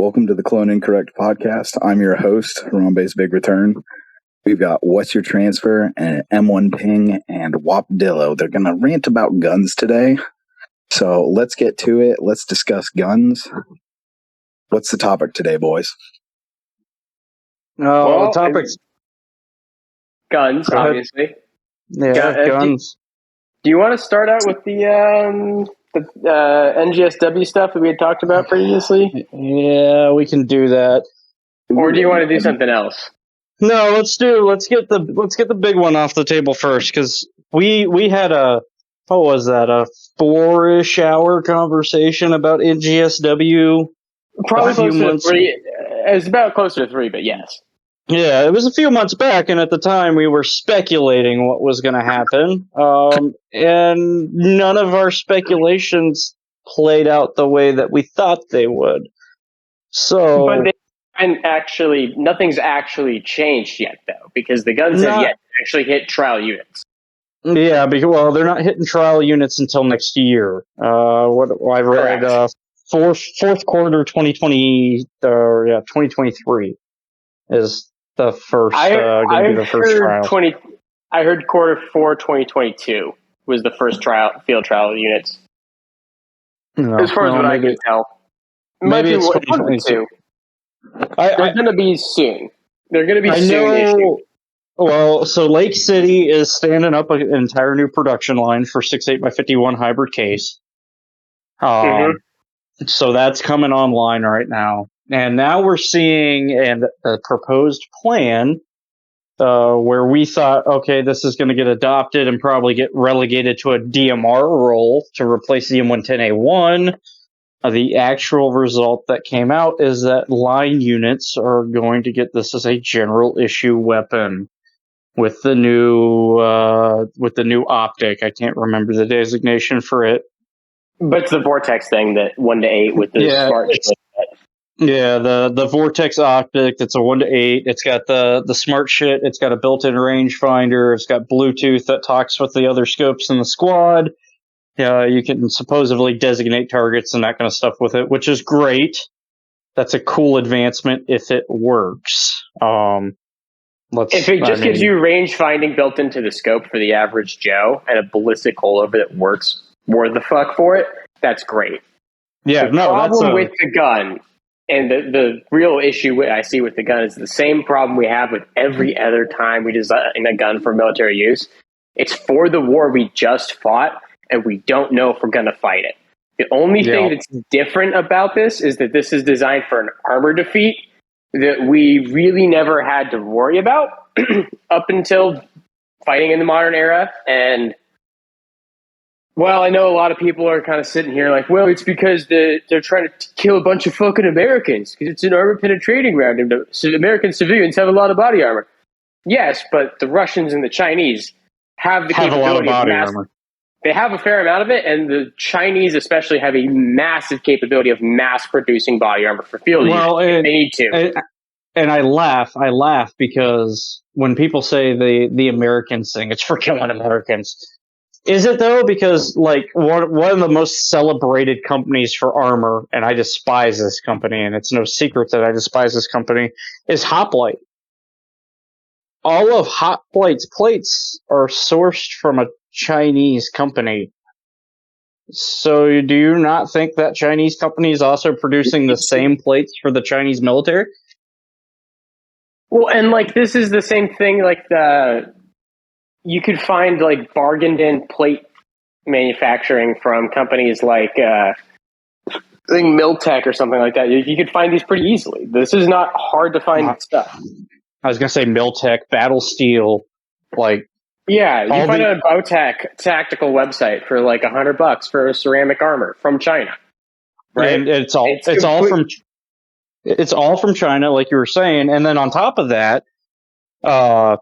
Welcome to the Cloneincorrect podcast. I'm your host, Harambe's Big Return. We've got What's Your Transfer and M1 Ping and wopdillo. They're going to rant about guns today. So let's get to it. Let's discuss guns. What's the topic today, boys? The topic's guns, obviously. Yeah, guns. Do you want to start out with the NGSW stuff that we had talked about previously? Yeah, we can do that. Or do you want to do something else? No, let's get the big one off the table first, because we had a 4-ish hour conversation about NGSW. Probably close to 3. It's about closer to 3, but yes. Yeah, it was a few months back, and at the time we were speculating what was going to happen, and none of our speculations played out the way that we thought they would. So, nothing's actually changed yet, though, because the guns have yet to actually hit trial units. Yeah, because they're not hitting trial units until next year. What I've read, fourth quarter 2023 is the first. Going to be the first trial. I heard quarter 4 2022 was the first field trial units. As far as what I can tell, maybe it's 2022. They're going to be soon. They're going to be soon. Well, so Lake City is standing up an entire new production line for 6.8x51 hybrid case. So that's coming online right now. And now we're seeing a proposed plan where we thought, okay, this is going to get adopted and probably get relegated to a DMR role to replace the M110A1. The actual result that came out is that line units are going to get this as a general issue weapon with the new optic. I can't remember the designation for it. But it's the Vortex thing, that 1-8 with the smart shit. Yeah, the Vortex optic, it's a 1-8. It's got the smart shit. It's got a built-in rangefinder. It's got Bluetooth that talks with the other scopes in the squad. You can supposedly designate targets and that kind of stuff with it, which is great. That's a cool advancement if it works. If it just gives you range finding built into the scope for the average Joe and a ballistic holdover that works worth the fuck for it, that's great. Yeah, the problem with the gun, and the real issue I see with the gun, is the same problem we have with every other time we design a gun for military use. It's for the war we just fought, and we don't know if we're going to fight it. The only thing that's different about this is that this is designed for an armor defeat that we really never had to worry about up until fighting in the modern era. And, well, I know a lot of people are kind of sitting here like, well, it's because they're trying to kill a bunch of fucking Americans because it's an armor penetrating round and the American civilians have a lot of body armor. Yes, but the Russians and the Chinese have the capability of armor. They have a fair amount of it, and the Chinese especially have a massive capability of mass-producing body armor for field use. They need to. And I laugh because when people say the Americans thing, it's for killing Americans. Is it, though? Because, like, one of the most celebrated companies for armor, and I despise this company, and it's no secret that I despise this company, is Hoplite. All of Hoplite's plates are sourced from a Chinese company. So do you not think that Chinese company is also producing the same plates for the Chinese military? Well, and like this is the same thing, like you could find like bargained in plate manufacturing from companies like I think Miltech or something like that. You could find these pretty easily. This is not hard to find stuff. I was going to say Miltech, Battle Steel, like. Yeah, you find it on Bowtech tactical website for like $100 for a ceramic armor from China. Right? And it's all from China, like you were saying. And then on top of that, for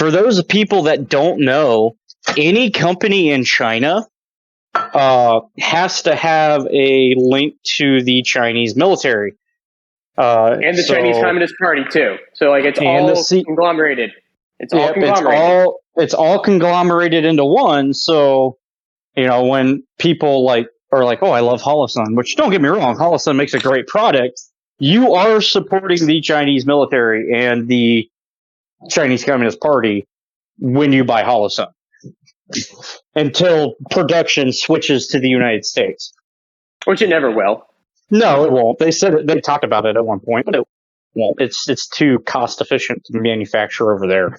those people that don't know, any company in China has to have a link to the Chinese military. And the Chinese Communist Party too. So like it's all conglomerated. It's all conglomerated. It's all conglomerated into one. So, when people are like, oh, I love Holosun, which don't get me wrong, Holosun makes a great product. you are supporting the Chinese military and the Chinese Communist Party when you buy Holosun until production switches to the United States. Which it never will. No, it won't. They said it, they talked about it at one point, but it won't. It's too cost efficient to manufacture over there.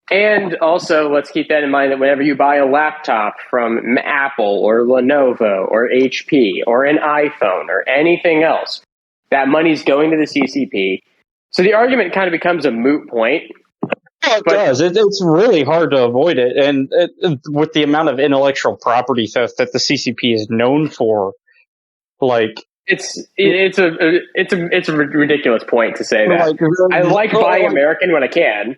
And also, let's keep that in mind that whenever you buy a laptop from Apple or Lenovo or HP or an iPhone or anything else, that money's going to the CCP. So the argument kind of becomes a moot point. Well, it does. It's really hard to avoid it, and with the amount of intellectual property theft that the CCP is known for, like it's a ridiculous point to say that. like, I like buying American when I can.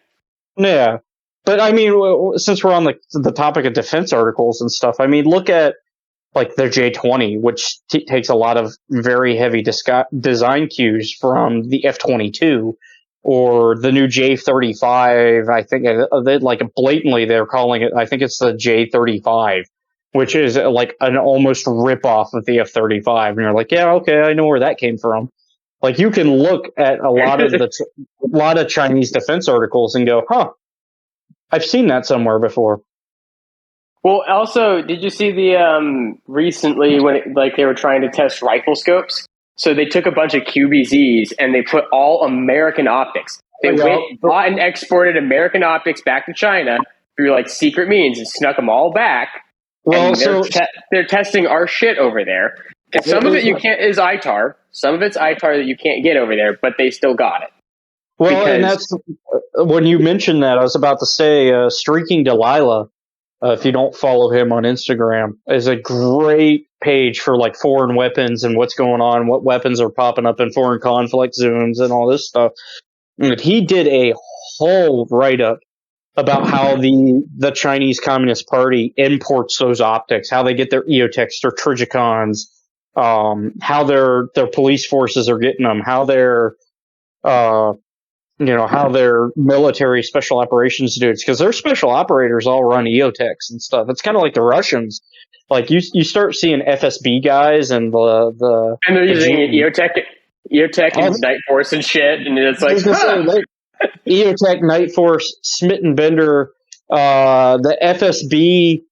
Yeah, but I mean, since we're on the topic of defense articles and stuff, I mean, look at like the J-20, which takes a lot of very heavy design cues from the F-22, or the new J-35. I think like blatantly they're calling it. I think it's the J-35, which is like an almost rip-off of the F-35. And you're like, yeah, okay, I know where that came from. Like, you can look at a lot of Chinese defense articles and go, huh, I've seen that somewhere before. Well, also, did you see the recently when they were trying to test rifle scopes? So they took a bunch of QBZs and they put all American optics. They bought and exported American optics back to China through like secret means and snuck them all back. Well, and they're testing our shit over there. And some of it is ITAR. Some of it's ITAR that you can't get over there, but they still got it. Well, and that's when you mentioned that, I was about to say, Streaking Delilah, if you don't follow him on Instagram, is a great page for like foreign weapons and what's going on, what weapons are popping up in foreign conflict zones and all this stuff. And he did a whole write-up about how the Chinese Communist Party imports those optics, how they get their EOTechs, their Trigicons, how their police forces are getting them, how their how their military special operations dudes, because their special operators all run EOTechs and stuff. It's kind of like the Russians. Like you start seeing FSB guys and and they're using EOTech and Night Force and shit, and it's like EOTech, Night Force, Smith and Bender, the FSB.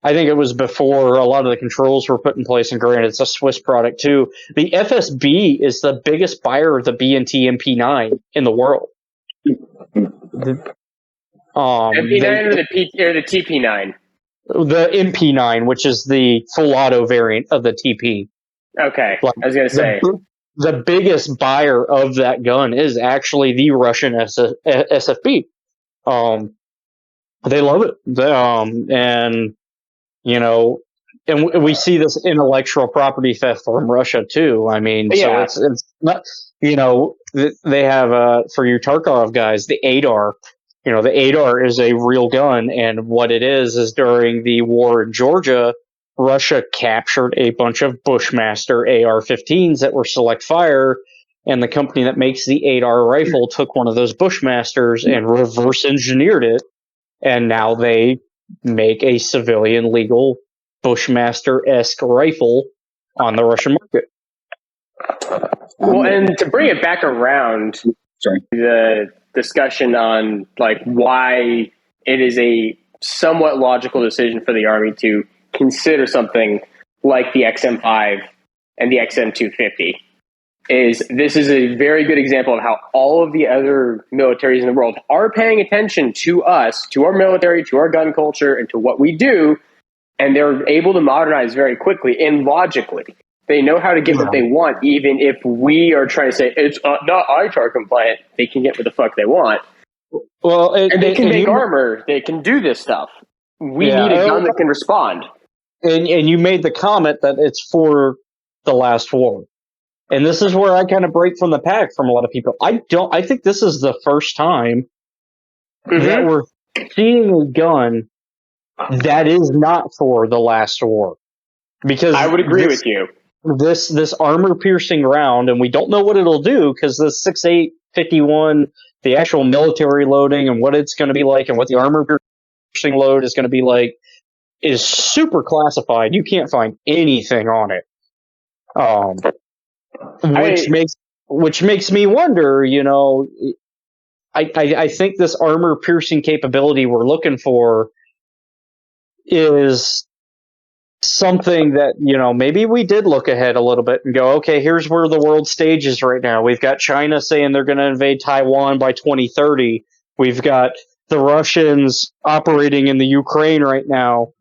I think it was before a lot of the controls were put in place, and granted, it's a Swiss product too. The FSB is the biggest buyer of the B&T MP9 in the world. MP9 or the TP9? The MP9, which is the full auto variant of the TP. Okay, I was going to say. The biggest buyer of that gun is actually the Russian SFB. They love it. And we see this intellectual property theft from Russia too. I mean, so it's not, they have, for you Tarkov guys, the ADAR. The ADAR is a real gun, and what it is during the war in Georgia, Russia captured a bunch of Bushmaster AR-15s that were select fire, and the company that makes the ADAR rifle took one of those Bushmasters and reverse engineered it, and now they make a civilian legal Bushmaster-esque rifle on the Russian market. Well, and to bring it back around, the discussion on like why it is a somewhat logical decision for the Army to consider something like the XM5 and the XM250 this is a very good example of how all of the other militaries in the world are paying attention to us, to our military, to our gun culture, and to what we do, and they're able to modernize very quickly and logically. They know how to get what they want, even if we are trying to say it's not ITAR compliant. They can get what the fuck they want. Well, and they can make armor. They can do this stuff. We need a gun that can respond. And you made the comment that it's for the last war. And this is where I kind of break from the pack from a lot of people. I think this is the first time that we're seeing a gun that is not for the last war. Because I would agree with you. This armor-piercing round, and we don't know what it'll do, because the 6.851, the actual military loading and what it's going to be like and what the armor-piercing load is going to be like is super classified. You can't find anything on it. Which makes which makes me wonder, I think this armor piercing capability we're looking for is something that, maybe we did look ahead a little bit and go, okay, here's where the world stage is right now. We've got China saying they're going to invade Taiwan by 2030. We've got the Russians operating in the Ukraine right now.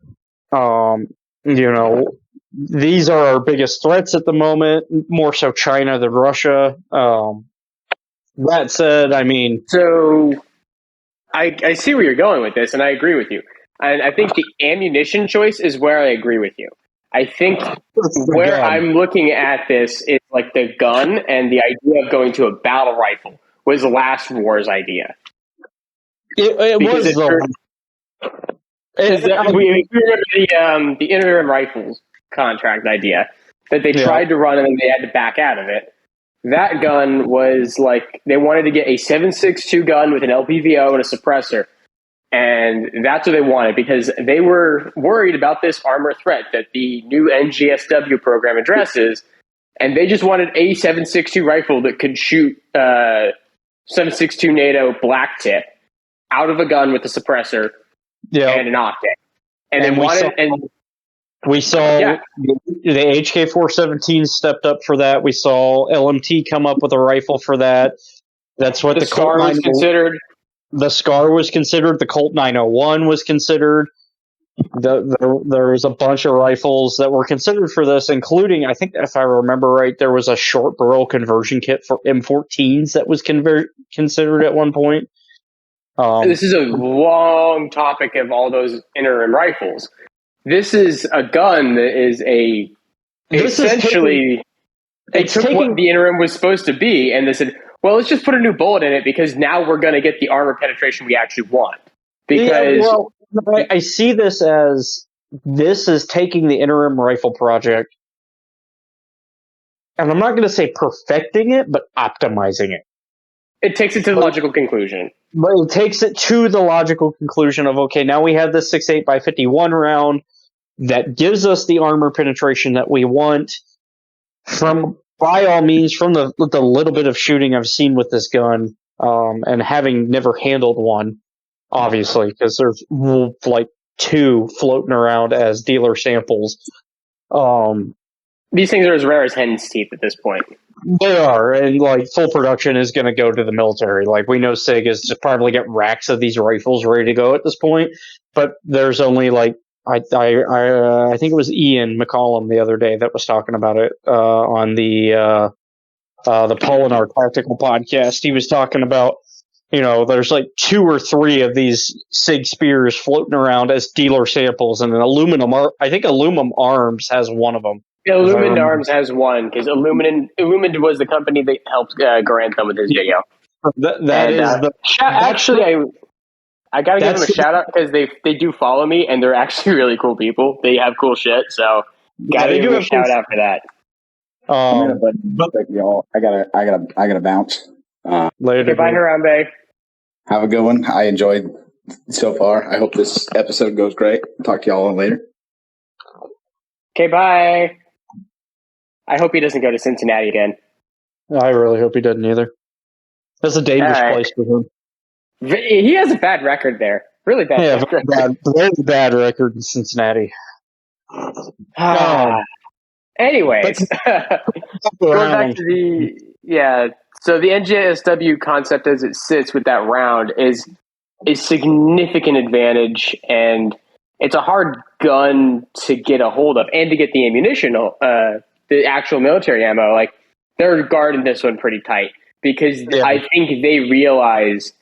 These are our biggest threats at the moment, more so China than Russia. That said, So I see where you're going with this, and I agree with you. And I think the ammunition choice is where I agree with you. I think where I'm looking at this is like the gun and the idea of going to a battle rifle was last war's idea. It was we remember the interim rifles contract idea that they tried to run and then they had to back out of it. That gun was like they wanted to get a 7.62 gun with an LPVO and a suppressor. And that's what they wanted because they were worried about this armor threat that the new NGSW program addresses. And they just wanted a 7.62 rifle that could shoot 7.62 NATO black tip out of a gun with a suppressor and an optic. And we saw the HK-417 stepped up for that. We saw LMT come up with a rifle for that. That's what the SCAR was considered. The SCAR was considered. The Colt 901 was considered. There was a bunch of rifles that were considered for this, including, I think, if I remember right, there was a short barrel conversion kit for M14s that was considered at one point. This is a long topic of all those interim rifles. This is a gun that is essentially they took what the interim was supposed to be, and they said, well, let's just put a new bullet in it because now we're going to get the armor penetration we actually want. Because I see this as this is taking the interim rifle project, and I'm not going to say perfecting it, but optimizing it. It takes it to the logical conclusion. But it takes it to the logical conclusion of, okay, now we have this 6.8x51 round that gives us the armor penetration that we want. By all means, from the little bit of shooting I've seen with this gun, and having never handled one, obviously, because there's like 2 floating around as dealer samples. These things are as rare as hen's teeth at this point. They are, and like full production is going to go to the military. Like we know SIG is just probably got racks of these rifles ready to go at this point, but there's only like I think it was Ian McCollum the other day that was talking about it on the Polinar Tactical podcast. He was talking about there's like 2 or 3 of these SIG spears floating around as dealer samples, and an aluminum. I think Aluminum Arms has one of them. Illumined Arms has one because Illumined was the company that helped Grantham with his video. I gotta give them a shout out because they do follow me and they're actually really cool people. They have cool shit, so gotta give them a shout out for that. But y'all, I gotta bounce. Later. Bye, Harambe. Have a good one. I enjoyed so far. I hope this episode goes great. Talk to y'all later. Okay, bye. I hope he doesn't go to Cincinnati again. I really hope he doesn't either. That's a dangerous place for him. He has a bad record there. Really bad. Yeah, very bad record in Cincinnati. Anyways, going back to so the NJSW concept as it sits with that round is a significant advantage, and it's a hard gun to get a hold of and to get the ammunition, the actual military ammo. Like they're guarding this one pretty tight because I think they realize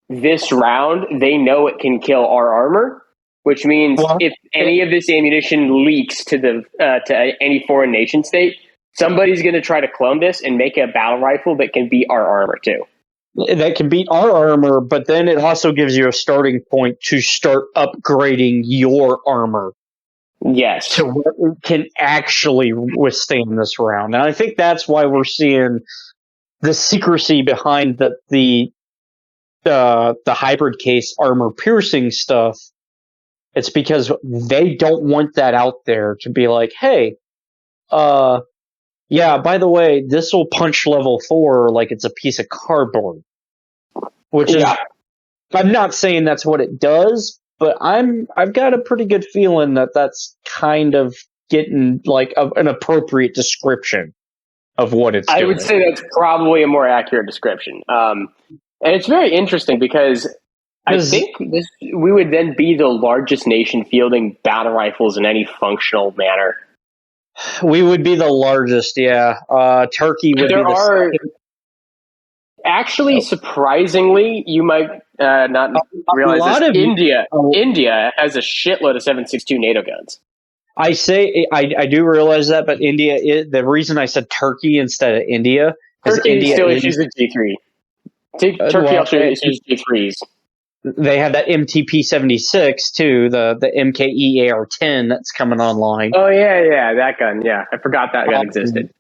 this round, they know it can kill our armor, which means if any of this ammunition leaks to to any foreign nation state, somebody's going to try to clone this and make a battle rifle that can beat our armor too. That can beat our armor, but then it also gives you a starting point to start upgrading your armor. Yes. To what it can actually withstand this round. And I think that's why we're seeing the secrecy behind the hybrid case armor piercing stuff. It's because they don't want that out there to be like, hey, Yeah, by the way, this will punch level 4 like it's a piece of cardboard. Which is, I'm not saying that's what it does, but I've got a pretty good feeling that that's kind of getting like an appropriate description of what it's doing. I would say that's probably a more accurate description. And it's very interesting because I think we would then be the largest nation fielding battle rifles in any functional manner. We would be the largest, yeah. Turkey would be the second. Actually, surprisingly, you might not realize this. India has a shitload of 7.62 NATO guns. I do realize that, but India, the reason I said Turkey instead of India is Turkey India still issues a G3. Turkey also issues G3s. They have that MTP-76 too, the MKE AR-10 that's coming online. Oh yeah, that gun. Yeah, I forgot that gun existed.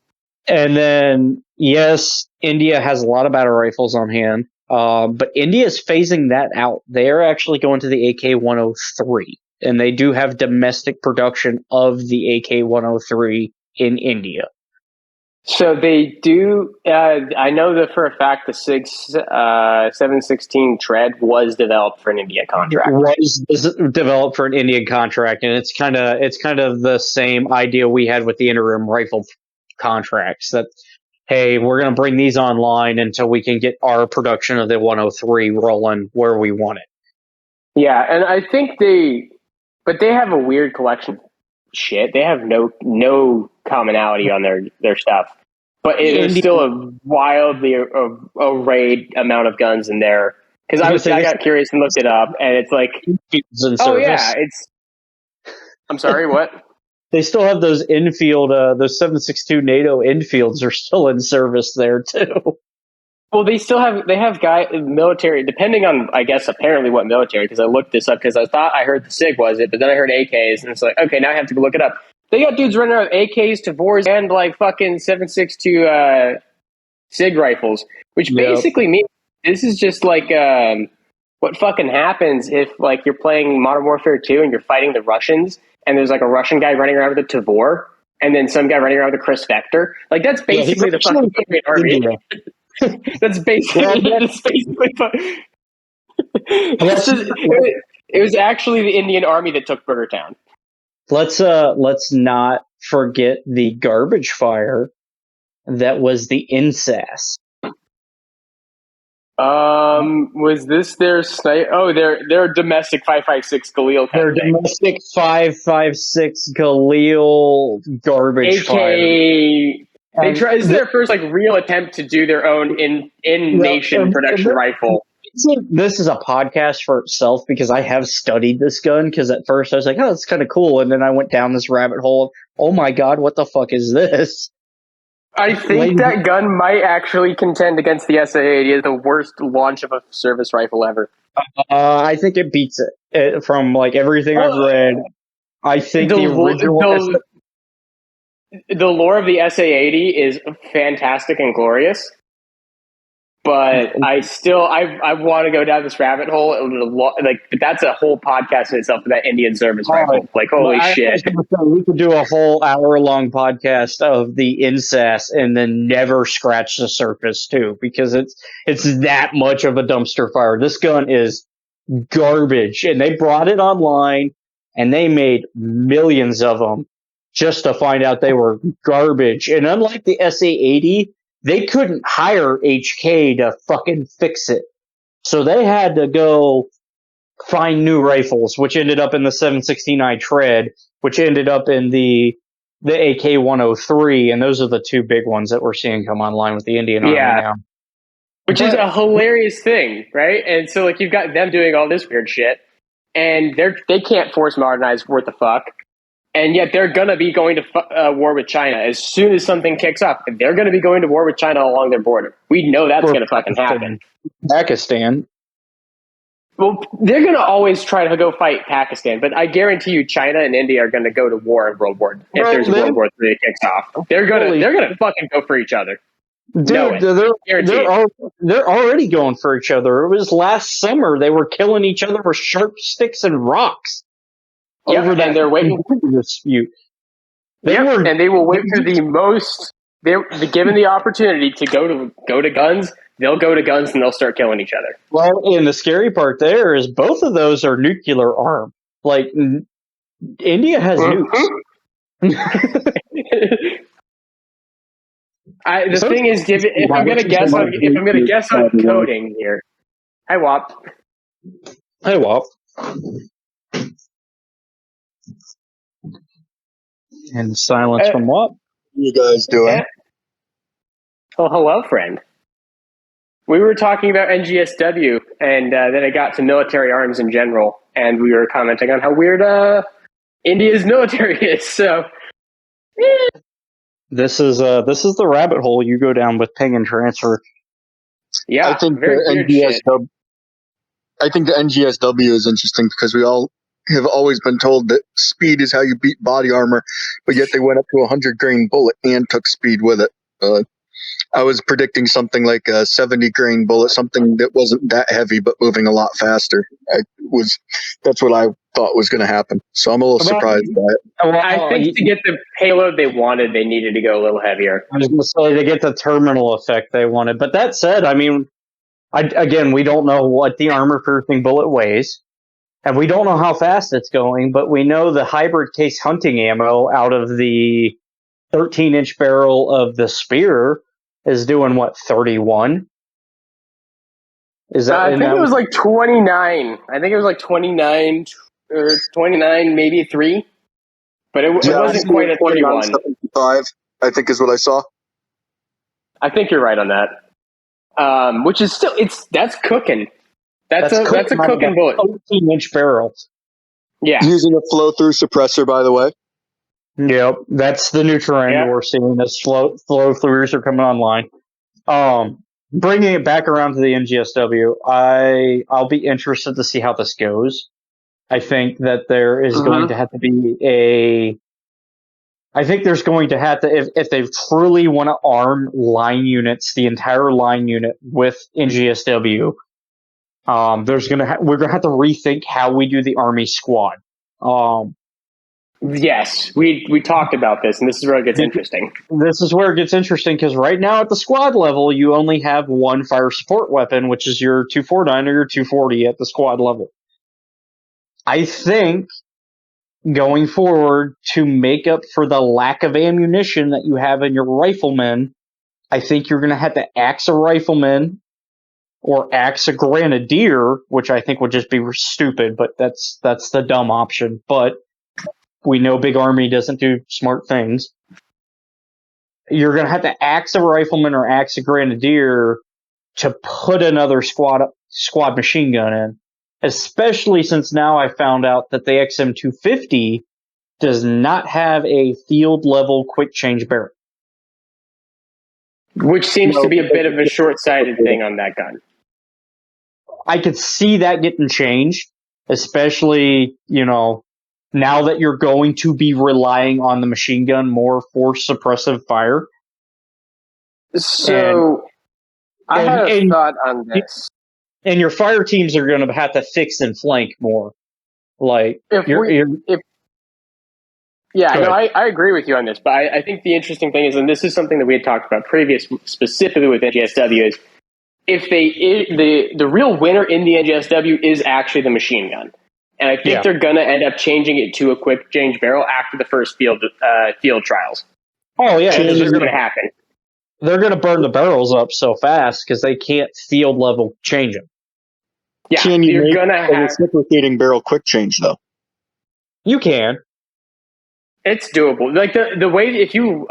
And then, yes, India has a lot of battle rifles on hand, but India is phasing that out. They're actually going to the AK-103, and they do have domestic production of the AK-103 in India. So they do. I know that for a fact the SIG 716 tread was developed for an Indian contract. Was developed for an Indian contract, and it's kind of the same idea we had with the interim rifle contracts. That hey, we're going to bring these online until we can get our production of the 103 rolling where we want it. Yeah, and I think they have a weird collection of shit. They have no commonality on their stuff. But there's still a wildly arrayed amount of guns in there. Because I got curious and looked it up, and it's like, oh yeah, it's. I'm sorry, what? They still have those infield, those 7.62 NATO infields are still in service there too. Well, they have military, depending on, I guess, apparently what military, because I looked this up because I thought I heard the SIG was it, but then I heard AKs, and it's like, okay, now I have to go look it up. They got dudes running around with AKs, Tavors, and like fucking 7.62 SIG rifles, which basically means this is just like what fucking happens if like you're playing Modern Warfare 2 and you're fighting the Russians, and there's like a Russian guy running around with a Tavor, and then some guy running around with a Chris Vector. Like that's basically the fucking Indian army. That's basically it was actually the Indian army that took Burgertown. Let's not forget the garbage fire that was the INSAS. Was this their snipe? Oh, their domestic 5.56 Galil. Their domestic 5.56 Galil garbage fire. This is their first like real attempt to do their own in nation production rifle. This is a podcast for itself because I have studied this gun. Because at first I was like, "Oh, it's kind of cool," and then I went down this rabbit hole. Oh my god, what the fuck is this? I think that gun might actually contend against the SA-80 as the worst launch of a service rifle ever. I think it beats it from like everything I've read. I think the original. The lore of the SA-80 is fantastic and glorious, but I want to go down this rabbit hole. Like that's a whole podcast in itself for that Indian service rifle. Like holy shit! We could do a whole hour-long podcast of the INSAS and then never scratch the surface too, because it's that much of a dumpster fire. This gun is garbage, and they brought it online and they made millions of them. Just to find out they were garbage. And unlike the SA-80, they couldn't hire HK to fucking fix it. So they had to go find new rifles, which ended up in the 7.69 tread, which ended up in the AK-103, and those are the two big ones that we're seeing come online with the Indian Army now. Which is a hilarious thing, right? And so like you've got them doing all this weird shit, and they can't force modernize worth the fuck. And yet they're going to be going to war with China as soon as something kicks up. They're going to be going to war with China along their border. We know that's going to fucking happen. Pakistan. Well, they're going to always try to go fight Pakistan, but I guarantee you China and India are going to go to war in World War if there's World War III that kicks off. They're going to fucking go for each other. Dude, they're already going for each other. It was last summer they were killing each other with sharp sticks and rocks. Over that, they're waiting dispute. And they will wait for the most They're given the opportunity to go to guns. They'll go to guns and they'll start killing each other. Well, and the scary part there is both of those are nuclear armed. Like India has nukes. The thing is, if I'm going to guess on coding here, hi Wop. Hey, Wop. And silence from Wop. What you guys doing? Yeah. Oh, hello, friend. We were talking about NGSW, and then it got to military arms in general, and we were commenting on how weird India's military is. So, This is the rabbit hole you go down with ping and transfer. yeah, I think very weird shit. I think the NGSW is interesting because we all have always been told that speed is how you beat body armor, but yet they went up to a 100-grain bullet and took speed with it. I was predicting something like a 70-grain bullet, something that wasn't that heavy but moving a lot faster. That's what I thought was going to happen. So I'm a little surprised by it. Well, I think to get the payload they wanted, they needed to go a little heavier. I was going to say to get the terminal effect they wanted. But that said, I mean, again, we don't know what the armor-piercing bullet weighs, and we don't know how fast it's going, but we know the hybrid case hunting ammo out of the 13-inch barrel of the spear is doing, what, 31? Is that? I think it was like 29. I think it was like 29 or 29, maybe 3. But it wasn't quite a 31. 75, I think is what I saw. I think you're right on that. Which is still that's cooking. That's a cooking bullet. 13-inch barrel. Yeah. Using a flow-through suppressor, by the way. Yep, that's the new trend we're seeing. As flow throughs are coming online. Bringing it back around to the NGSW, I'll be interested to see how this goes. I think that there is going to have to be I think there's going to have to, if they truly want to arm line units, the entire line unit with NGSW, we're gonna have to rethink how we do the Army squad. Yes, we talked about this, and this is where it gets interesting. This is where it gets interesting because right now at the squad level, you only have one fire support weapon, which is your 249 or your 240 at the squad level. I think going forward, to make up for the lack of ammunition that you have in your riflemen, I think you're going to have to axe a rifleman or axe a grenadier, which I think would just be stupid, but that's the dumb option. But we know Big Army doesn't do smart things. You're going to have to axe a rifleman or axe a grenadier to put another squad machine gun in, especially since now I found out that the XM250 does not have a field level quick change barrel. Which seems to be a bit of a short-sighted thing on that gun. I could see that getting changed, especially, now that you're going to be relying on the machine gun more for suppressive fire. So, I have a thought on this. And your fire teams are going to have to fix and flank more. I agree with you on this, but I think the interesting thing is, and this is something that we had talked about specifically with NGSW, is the real winner in the NGSW is actually the machine gun. And I think they're going to end up changing it to a quick change barrel after the first field trials. Oh, yeah. This is going to happen. They're going to burn the barrels up so fast because they can't field level change them. Yeah, Can you make a reciprocating barrel quick change, though? You can. It's doable. Like the way, if you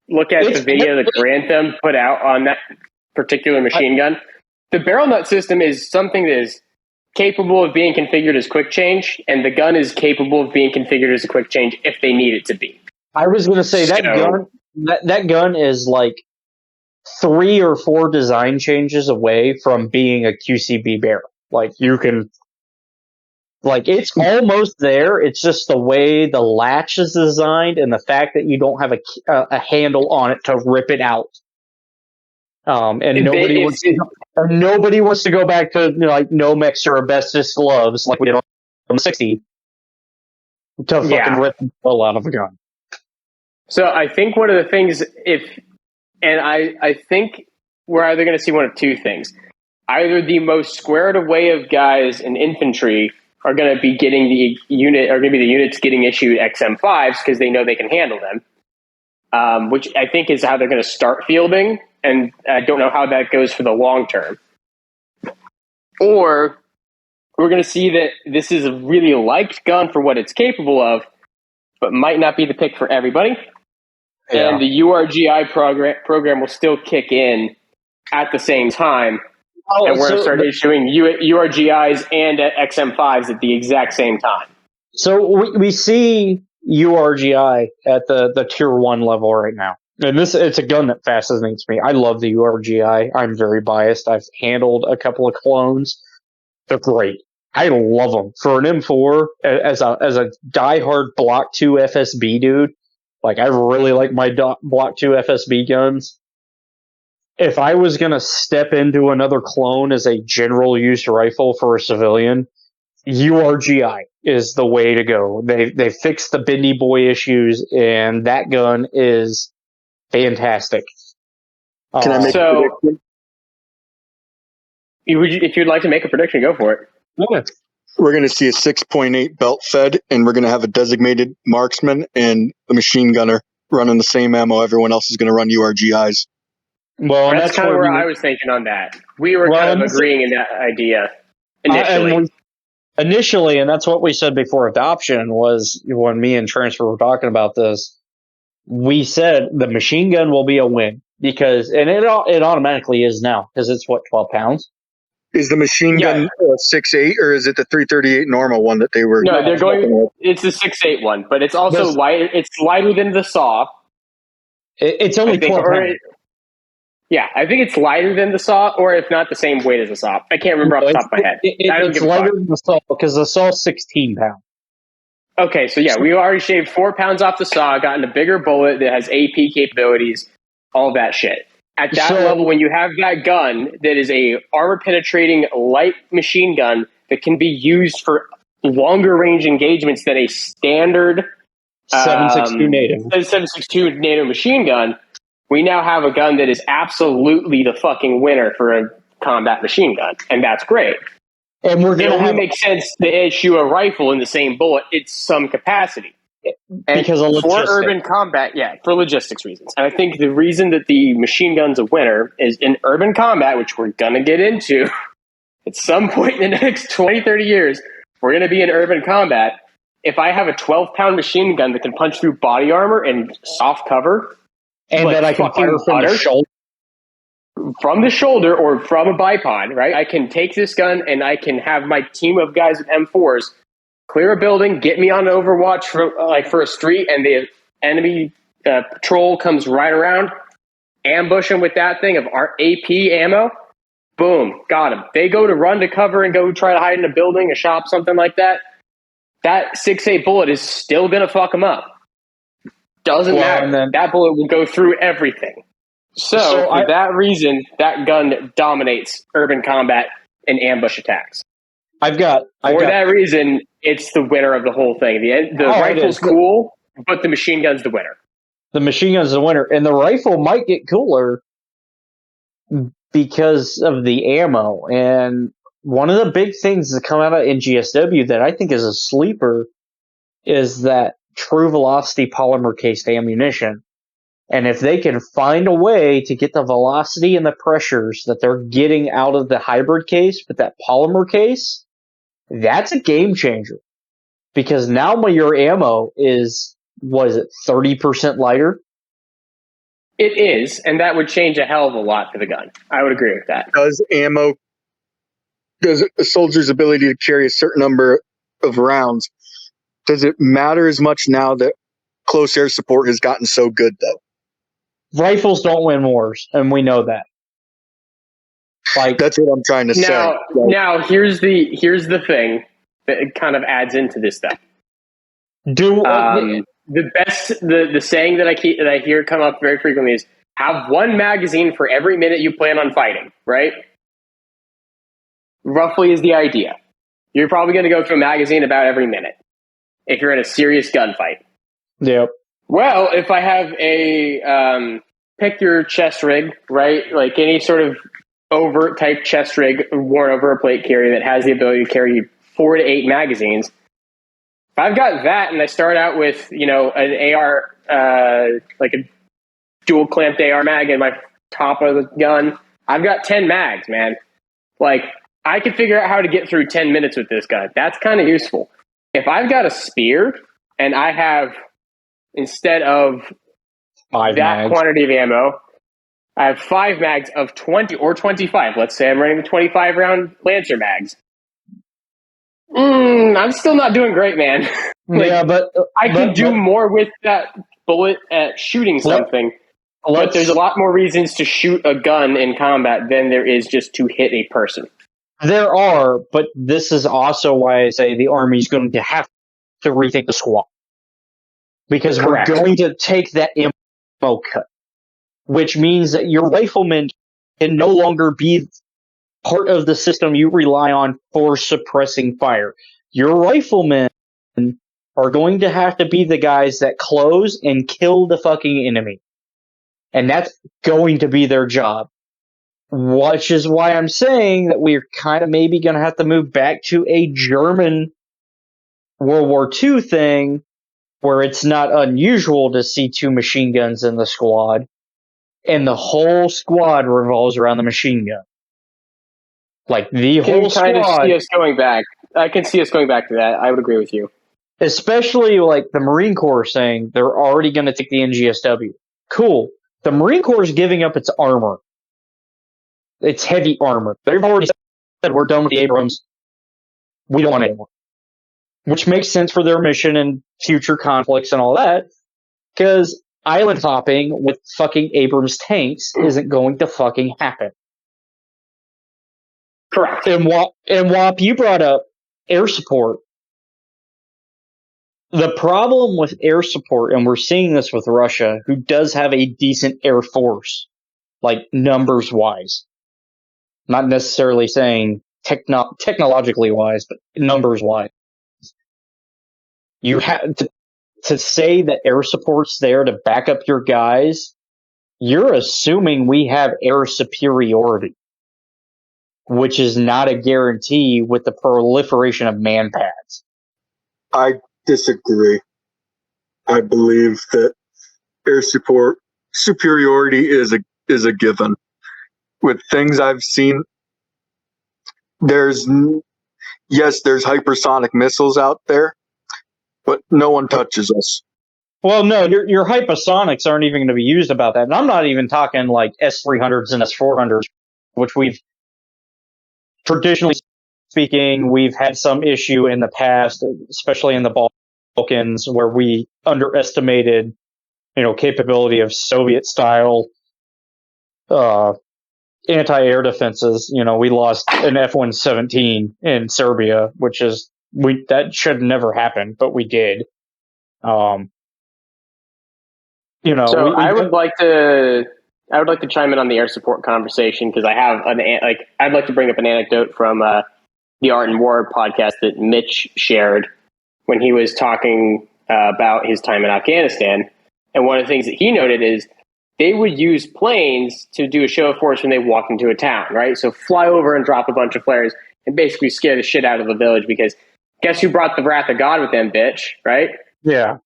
look at the video that Grantham put out on that particular machine gun, the barrel nut system is something that is capable of being configured as quick change, and the gun is capable of being configured as a quick change if they need it to be. I was going to say that gun is like 3 or 4 design changes away from being a QCB barrel. Like you can, it's almost there. It's just the way the latch is designed and the fact that you don't have a handle on it to rip it out. And nobody wants to go back to Nomex or asbestos gloves like we did on the 60 to fucking rip the hell out of a gun. So I think one of the things, I think we're either going to see one of two things. Either the most squared away of guys in infantry are going to be getting the unit, or going to be the units getting issued XM5s because they know they can handle them, which I think is how they're going to start fielding. And I don't know how that goes for the long term. Or we're going to see that this is a really liked gun for what it's capable of, but might not be the pick for everybody. Yeah. And the URGI program will still kick in at the same time. And we're going to start issuing URGIs and XM5s at the exact same time. So we see URGI at the tier 1 level right now. And it's a gun that fascinates me. I love the URGI. I'm very biased. I've handled a couple of clones. They're great. I love them. For an M4, as a diehard Block 2 FSB dude, like I really like my Block 2 FSB guns. If I was going to step into another clone as a general use rifle for a civilian, URGI is the way to go. They fixed the bendy boy issues, and that gun is fantastic. Can I make a prediction? If you'd like to make a prediction, go for it. Yeah. We're going to see a 6.8 belt fed, and we're going to have a designated marksman and the machine gunner running the same ammo. Everyone else is going to run URGIs. Well, that's kind of where I was thinking on that. We were kind of agreeing in that idea initially. And that's what we said before adoption was when me and Transfer were talking about this. We said the machine gun will be a win because, and it automatically is now because it's 12 pounds. Is the machine gun 6.8 or is it the 338 normal one that they were? No, they're going. It's the 6.8 one, but it's also light. It's lighter than the SAW. It's only 12 pounds. Yeah, I think it's lighter than the SAW, or if not, the same weight as the SAW. I can't remember off the top of my head. It's lighter than the SAW because the SAW is 16 pounds. Okay, so yeah, we already shaved 4 pounds off the SAW, gotten a bigger bullet that has AP capabilities, all that shit. At that level, when you have that gun that is a armor-penetrating light machine gun that can be used for longer range engagements than a standard 7.62 NATO machine gun, we now have a gun that is absolutely the fucking winner for a combat machine gun, and that's great. And it only makes sense to issue a rifle in the same bullet at some capacity. Because of for urban combat, for logistics reasons. And I think the reason that the machine gun's a winner is in urban combat, which we're going to get into at some point in the next 20, 30 years, we're going to be in urban combat. If I have a 12-pound machine gun that can punch through body armor and soft cover, and that I can fire from the shoulder. From the shoulder or from a bipod, right? I can take this gun and I can have my team of guys with M4s clear a building, get me on Overwatch for a street, and the enemy patrol comes right around, ambush them with that thing of our AP ammo. Boom, got them. They go to run to cover and go try to hide in a building, a shop, something like that. That 6.8 bullet is still going to fuck them up. Doesn't matter. That bullet will go through everything. So for that reason, that gun dominates urban combat and ambush attacks. That reason, it's the winner of the whole thing. The rifle's cool, but the machine gun's the winner. The machine gun's the winner, and the rifle might get cooler because of the ammo. And one of the big things that come out of NGSW that I think is a sleeper is that true velocity polymer cased ammunition. And if they can find a way to get the velocity and the pressures that they're getting out of the hybrid case with that polymer case, that's a game changer. Because now your ammo is, 30% lighter? It is, and that would change a hell of a lot for the gun. I would agree with that. Does a soldier's ability to carry a certain number of rounds, does it matter as much now that close air support has gotten so good, though? Rifles don't win wars, and we know that. That's what I'm trying to say. Now here's the thing that kind of adds into this stuff. The saying that I hear come up very frequently is have one magazine for every minute you plan on fighting, right? Roughly is the idea. You're probably going to go through a magazine about every minute if you're in a serious gunfight. Yep. Well, if I have a pick your chest rig, right? Like any sort of overt type chest rig worn over a plate carrier that has the ability to carry 4 to 8 magazines. If I've got that and I start out with, an AR, like a dual clamped AR mag in my top of the gun, I've got 10 mags, man. Like, I could figure out how to get through 10 minutes with this gun. That's kind of useful. If I've got a spear and I have, instead of 5 that mags. quantity of ammo, I have 5 mags of 20 or 25. Let's say I'm running the 25 round Lancer mags. I'm still not doing great, man. But I can do more with that bullet at shooting something. But there's a lot more reasons to shoot a gun in combat than there is just to hit a person. There are, but this is also why I say the Army's going to have to rethink the squad. Because Correct. we're going to take that ammo cut, which means that your riflemen can no longer be part of the system you rely on for suppressing fire. Your riflemen are going to have to be the guys that close and kill the fucking enemy. And that's going to be their job. Which is why I'm saying that we're kind of maybe going to have to move back to a German World War II thing, where it's not unusual to see 2 machine guns in the squad, and the whole squad revolves around the machine gun. Like, the whole squad... see us going back. I can see us going back to that. I would agree with you. Especially, like, the Marine Corps saying they're already going to take the NGSW. Cool. The Marine Corps is giving up its armor. It's heavy armor. They've already said, we're done with the Abrams. We don't want it anymore. Which makes sense for their mission and future conflicts and all that. Because island hopping with fucking Abrams tanks isn't going to fucking happen. Correct. And Wop, you brought up air support. The problem with air support, and we're seeing this with Russia, who does have a decent air force, like numbers-wise. Not necessarily saying technologically wise, but numbers-wise. You have to say that air support's there to back up your guys. You're assuming we have air superiority, which is not a guarantee with the proliferation of man-pads. I disagree. I believe that air support superiority is a given. With things I've seen, there's hypersonic missiles out there, but no one touches us. Well, no, your hypersonics aren't even going to be used about that. And I'm not even talking like S-300s and S-400s, which we've, traditionally speaking, we've had some issue in the past, especially in the Balkans, where we underestimated, capability of Soviet-style anti-air defenses. We lost an F-117 in Serbia, which is that should never happen, but we did. So I would like to chime in on the air support conversation, because I have I'd like to bring up an anecdote from the Art and War podcast that Mitch shared when he was talking about his time in Afghanistan. And one of the things that he noted is they would use planes to do a show of force when they walked into a town, right? So fly over and drop a bunch of flares and basically scare the shit out of the village, because guess who brought the wrath of God with them, bitch, right? Yeah.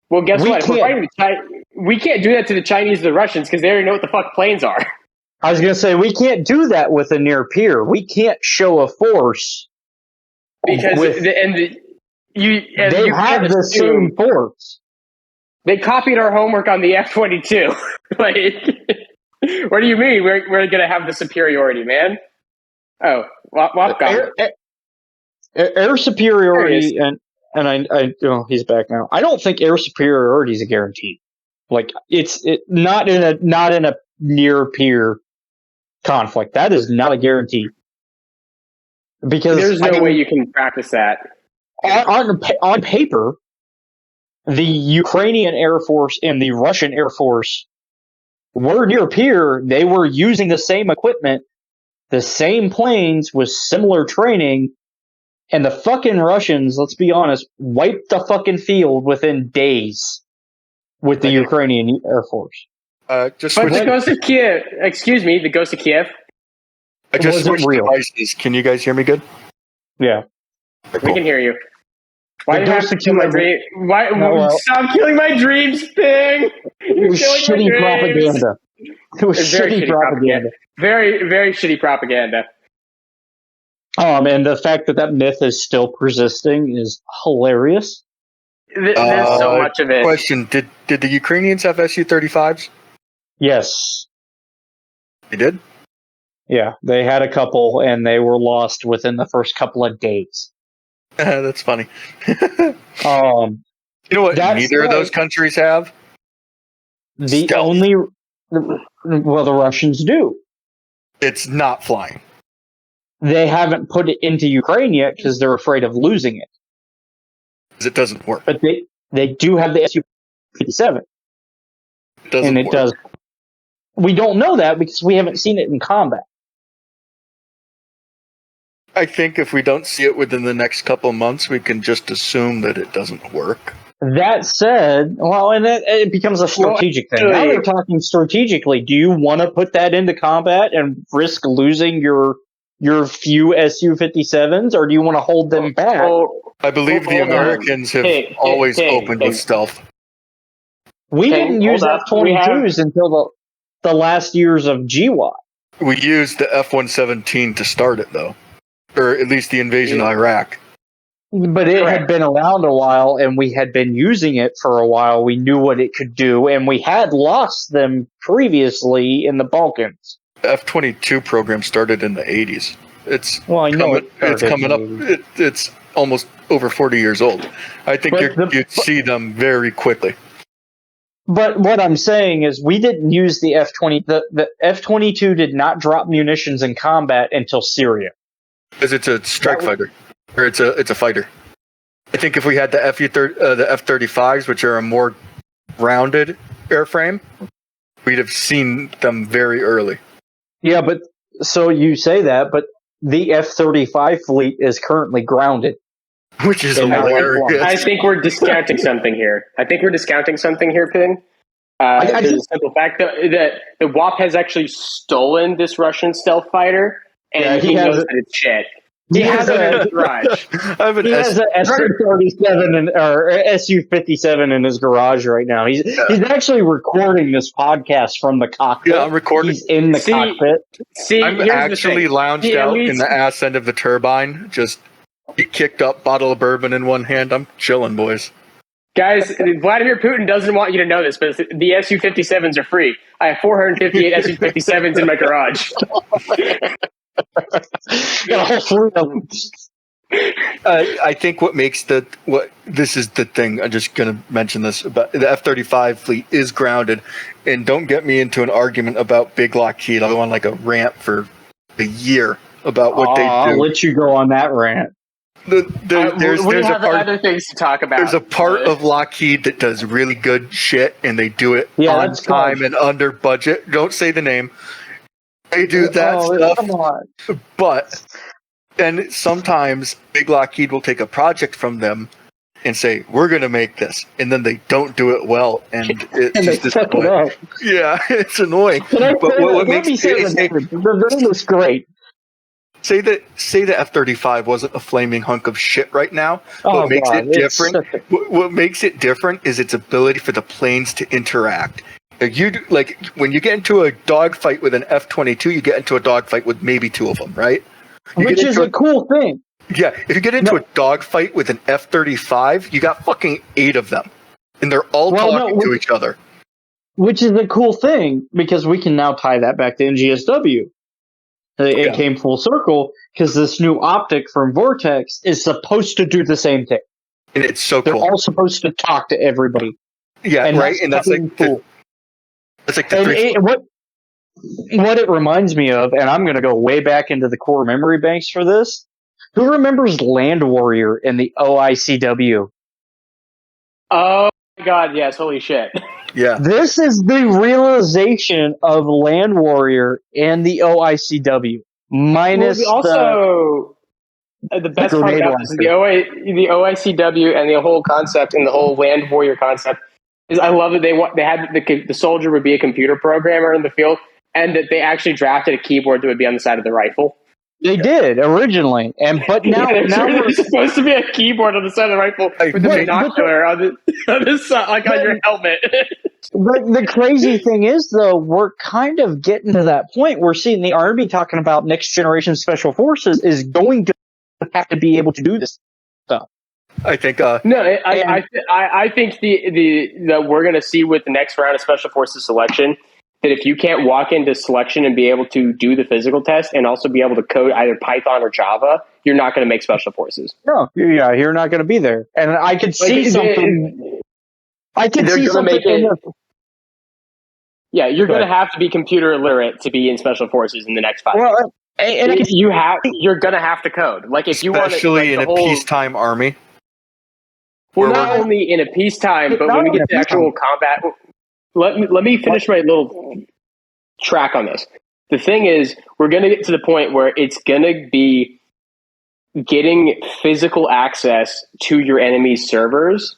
Well, guess what? If we're fighting we can't do that to the Chinese or the Russians, because they already know what the fuck planes are. I was going to say, we can't do that with a near peer. We can't show a force. Because they have the same force. They copied our homework on the F-22. What do you mean? We're going to have the superiority, man? Oh, air superiority, and I he's back now. I don't think air superiority is a guarantee. Like, it's not in a near peer conflict. That is not a guarantee. Because there's no way you can practice that. On paper, the Ukrainian Air Force and the Russian Air Force were near peer. They were using the same equipment, the same planes with similar training, and the fucking Russians, let's be honest, wiped the fucking field within days. with the Ukrainian Air Force. Just But switch. the Ghost of Kiev, excuse me, the Ghost of Kiev. I just wasn't switched real. devices. Can you guys hear me good? Yeah. We can hear you. Why The do you have Ghost to of kill my Kiev- dream? Why? No, well- Stop killing my dreams, Ping! It You're was killing my shitty dreams. propaganda. It was It's very shitty propaganda. Very, very shitty propaganda. And the fact that myth is still persisting is hilarious. There's so much of it. Question: Did the Ukrainians have Su-35s? Yes. They did. Yeah, they had a couple, and they were lost within the first couple of days. That's funny. Um, You know what? That's Neither of right. those countries have. the Stealth. only well, the Russians do. It's not flying. They haven't put it into Ukraine yet because they're afraid of losing it. 'Cause it doesn't work. But they do have the Su-57, It doesn't and it work. does. We don't know that because we haven't seen it in combat. I think if we don't see it within the next couple of months, we can just assume that it doesn't work. That said, well, and it becomes a strategic thing. Now actually- they're talking strategically. Do you want to put that into combat and risk losing your few Su-57s, or do you want to hold them back? I believe the Hold on. Americans have Hey, always hey, opened hey. with stealth. We Hey, didn't use hold up. F-22s until the last years of GWAT. We used the F-117 to start it, though. Or at least the invasion of Iraq. But it Correct. had been around a while, and we had been using it for a while. We knew what it could do, and we had lost them previously in the Balkans. The F-22 program started in the 80s. It's Well, I know it's coming up. It's almost over 40 years old. I think But you'd see them very quickly. But what I'm saying is, we didn't use the F-20. The F-22 did not drop munitions in combat until Syria. Because it's a strike fighter. Or it's a fighter. I think if we had the F-35s, which are a more rounded airframe, we'd have seen them very early. Yeah, but so you say that, but the F-35 fleet is currently grounded. Which is And hilarious. I think we're discounting something here. Ping. I There's a simple fact that the WAP has actually stolen this Russian stealth fighter, and Yeah, he he has knows it. that it's shit. He He has has it in a- his garage. I have an He has a Su-37 or Su-57 in his garage right now. He's actually recording this podcast from the cockpit. Yeah, I'm recording. He's in the See, cockpit. See, I'm here's actually the thing. lounged He at out in least- the ass end of the turbine, just kicked up, bottle of bourbon in one hand. I'm chilling, boys. Guys, Vladimir Putin doesn't want you to know this, but the Su-57s are free. I have 458 Su-57s in my garage. Got a whole fleet of them. I think this is the thing. I'm just going to mention this about the F-35 fleet is grounded, and don't get me into an argument about Big Lockheed. I'll go on like a rant for a year about what they I'll do. let you go on that rant. There's we a have part. other things to talk about. There's a part of Lockheed that does really good shit, and they do it Yeah, on that's time called- and under budget. Don't say the name. They do that stuff, Come on. but then sometimes Big Lockheed will take a project from them and say, "We're going to make this," and then they don't do it well, and it's And they just fuck it disappointing. up. Yeah, it's annoying. Can I But say what that? Let me say say the thing is great. the F-35 wasn't a flaming hunk of shit right now. Oh, What makes God, it it's different? such a- What makes it different is its ability for the planes to interact. Like when you get into a dogfight with an F-22, you get into a dogfight with maybe two of them, right? You Which get is into a cool thing. Yeah, if you get into No. a dogfight with an F-35, you got fucking 8 of them, and they're all Well, no, talking to each other. Which is a cool thing because we can now tie that back to NGSW. It Yeah. came full circle because this new optic from Vortex is supposed to do the same thing. And it's so They're cool. all supposed to talk to everybody. Yeah, And right. And that's like fucking cool. that's like the And three. what it reminds me of, and I'm going to go way back into the core memory banks for this. Who remembers Land Warrior in the OICW? Oh my god, yes, holy shit. Yeah, This is the realization of Land Warrior and the OICW. Minus Well, also, the best part grenade about this is launcher. the OICW and the whole concept and the whole Land Warrior concept is I love that they had the soldier would be a computer programmer in the field, and that they actually drafted a keyboard that would be on the side of the rifle. They did originally, but now there's supposed to be a keyboard on the side of the rifle with a binocular on the side, like on your helmet. But the crazy thing is, though, we're kind of getting to that point. We're seeing the Army talking about next generation special forces is going to have to be able to do this stuff. I think. I think that we're going to see with the next round of special forces selection that if you can't walk into selection and be able to do the physical test and also be able to code either Python or Java, you're not going to make special forces. No, yeah, you're not going to be there. And I could see something. I could see something. Yeah, you're going to have to be computer illiterate to be in special forces in the next 5 years. And you're going to have to code. Like if you want, especially in a peacetime army. Well, not only in a peacetime, but when we get to actual combat. Let me finish my little track on this. The thing is, we're going to get to the point where it's going to be getting physical access to your enemy's servers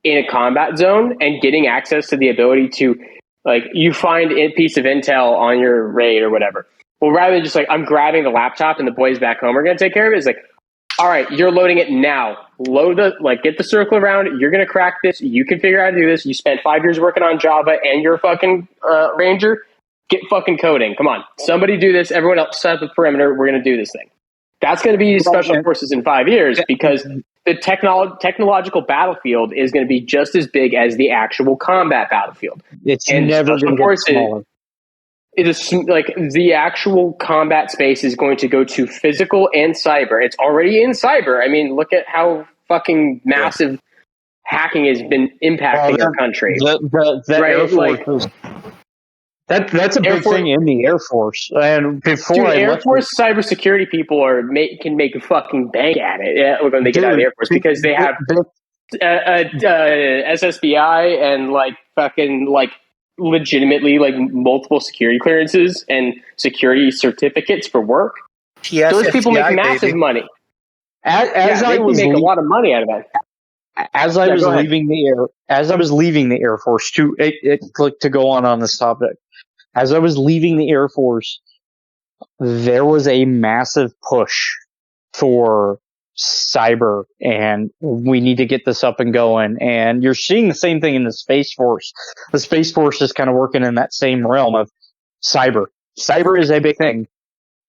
in a combat zone and getting access to the ability to, like, you find a piece of intel on your raid or whatever. Well, rather than just like, I'm grabbing the laptop and the boys back home are going to take care of it, it's like, all right, you're loading it now. Get the circle around. You're going to crack this. You can figure out how to do this. You spent 5 years working on Java and you're a fucking ranger. Get fucking coding. Come on. Somebody do this. Everyone else set up the perimeter. We're going to do this thing. That's going to be special forces in 5 years because the technological battlefield is going to be just as big as the actual combat battlefield. It's never going to get smaller. It is like the actual combat space is going to go to physical and cyber. It's already in cyber. I mean, look at how fucking massive hacking has been impacting our country. The Air Force that's a big thing in the Air Force. And before Air Force cybersecurity people can make a fucking bank at it when they get out of the Air Force because they have SSBI and like fucking like legitimately like multiple security clearances and security certificates for work. Those people make massive money. As I was make a lot of money out of that. As I was leaving the Air Force to go on this topic, as I was leaving the Air Force, there was a massive push for cyber, and we need to get this up and going. And you're seeing the same thing in the Space Force. The Space Force is kind of working in that same realm of cyber. Cyber is a big thing,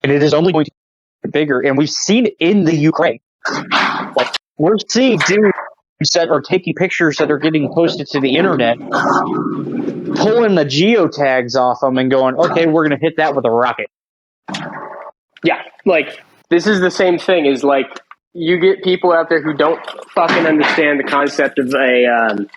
and it is only going to get bigger. And we've seen it in the Ukraine. Like, we're seeing dudes that are taking pictures that are getting posted to the internet, pulling the geotags off them and going, okay, we're going to hit that with a rocket. Yeah, like, this is the same thing as, like, you get people out there who don't fucking understand the concept of a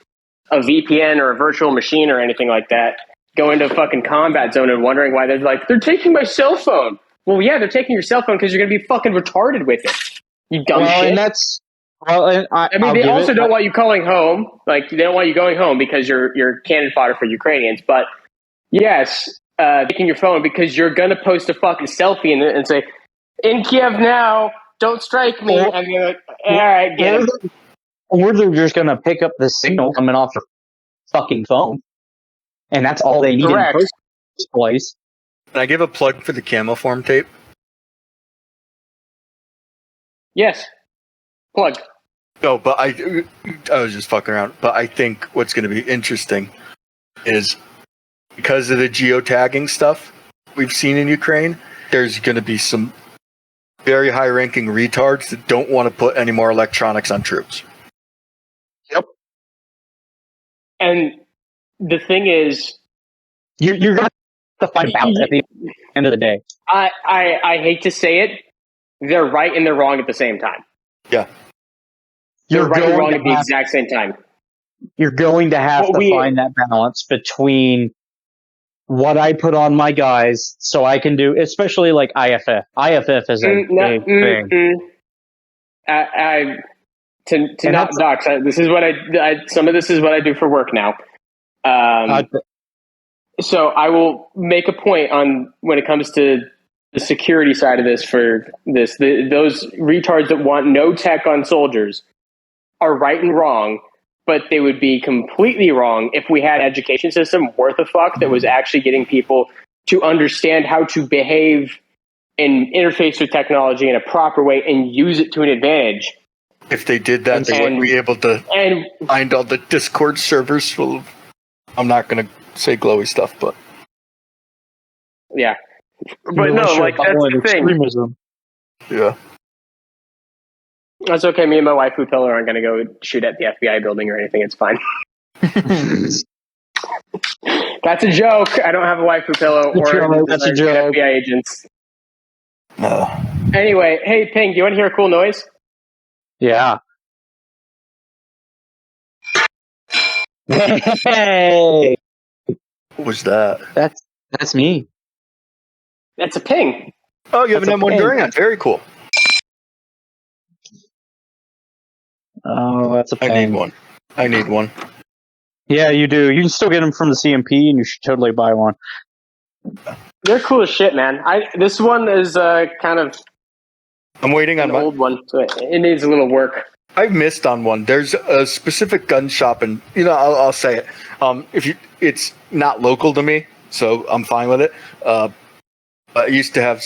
VPN or a virtual machine or anything like that, go into a fucking combat zone and wondering why they're taking my cell phone. Well, yeah, they're taking your cell phone because you're going to be fucking retarded with it. You dumb shit. And that's... Well, I mean, they also don't want you calling home. Like, they don't want you going home because you're cannon fodder for Ukrainians. But yes, taking your phone because you're gonna post a fucking selfie and say, "In Kiev now, don't strike me." And you're like, "All right, get him." Or they're just gonna pick up the signal coming off your fucking phone, and that's all they need in the first place. Can I give a plug for the camo form tape? Yes, plug. No, but I was just fucking around. But I think what's going to be interesting is because of the geotagging stuff we've seen in Ukraine, there's going to be some very high-ranking retards that don't want to put any more electronics on troops. Yep. And the thing is, you're going to have to find out at the end of the day. I hate to say it, they're right and they're wrong at the same time. Yeah. You're right and wrong at the exact same time. You're going to have to find that balance between what I put on my guys so I can do, especially like IFF. IFF is a big thing. To not dox, this is what some of this is what I do for work now. So I will make a point on when it comes to the security side of this for this. Those retards that want no tech on soldiers are right and wrong, but they would be completely wrong if we had an education system worth a fuck that was actually getting people to understand how to behave and interface with technology in a proper way and use it to an advantage. If they did that, they wouldn't be able to find all the Discord servers full of... I'm not going to say glowy stuff, but... Yeah. But no, like, that's the thing. Extremism. Yeah. That's okay. Me and my waifu pillow aren't going to go shoot at the FBI building or anything. It's fine. That's a joke. I don't have a waifu pillow or that's a joke. FBI agents. No. Anyway, hey, Ping, do you want to hear a cool noise? Yeah. Hey! What was that? That's me. That's a ping. Oh, you have That's an M1 Durant. Very cool. Oh, that's a ping. I need one. Yeah, you do. You can still get them from the CMP, and you should totally buy one. They're cool as shit, man. This one is kind of I'm waiting on an old one, so it needs a little work. I've missed on one. There's a specific gun shop, and I'll say it. It's not local to me, so I'm fine with it. I used to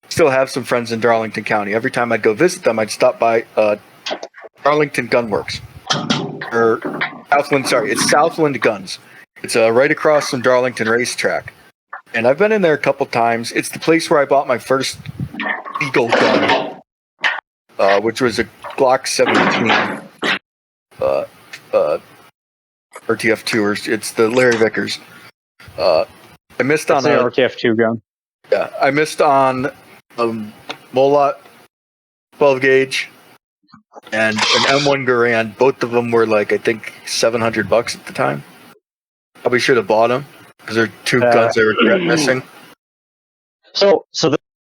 still have some friends in Darlington County. Every time I'd go visit them, I'd stop by Darlington Gunworks or Southland. Sorry, it's Southland Guns. It's right across from Darlington Racetrack, and I've been in there a couple times. It's the place where I bought my first legal gun, which was a Glock 17 RTF2, or it's the Larry Vickers. I missed on an RTF2 gun. Yeah, I missed on a Molot 12 gauge and an M1 Garand. Both of them were like, I think, $700 at the time. Probably should have bought them because they're two guns I regret missing. So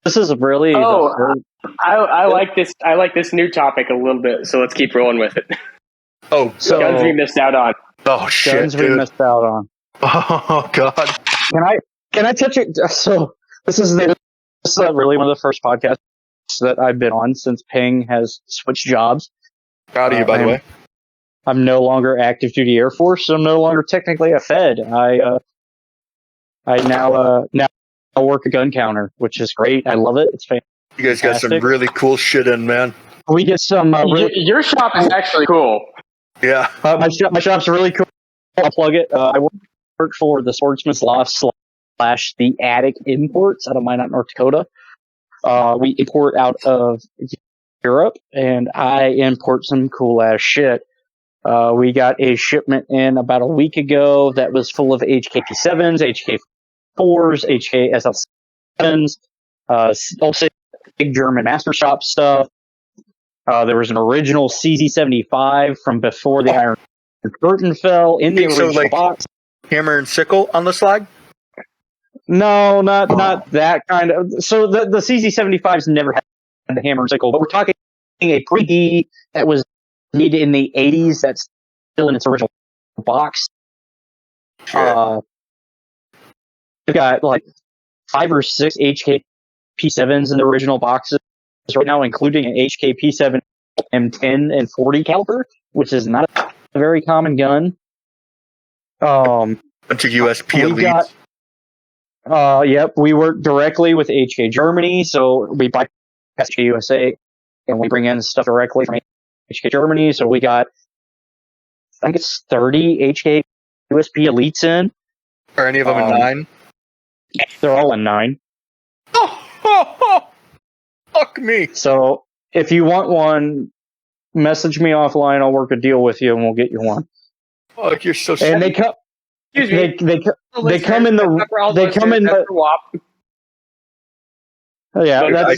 this is really. I like this. I like this new topic a little bit. So let's keep rolling with it. Oh, so guns we missed out on. Oh shit, guns we missed out on. Oh god. Can I touch it? So this is really one of the first podcasts that I've been on since Ping has switched jobs. Proud of you, by the way. I'm no longer active duty Air Force, so I'm no longer technically a Fed. I now work a gun counter, which is great. I love it. It's fantastic. You guys got some really cool shit in, man. We get some. Your shop is actually cool. Yeah. My shop's really cool. I'll plug it. I work for the Sportsman's Loft / the Attic Imports out of Minot, North Dakota. We import out of Europe, and I import some cool ass shit. We got a shipment in about a week ago that was full of HKP7s, HK4s, HKSL7s, also big German Master Shop stuff. There was an original CZ75 from before the Iron Curtain fell in the original box. Hammer and sickle on the slide? No, not that kind of. So the CZ75s never had the hammer and sickle, but we're talking a pre-D that was made in the 80s that's still in its original box. Sure. We've got like 5 or 6 HK-P7s in the original boxes right now, including an HK-P7 M10 and 40 caliber, which is not a very common gun. Bunch of USP elites. Yep, we work directly with HK Germany, so we buy HK USA and we bring in stuff directly from HK Germany. So we got, I think it's 30 HK USP elites in. Are any of them in 9? They're all in 9. Fuck me. So if you want one, message me offline. I'll work a deal with you, and we'll get you one. Oh, you're so. And they come. Excuse me. They come in the. They come in the. Yeah, I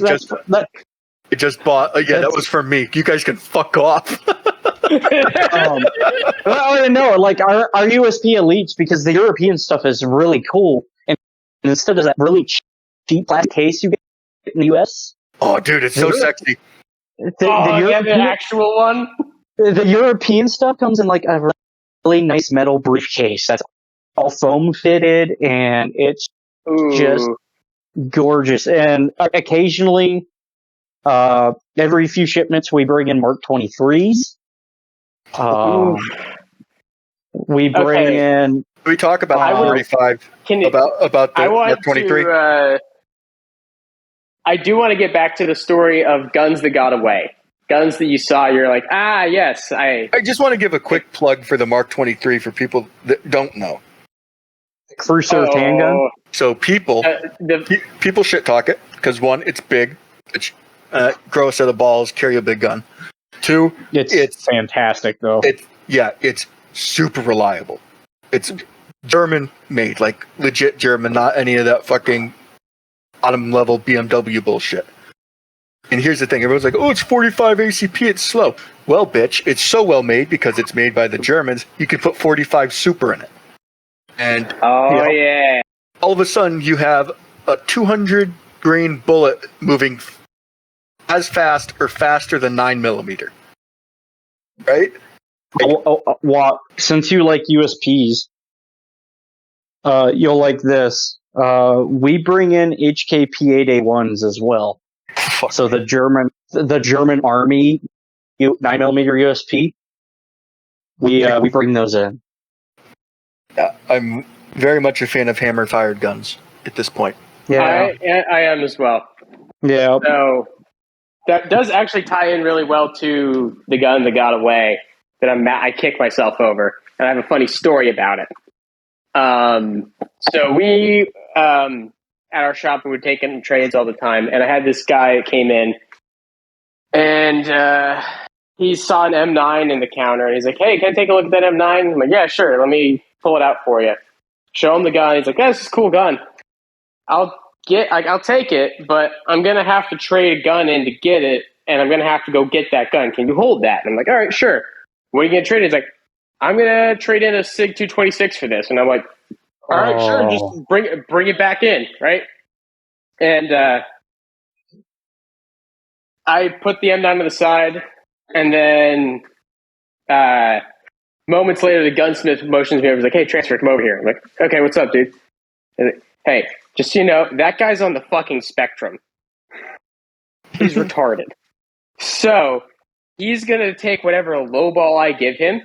just bought. That was for me. You guys can fuck off. I know, like our USP elites, because the European stuff is really cool, and instead of that really cheap plastic case you get in the US. Oh, dude, it's so sexy. The actual one. The European stuff comes in like a really nice metal briefcase that's all foam fitted, and it's just gorgeous. And occasionally, every few shipments, we bring in Mark 23s. We bring in. We talk about I will- 45 about the I want Mark 23. to. I do want to get back to the story of guns that got away. Guns that you saw, you're like, yes, I just want to give a quick plug for the Mark 23 for people that don't know. Cruiser handgun. So people shit talk it because one, it's big, it's grow a set of balls, carry a big gun. Two, it's fantastic though. It's super reliable. It's German made, like legit German, not any of that fucking bottom level BMW bullshit. And here's the thing, everyone's like, oh, it's 45 ACP, it's slow. Well, bitch, it's so well made because it's made by the Germans, you can put 45 super in it. And all of a sudden you have a 200 grain bullet moving as fast or faster than 9mm. Right? Well, since you like USPs, you'll like this. We bring in HK-P8A1s as well. So the German Army 9mm USP, we bring those in. I'm very much a fan of hammer-fired guns at this point. Yeah, I am as well. Yeah. So that does actually tie in really well to the gun that got away that I kicked myself over, and I have a funny story about it. So we at our shop we would take in trades all the time, and I had this guy that came in, and he saw an M9 in the counter, and he's like, "Hey, can I take a look at that M9?" I'm like, "Yeah, sure. Let me pull it out for you." Show him the gun. He's like, "Yeah, this is a cool gun. I'll take it, but I'm gonna have to trade a gun in to get it, and I'm gonna have to go get that gun. Can you hold that?" And I'm like, "All right, sure. What are you gonna trade?" He's like, "I'm gonna trade in a SIG 226 for this." And I'm like, "All right, sure. Just bring it back in, right?" And I put the M9 to the side, and then moments later, the gunsmith motions me over. He's like, "Hey, transfer, come over here." I'm like, "Okay, what's up, dude?" Like, "Hey, just so you know, that guy's on the fucking spectrum. He's retarded. So he's going to take whatever lowball I give him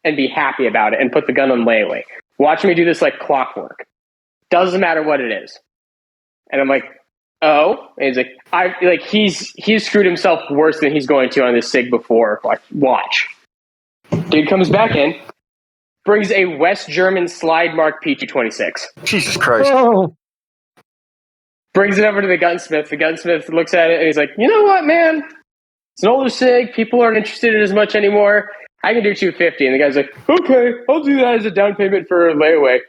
and be happy about it and put the gun on layaway. Watch me do this like clockwork. Doesn't matter what it is." And I'm like, "Oh." And he's like, he's screwed himself worse than he's going to on this SIG before. Like, watch. Dude comes back in, brings a West German slide mark P226. Jesus Christ. Oh. Brings it over to the gunsmith. The gunsmith looks at it and he's like, "You know what, man? It's an older SIG. People aren't interested in it as much anymore. I can do 250. And the guy's like, "Okay, I'll do that as a down payment for a layaway."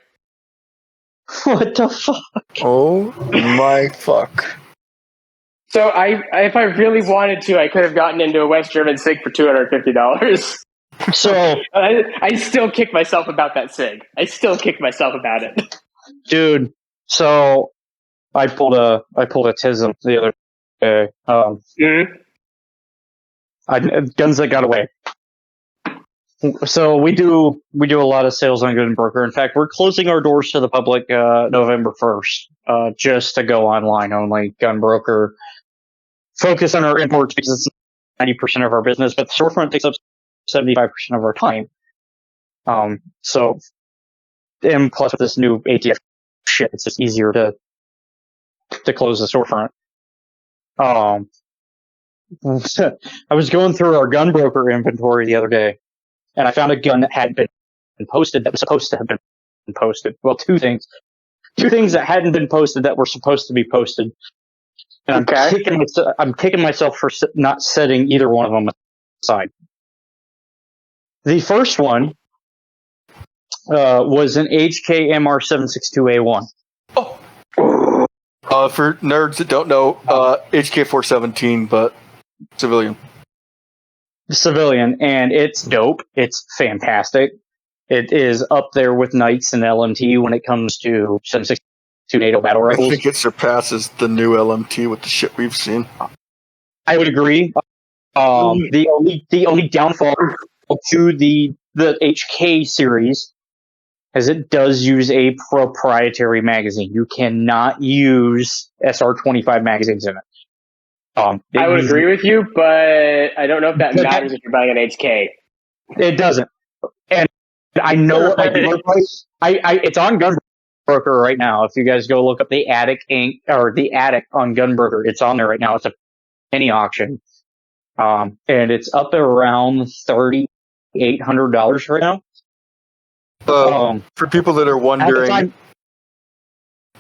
What the fuck? Oh my fuck. So if I really wanted to, I could have gotten into a West German SIG for $250. So I still kick myself about that SIG. I still kick myself about it. Dude, so I pulled a TISM the other day. Guns that got away. So we do a lot of sales on Gun Broker. In fact, we're closing our doors to the public November 1st, just to go online only. Gun Broker focus on our imports because it's 90% of our business, but the storefront takes up 75% of our time. So, and plus with this new ATF shit, it's just easier to close the storefront. I was going through our Gun Broker inventory the other day, and I found a gun that had been posted that was supposed to have been posted. Well, two things that hadn't been posted that were supposed to be posted. And I'm kicking myself for not setting either one of them aside. The first one was an HK MR762A1. For nerds that don't know, HK417, but civilian. Civilian, and it's dope. It's fantastic. It is up there with Knights and LMT when it comes to 762 NATO battle rifles. I think it surpasses the new LMT with the shit we've seen. I would agree. The only downfall to the HK series is it does use a proprietary magazine. You cannot use SR25 magazines in it. I would agree with you, but I don't know if that matters if you're buying an HK. It doesn't. And I know what my dealer price. It's on Gunbroker right now. If you guys go look up the Attic Inc. or the Attic on Gunbroker, it's on there right now. It's a penny auction, and it's up around $3,800 right now. For people that are wondering,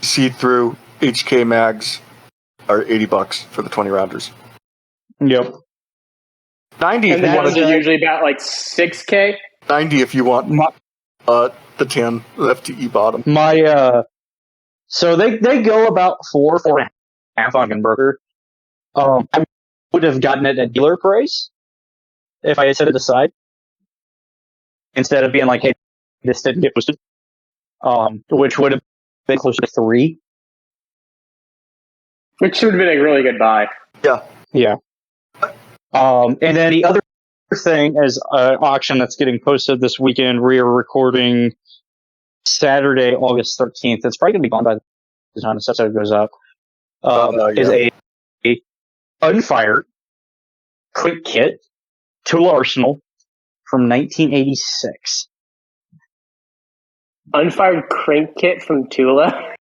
see-through HK mags are $80 for the 20 rounders. Yep. 90 and that are usually about like $6K. 90 if you want the tan FTE bottom. So they go about 4.5 on Gunbroker. I would have gotten it at dealer price if I had set it aside instead of being like, hey, this didn't get posted, which would have been closer to 3. Which would have been a really good buy. Yeah. And then the other thing is an auction that's getting posted this weekend. We are recording Saturday, August 13th. It's probably going to be gone by the time this episode goes up. Is a unfired quick kit Tula Arsenal from 1986. Unfired crank kit from Tula?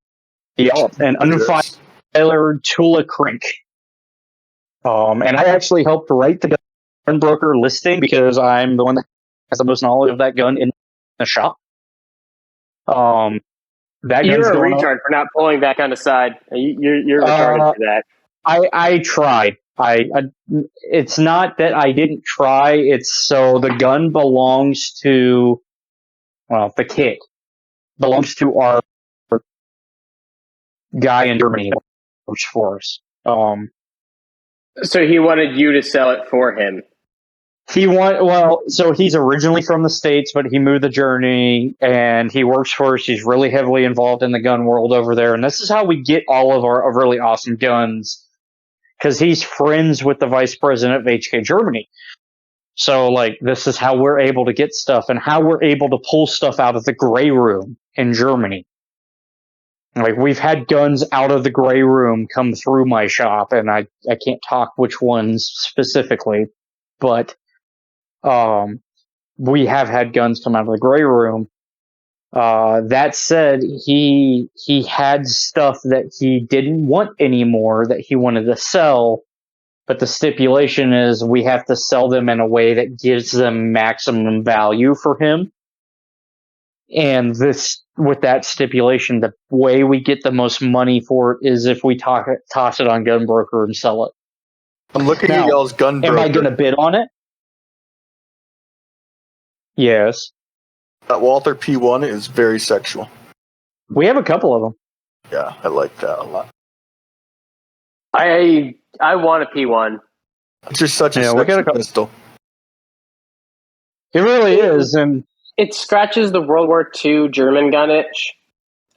Yeah, an unfired Tula crank. And I actually helped write the gun broker listing because I'm the one that has the most knowledge of that gun in the shop. You're a retard for not pulling that kind of side. You're retarded for that. I tried. It's not that I didn't try. It's so the gun belongs to, the kit belongs to our guy in Germany who works for us. So he wanted you to sell it for him. So he's originally from the States, but he moved to Germany and he works for us. He's really heavily involved in the gun world over there. And this is how we get all of our really awesome guns, because he's friends with the vice president of HK Germany. So, this is how we're able to get stuff and how we're able to pull stuff out of the gray room in Germany. We've had guns out of the gray room come through my shop, and I can't talk which ones specifically, but we have had guns come out of the gray room. That said, he had stuff that he didn't want anymore that he wanted to sell, but the stipulation is we have to sell them in a way that gives them maximum value for him. And with that stipulation, the way we get the most money for it is if we toss it on Gunbroker and sell it. I'm looking at y'all's Gunbroker. Am I going to bid on it? Yes. That Walther P1 is very sexual. We have a couple of them. Yeah, I like that a lot. I want a P1. It's just such a sexy pistol. It really is, and it scratches the World War II German gun itch.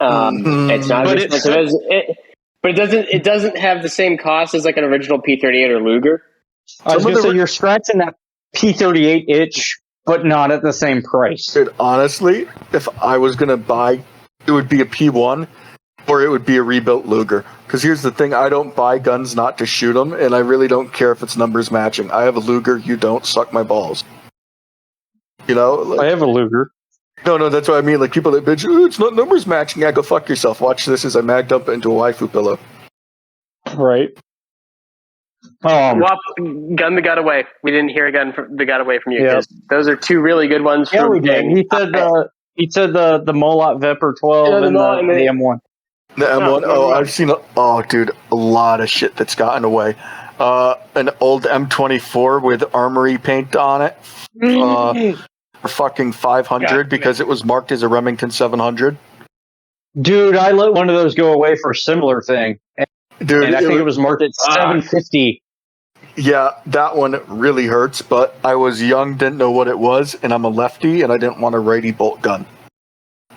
It's not as expensive as it, but it doesn't have the same cost as an original P38 or Luger. I was going to say you're scratching that P38 itch, but not at the same price. Dude, honestly, if I was going to buy, it would be a P1 or it would be a rebuilt Luger. Because here's the thing, I don't buy guns not to shoot them, and I really don't care if it's numbers matching. I have a Luger, you don't, suck my balls. You know? I have a Luger. No, that's what I mean. People that bitch, it's not numbers matching. Yeah, go fuck yourself. Watch this as I mag dump it into a waifu pillow. Right. Gun that got away. We didn't hear a gun that got away from you. Yeah. Those are two really good ones. Yeah, we did. He said the Molot Viper 12 and the M1. The M1. I've seen. Dude, a lot of shit that's gotten away. An old M24 with armory paint on it. For fucking 500 because it was marked as a Remington 700. Dude, I let one of those go away for a similar thing. Dude, and I think it was marked at 750. Yeah, that one really hurts, but I was young, didn't know what it was, and I'm a lefty, and I didn't want a righty bolt gun.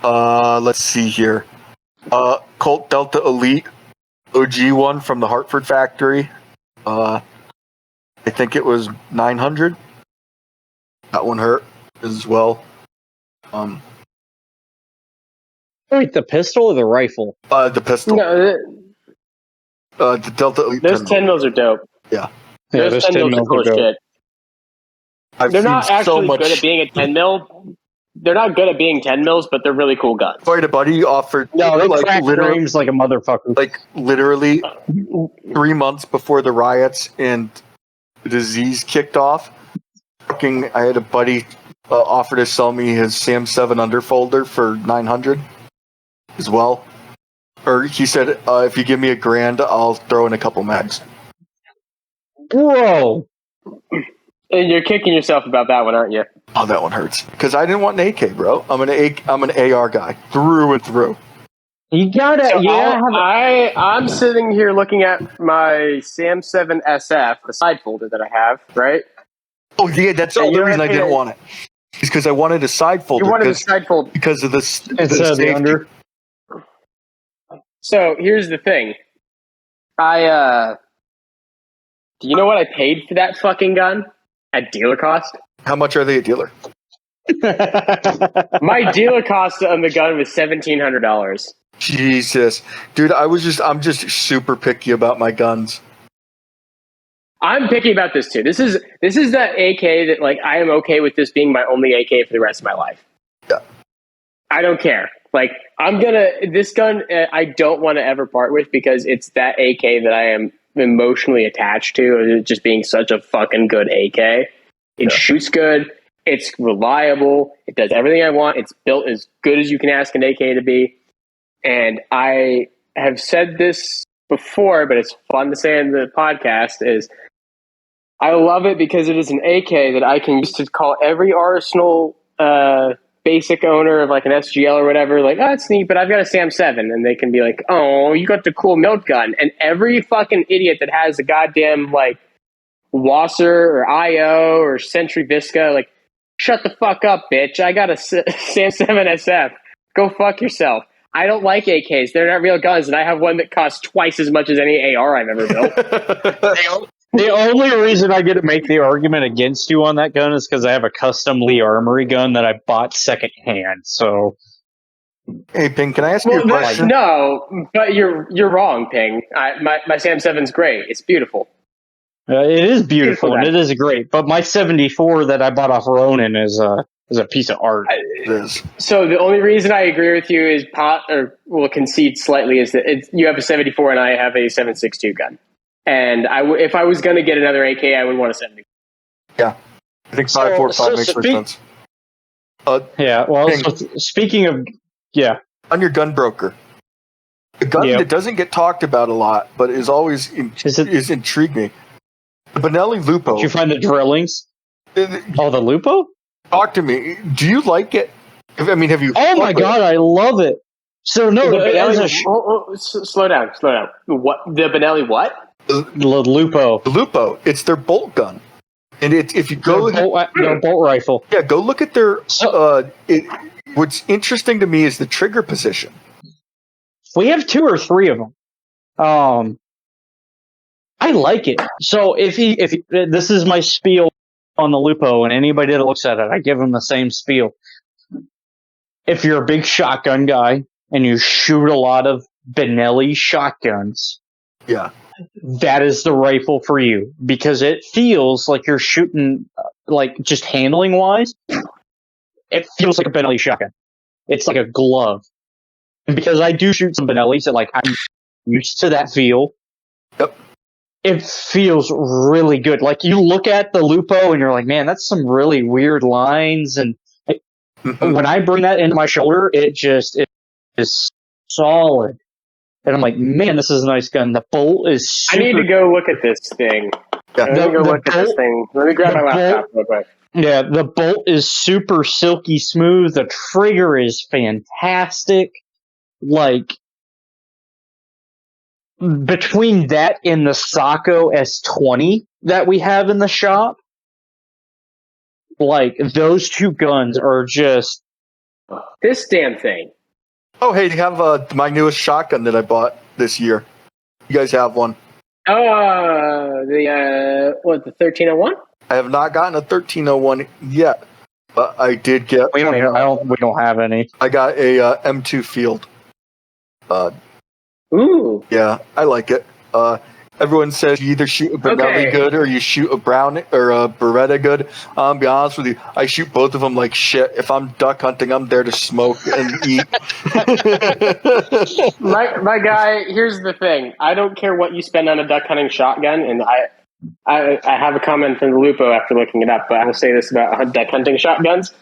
Let's see here. Colt Delta Elite OG one from the Hartford factory. I think it was 900. That one hurt as well. Wait, the pistol or the rifle? The pistol. No, the Delta Elite. Those 10 mils are dope. Yeah. Those 10 mils are cool as shit. They're not actually good at being a 10 mil, they're not good at being 10 mils, but they're really cool guns. I had a buddy offered. No, they like, crack frames like a motherfucker. Like literally 3 months before the riots and the disease kicked off. I had a buddy offer to sell me his Sam 7 underfolder for $900 as well. Or he said, if you give me $1,000, I'll throw in a couple mags. Bro. And you're kicking yourself about that one, aren't you? Oh, that one hurts. Because I didn't want an AK, bro. I'm an AR guy through and through. You gotta, So yeah. I'm sitting here looking at my Sam 7 SF, the side folder that I have, right? Oh yeah, that's the only reason I didn't want it. It's because I wanted a side folder. You wanted a side folder because of the the under. So here's the thing. Do you know what I paid for that fucking gun at dealer cost? How much are they at dealer? My dealer cost on the gun was $1,700. Jesus, dude, I'm just super picky about my guns. I'm picky about this too. This is that AK that like I am okay with this being my only AK for the rest of my life. Yeah. I don't care. Like this gun I don't want to ever part with because it's that AK that I am emotionally attached to, just being such a fucking good AK. It shoots good. It's reliable. It does everything I want. It's built as good as you can ask an AK to be. And I have said this before, but it's fun to say in the podcast is I love it because it is an AK that I can use to call every Arsenal basic owner of like an SGL or whatever, like, oh, it's neat, but I've got a Sam 7. And they can be like, oh, you got the cool milk gun. And every fucking idiot that has a goddamn like Wasser or IO or Sentry Visca, like, shut the fuck up, bitch. I got a Sam 7 SF. Go fuck yourself. I don't like AKs. They're not real guns, and I have one that costs twice as much as any AR I've ever built. The only reason I get to make the argument against you on that gun is because I have a custom Lee Armory gun that I bought secondhand. So, hey, Ping, can I ask you a question? No, but you're wrong, Ping. My Sam 7's great. It's beautiful. It is beautiful and it is great. But my 74 that I bought off Ronin is a piece of art. So the only reason I agree with you is will concede slightly is that you have a 74 and I have a 7.62 gun. And if I was going to get another AK, I would want a 70. Yeah, I think 5.45 makes more sense. Yeah. Well, speaking of, on your gun broker, a gun that doesn't get talked about a lot, but is always is intrigued me. The Benelli Lupo. Did you find the drillings? The Lupo? Talk to me. Do you like it? I mean, have you? Oh my god, I love it. So no, slow down. What the Benelli? What? The Lupo. The Lupo. It's their bolt gun, and if you go their bolt rifle. Yeah, go look at their. What's interesting to me is the trigger position. We have 2 or 3 of them. I like it. So if this is my spiel on the Lupo, and anybody that looks at it, I give them the same spiel. If you're a big shotgun guy and you shoot a lot of Benelli shotguns, that is the rifle for you because it feels like you're shooting, like just handling wise, it feels like a Benelli shotgun. It's like a glove. And because I do shoot some Benellis, and like I'm used to that feel. Yep. It feels really good. Like you look at the Lupo and you're like, man, that's some really weird lines. And when I bring that into my shoulder, it is solid. And I'm like, man, this is a nice gun. The bolt is super... I need to go look at this thing. Yeah. Let me grab my laptop real quick. Yeah, the bolt is super silky smooth. The trigger is fantastic. Like, between that and the Sacco S20 that we have in the shop, like, those 2 guns are just... This damn thing. Oh, hey, you have my newest shotgun that I bought this year. You guys have one. Oh, the 1301? I have not gotten a 1301 yet, but I did get... We don't have any. I got a M2 Field. Ooh. Yeah, I like it. Everyone says you either shoot a Benelli Okay. good or you shoot a Browning or a Beretta good. I'll be honest with you, I shoot both of them like shit. If I'm duck hunting, I'm there to smoke and eat. My guy, here's the thing. I don't care what you spend on a duck hunting shotgun, and I have a comment from the Lupo after looking it up, but I will say this about duck hunting shotguns.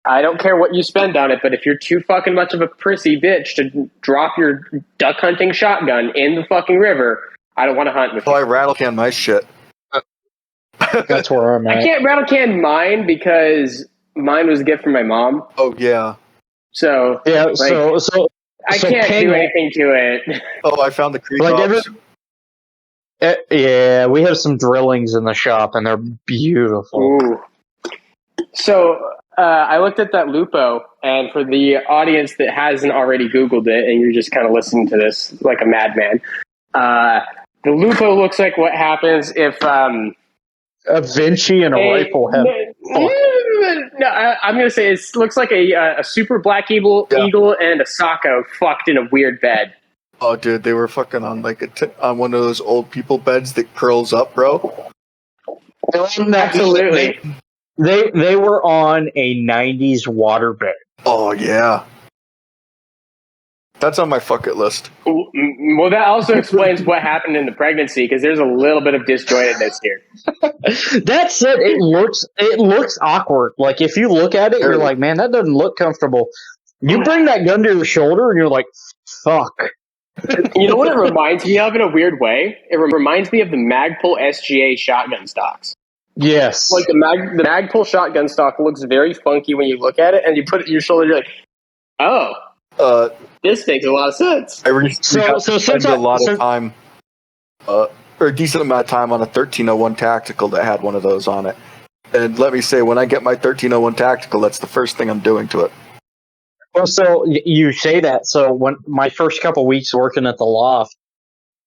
I don't care what you spend on it, but if you're too fucking much of a prissy bitch to drop your duck hunting shotgun in the fucking river, I don't want to hunt with So you. I rattle can my shit. That's where I'm at. I can't rattle can mine because mine was a gift from my mom. Oh yeah. So Yeah, like, so I so can't King- do anything to it. Oh, I found the creek Like hogs. yeah, we have some drillings in the shop, and they're beautiful. Ooh. So I looked at that Lupo, and for the audience that hasn't already Googled it, and you're just kind of listening to this like a madman, the Lupo looks like what happens if A Vinci and a rifle have No, I'm going to say it looks like a super black eagle and a Sacco fucked in a weird bed. Oh, dude, they were fucking on like on one of those old people beds that curls up, bro. Absolutely. They were on a 90s waterbed. Oh yeah. That's on my bucket list. Well, that also explains what happened in the pregnancy, because there's a little bit of disjointedness here. That said, it looks awkward. Like, if you look at it, you're like, man, that doesn't look comfortable. You bring that gun to your shoulder, and you're like, fuck. You know what it reminds me of in a weird way? It reminds me of the Magpul SGA shotgun stocks. Yes. Like the Magpul shotgun stock looks very funky when you look at it, and you put it in your shoulder, you're like, oh, this makes a lot of sense. I recently spent a lot of time, or a decent amount of time on a 1301 Tactical that had one of those on it. And let me say, when I get my 1301 Tactical, that's the first thing I'm doing to it. Well, so you say that. So when my first couple weeks working at the loft,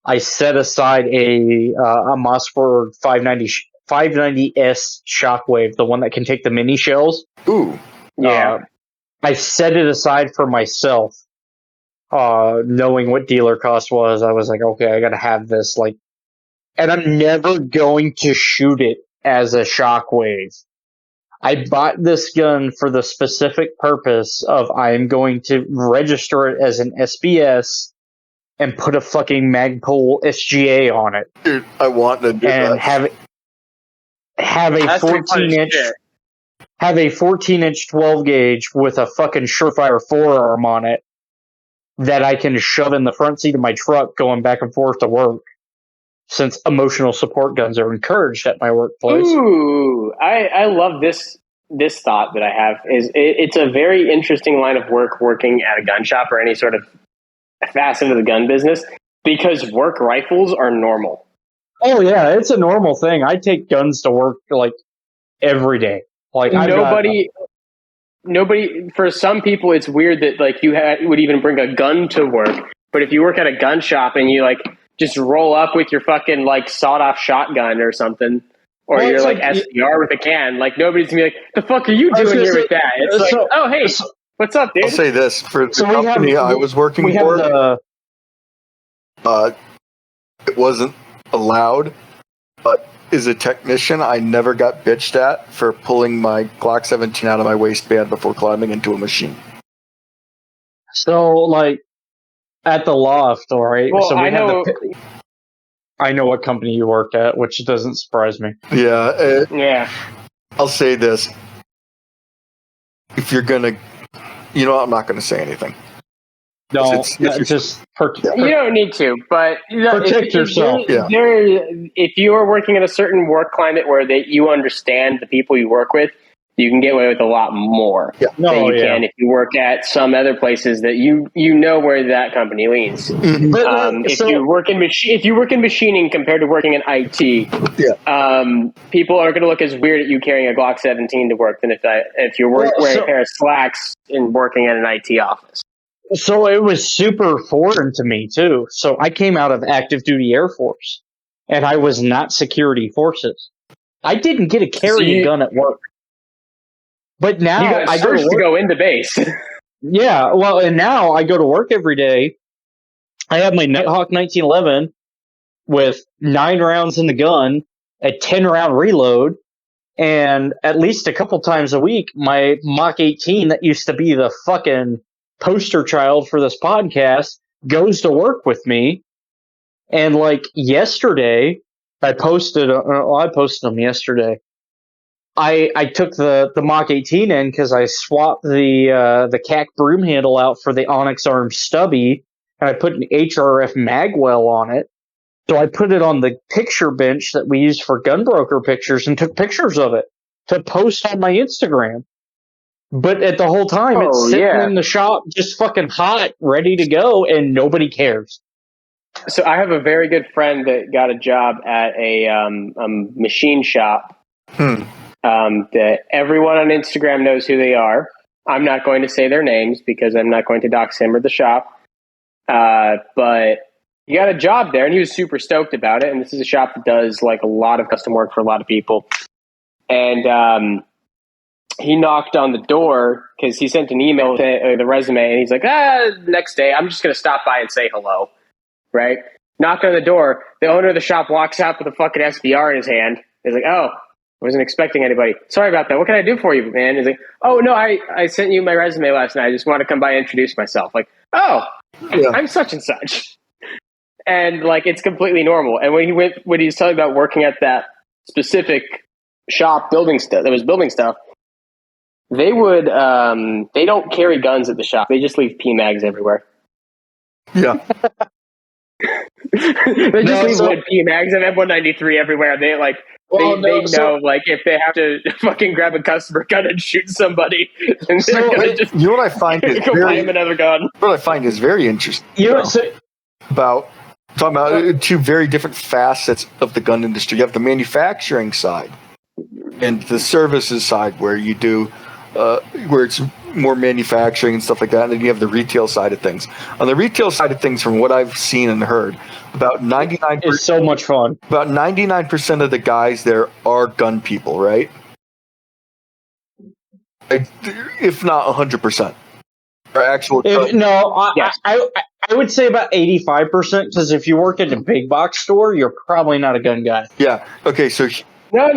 I set aside a Mossberg 590S Shockwave, the one that can take the mini shells. Ooh, yeah. I set it aside for myself, knowing what dealer cost was. I was like, okay, I got to have this. Like, and I'm never going to shoot it as a Shockwave. I bought this gun for the specific purpose of I'm going to register it as an SBS and put a fucking Magpul SGA on it. dude, I want to do and that. have a 14-inch have a 14-inch 12 gauge with a fucking Surefire forearm on it that I can shove in the front seat of my truck going back and forth to work, since emotional support guns are encouraged at my workplace. Ooh, I love this thought that I have. It's a very interesting line of work, working at a gun shop or any sort of facet of the gun business, because work rifles are normal. Oh yeah, it's a normal thing. I take guns to work like every day. Like nobody. For some people, it's weird that like you would even bring a gun to work. But if you work at a gun shop and you like just roll up with your fucking like sawed off shotgun or something, or you're like SDR with a can, like nobody's gonna be like, "The fuck are you doing here with that?" It's like, "Oh hey, what's up, dude?" I'll say this for the company I was working for. It wasn't allowed, but as a technician, I never got bitched at for pulling my Glock 17 out of my waistband before climbing into a machine. So, like, at the loft, all right? Well, so I know what company you worked at, which doesn't surprise me. Yeah. Yeah. I'll say this. If you're going to... You know, I'm not going to say anything. No, you don't need to, but protect yourself. If you are working in a certain work climate where you understand the people you work with, you can get away with a lot more than you can if you work at some other places that you know where that company leans. If you work in machining compared to working in IT, people are going to look as weird at you carrying a Glock 17 to work than if you're wearing a pair of slacks and working at an IT office. So it was super foreign to me too. So I came out of active duty Air Force, and I was not security forces. I didn't get to carry a gun at work. But now you got searched to go into base. Yeah, well, and now I go to work every day. I have my Nighthawk 1911, with 9 rounds in the gun, a 10-round reload, and at least a couple times a week, my Mach 18 that used to be the fucking poster child for this podcast goes to work with me. And like yesterday, I posted them yesterday. I took the Mach 18 in because I swapped the CAC broom handle out for the Onyx Arm stubby, and I put an HRF magwell on it. So I put it on the picture bench that we use for gunbroker pictures and took pictures of it to post on my Instagram. But at the whole time, it's sitting in the shop, just fucking hot, ready to go, and nobody cares. So I have a very good friend that got a job at a machine shop. That everyone on Instagram knows who they are. I'm not going to say their names because I'm not going to dox him or the shop. But he got a job there, and he was super stoked about it. And this is a shop that does like a lot of custom work for a lot of people. And he knocked on the door because he sent an email with the resume, and he's like, next day, I'm just going to stop by and say hello. Right? Knocked on the door. The owner of the shop walks out with a fucking SBR in his hand. He's like, oh, I wasn't expecting anybody. Sorry about that. What can I do for you, man? He's like, oh, no, I sent you my resume last night. I just want to come by and introduce myself. Like, oh, yeah. I'm such and such. And like, it's completely normal. And when he was talking about working at that specific shop building stuff, that was building stuff, they would, they don't carry guns at the shop. They just leave PMags everywhere. Yeah. They just leave lead PMags and M193 everywhere. They like, they know, like, if they have to fucking grab a customer gun and shoot somebody, then they're gonna just, you know what I find is go buy him another gun. What I find is very interesting. About talking about two very different facets of the gun industry. You have the manufacturing side and the services side, where you do where it's more manufacturing and stuff like that, and then you have the retail side of things. On the retail side of things, from what I've seen and heard, about 99%, it's so much fun. About 99% of the guys there are gun people, right? If not 100%, are actual. I would say about 85%, because if you work at a big box store, you're probably not a gun guy. Yeah. Okay. So. No.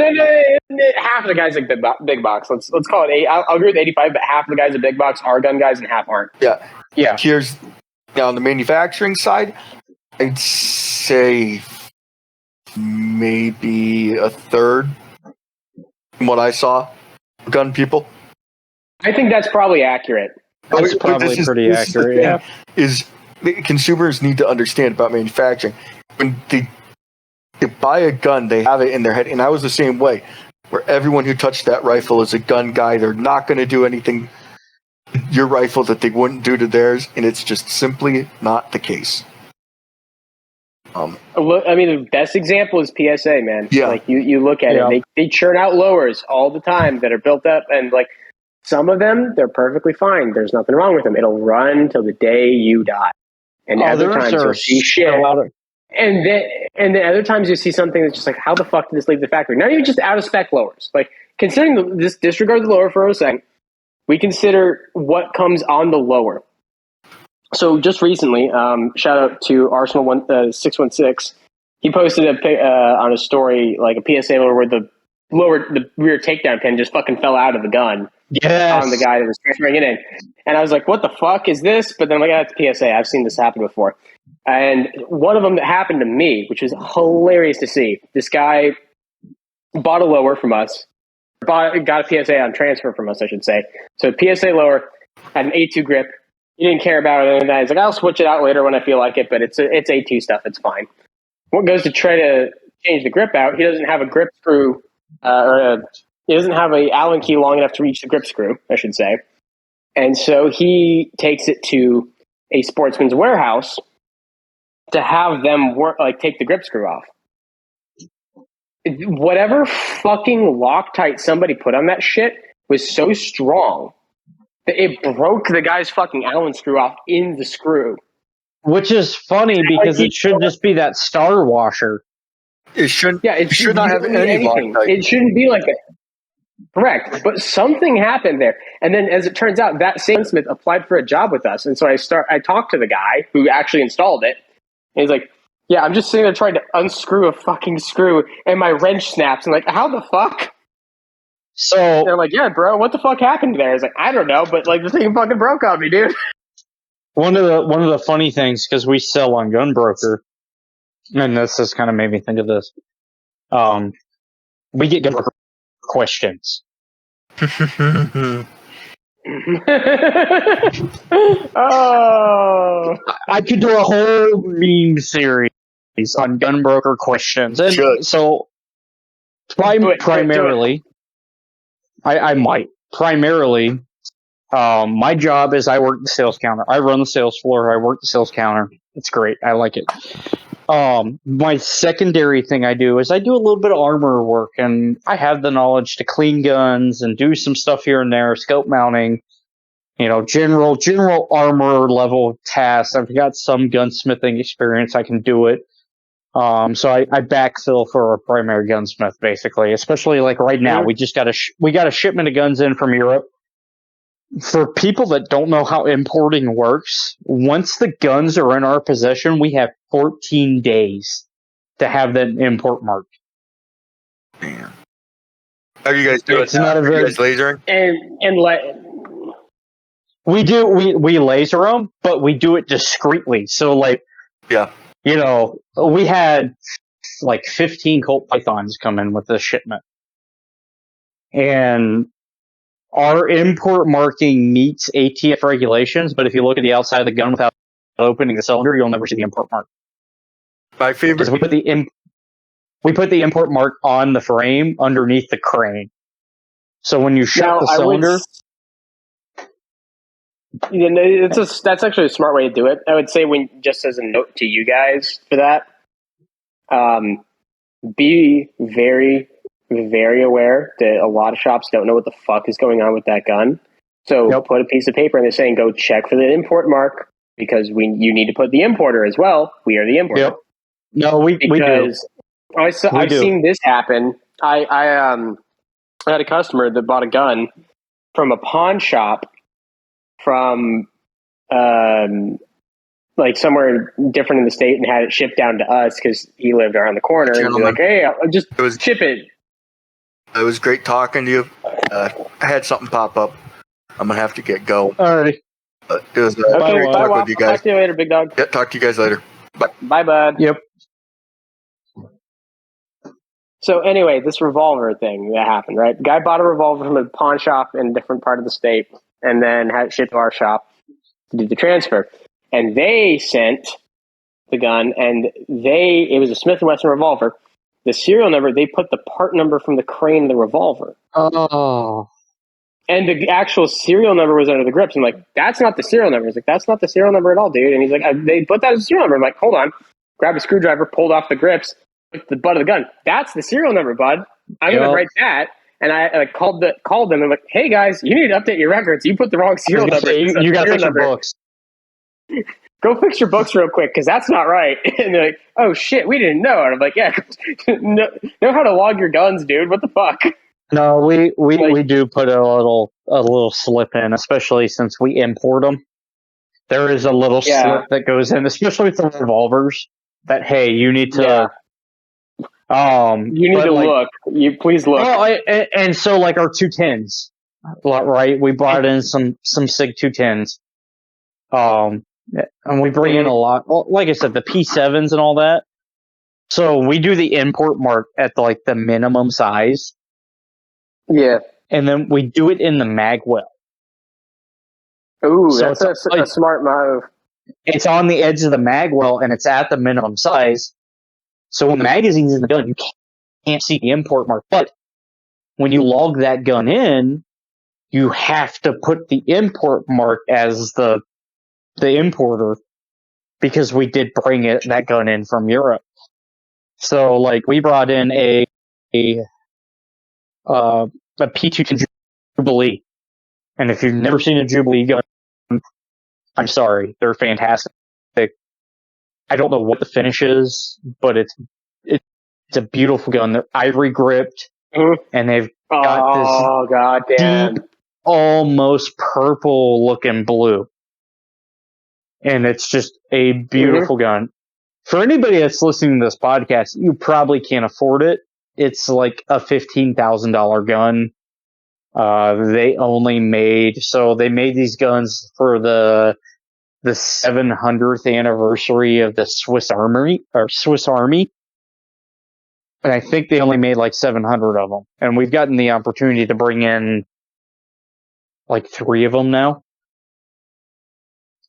Half of the guys at big box. Let's call it 8. I'll agree with 85, but half of the guys at big box are gun guys and half aren't. Yeah. Here's now on the manufacturing side, I'd say maybe a third from what I saw, gun people. I think that's probably accurate. That's probably pretty accurate. Yeah. Is consumers need to understand about manufacturing when they buy a gun, they have it in their head, and I was the same way. Where everyone who touched that rifle is a gun guy. They're not going to do anything to your rifle that they wouldn't do to theirs, and it's just simply not the case. I mean, the best example is PSA, man. Yeah. Like you look at it, they churn out lowers all the time that are built up, and like some of them, they're perfectly fine. There's nothing wrong with them. It'll run till the day you die. And other times you'll see shit. And then other times you see something that's just like, how the fuck did this leave the factory? Not even just out of spec lowers. Like, considering this, disregard the lower for a second, we consider what comes on the lower. So just recently, shout out to Arsenal 616. He posted on a story like a PSA lower where the rear takedown pin just fucking fell out of the gun. Yes. On the guy that was transferring it in. And I was like, what the fuck is this? But then I'm like, that's PSA. I've seen this happen before. And one of them that happened to me, which was hilarious to see, this guy bought a lower from us, got a PSA on transfer from us, I should say. So PSA lower had an A2 grip. He didn't care about it. And he's like, I'll switch it out later when I feel like it, but it's A2 stuff. It's fine. What goes to try to change the grip out, he doesn't have a grip screw, he doesn't have an Allen key long enough to reach the grip screw, I should say. And so he takes it to a Sportsman's Warehouse to have them take the grip screw off. Whatever fucking Loctite somebody put on that shit was so strong that it broke the guy's fucking Allen screw off in the screw. Which is funny because it should just be that star washer. It shouldn't. Yeah, it should not have any Loctite. It shouldn't be like that. Correct, but something happened there, and then as it turns out, that same Smith applied for a job with us, and so I talked to the guy who actually installed it, and he's like, Yeah, I'm just sitting there trying to unscrew a fucking screw, and my wrench snaps. I'm like, how the fuck? So they're like, yeah, bro, what the fuck happened there? I was like, I don't know, but like the thing fucking broke on me, dude. one of the funny things, because we sell on Gunbroker, and this has kind of made me think of this. We get Gunbroker questions. Oh, I could do a whole meme series on Gunbroker questions, and so primarily, I might primarily. My job is I work the sales counter. I run the sales floor. I work the sales counter. It's great. I like it. My secondary thing I do is I do a little bit of armor work, and I have the knowledge to clean guns and do some stuff here and there, scope mounting, general armor level tasks. I've got some gunsmithing experience. I can do it. So I backfill for a primary gunsmith, basically, especially like right now. We just got we got a shipment of guns in from Europe. For people that don't know how importing works, once the guns are in our possession, we have 14 days to have that import marked. Damn. How are you guys doing? It's not a Are very you guys lasering? We we laser them, but we do it discreetly. So like, yeah, we had like 15 Colt Pythons come in with this shipment, and our import marking meets ATF regulations, but if you look at the outside of the gun without opening the cylinder, you'll never see the import mark. My favorite. Because we put the import mark on the frame underneath the crane. So when you shut the cylinder, that's actually a smart way to do it. I would say, just as a note to you guys for that, be very, very aware that a lot of shops don't know what the fuck is going on with that gun. So put a piece of paper in there saying, go check for the import mark, because you need to put the importer as well. We are the importer. Yep. No, we do. I've seen this happen. I had a customer that bought a gun from a pawn shop from like somewhere different in the state, and had it shipped down to us because he lived around the corner. And be like, hey, I'll just ship it. It was great talking to you. I had something pop up. I'm gonna have to get go. Alrighty. It was okay. great talking with you guys. Talk to you later, big dog. Yeah, talk to you guys later. Bye. Bye, bud. Yep. So anyway, this revolver thing that happened, right? The guy bought a revolver from a pawn shop in a different part of the state, and then had it shipped to our shop to do the transfer. And they sent the gun, and it was a Smith & Wesson revolver. The serial number, they put the part number from the crane of the revolver. Oh. And the actual serial number was under the grips. I'm like, that's not the serial number. He's like, that's not the serial number at all, dude. And he's like, they put that as a serial number. I'm like, hold on. Grabbed a screwdriver, pulled off the grips, with the butt of the gun. That's the serial number, bud. I'm going to write that. And I called them and like, hey guys, you need to update your records. You put the wrong serial number. You got to fix your books. Go fix your books real quick, because that's not right. And they're like, oh shit, we didn't know. And I'm like, yeah, know how to log your guns, dude. What the fuck? No, we do put a little slip in, especially since we import them. There is a little slip that goes in, especially with the revolvers. That hey, you need to. You need to look. You please look. Well, and so like our 210s, right? We brought in some SIG 210s. And we bring in a lot. Well, like I said, the P7s and all that. So we do the import mark at the minimum size. Yeah. And then we do it in the mag well. Ooh, so that's a smart move. It's on the edge of the mag well, and it's at the minimum size. So when the magazine's in the gun, you can't see the import mark. But when you log that gun in, you have to put the import mark as the importer, because we did bring that gun in from Europe. So like we brought in a P210 Jubilee, and if you've never seen a Jubilee gun, I'm sorry, they're fantastic. I don't know what the finish is, but it's a beautiful gun. They're ivory gripped, and they've got this deep, almost purple looking blue. And it's just a beautiful gun. For anybody that's listening to this podcast, you probably can't afford it. It's like a $15,000 gun. They made these guns for the 700th anniversary of the Swiss Army. And I think they only made like 700 of them. And we've gotten the opportunity to bring in like 3 of them now.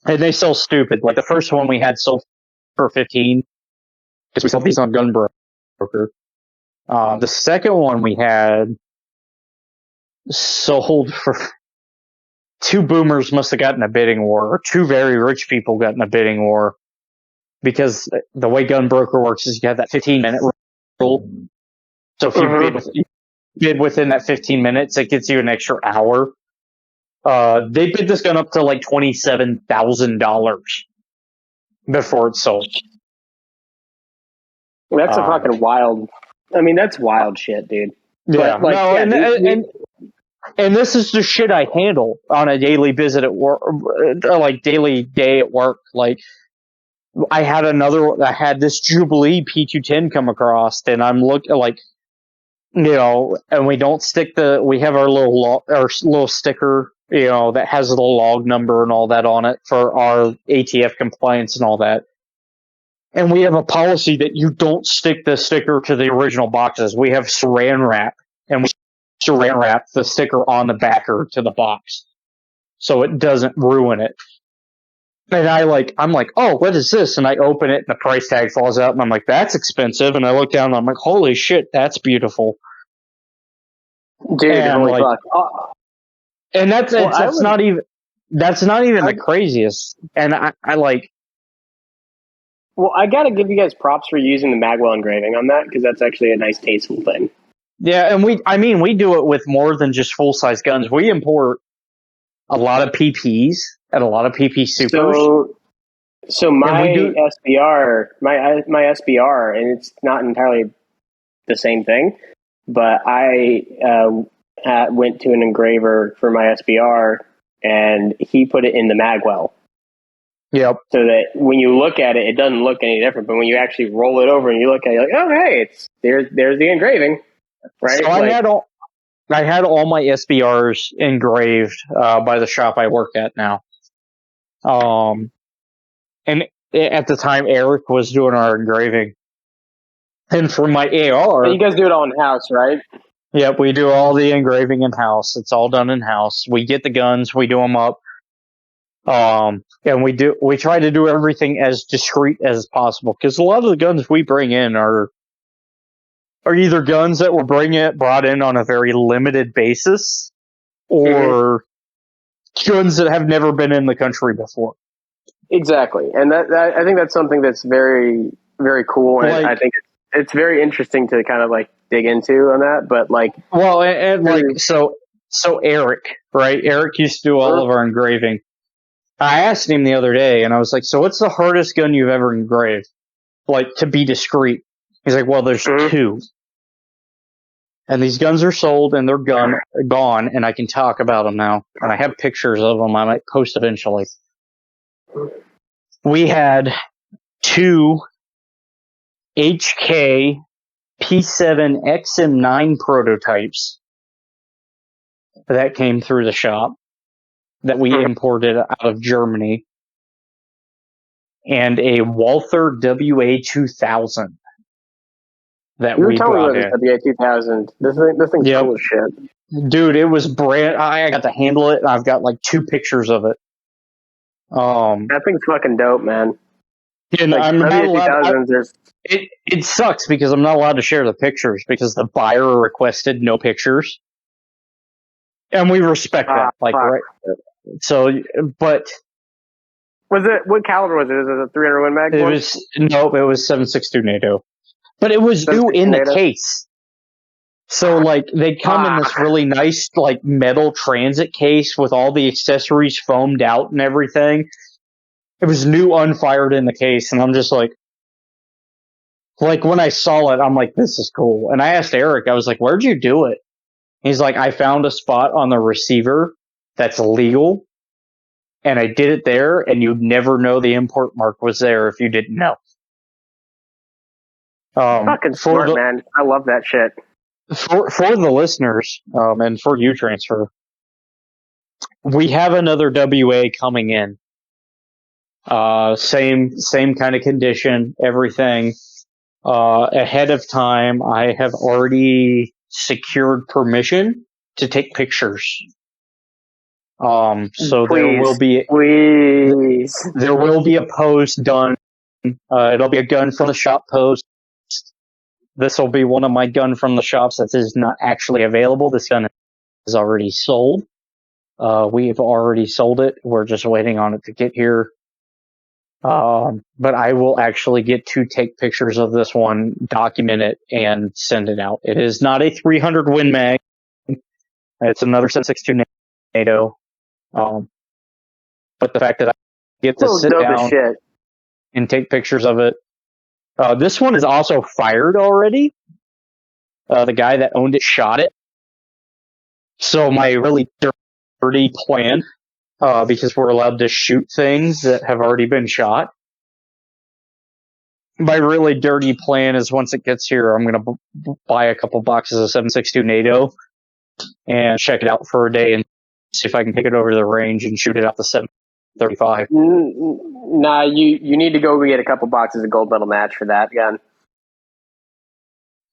And they sell stupid. Like the first one we had sold for 15 because we sold these on Gunbroker. The second one we had sold for 2 boomers must have gotten a bidding war, or 2 very rich people got in a bidding war, because the way Gunbroker works is you have that 15-minute rule. So if you bid within that 15 minutes, it gets you an extra hour. They bid this gun up to like $27,000 before it's sold. That's a fucking wild. I mean, that's wild shit, dude. Yeah, but, like, no, and this is the shit I handle on a daily visit at work, like daily day at work. Like, I had this Jubilee P210 come across, and I'm looking like, and we don't stick we have our little sticker, that has the log number and all that on it for our ATF compliance and all that. And we have a policy that you don't stick the sticker to the original boxes. We have saran wrap, and we saran wrap the sticker on the backer to the box, so it doesn't ruin it. And I'm like, oh, what is this? And I open it, and the price tag falls out, and I'm like, that's expensive. And I look down, and I'm like, holy shit, that's beautiful, dude. And holy like, fuck! and that's not even the craziest. And I like. Well, I gotta give you guys props for using the Magwell engraving on that, because that's actually a nice, tasteful thing. Yeah, and we do it with more than just full-size guns. We import a lot of PPs and a lot of PP supers. So my SBR, my SBR, and it's not entirely the same thing, but I went to an engraver for my SBR, and he put it in the Magwell. Yep. So that when you look at it, it doesn't look any different. But when you actually roll it over and you look at it, you're like, oh, hey, there's the engraving, right? So I had all my SBRs engraved by the shop I work at now. And at the time, Eric was doing our engraving. And for my AR, but you guys do it all in house, right? Yep, we do all the engraving in house. It's all done in house. We get the guns, we do them up. And we try to do everything as discreet as possible, because a lot of the guns we bring in are either guns that were brought in on a very limited basis, or guns that have never been in the country before. Exactly, and that I think that's something that's very, very cool, and I think it's very interesting to kind of like dig into on that. But like, well, and like so Eric, right? Eric used to do all of our engraving. I asked him the other day, and I was like, so what's the hardest gun you've ever engraved? Like, to be discreet. He's like, well, there's 2. And these guns are sold, and they're gone, and I can talk about them now. And I have pictures of them I might post eventually. We had 2 HK P7 XM9 prototypes that came through the shop that we imported out of Germany, and a Walther WA2000 that we brought in. WA2000. This thing's cool as shit. Dude, it was I got to handle it, and I've got like 2 pictures of it. That thing's fucking dope, man. And like, I'm not allowed. It sucks because I'm not allowed to share the pictures because the buyer requested no pictures, and we respect that. Right. So, but was it, what caliber was it? Was it a 300 Win Mag? It was 7.62 NATO, but it was new in the case. So like they come in this really nice like metal transit case with all the accessories foamed out and everything. It was new, unfired in the case, and I'm just like when I saw it, I'm like, this is cool. And I asked Eric, I was like, where'd you do it? He's like, I found a spot on the receiver that's legal, and I did it there, and you'd never know the import mark was there if you didn't know. Fucking smart, man. I love that shit. For the listeners, and for you, Transfer, we have another WA coming in. Same kind of condition, everything. Ahead of time, I have already secured permission to take pictures. So please. There will be a pose done. It'll be a gun from the shop pose. This will be one of my gun from the shops that is not actually available. This gun is already sold. We've already sold it. We're just waiting on it to get here. But I will actually get to take pictures of this one, document it, and send it out. It is not a 300 Win Mag. It's another 7.62 NATO. But the fact that I get to sit down and take pictures of it. This one is also fired already. The guy that owned it shot it. So my really dirty plan, because we're allowed to shoot things that have already been shot. My really dirty plan is once it gets here, I'm going to buy a couple boxes of 7.62 NATO and check it out for a day and see if I can take it over to the range and shoot it out the 7.35. Nah, you need to go get a couple boxes of gold medal match for that gun.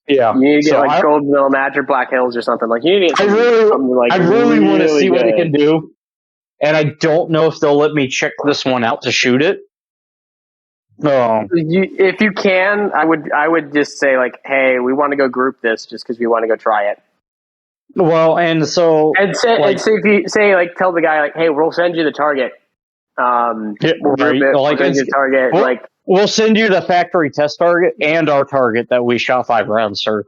Yeah, you need to get gold medal match or Black Hills or something. Like you need to get I really want to see what it can do, and I don't know if they'll let me check this one out to shoot it. If you can, I would just say like, hey, we want to go group this just because we want to go try it. Well, and so if you say like, tell the guy like, hey, we'll send you the target. We'll send you the factory test target and our target that we shot 5 rounds, sir.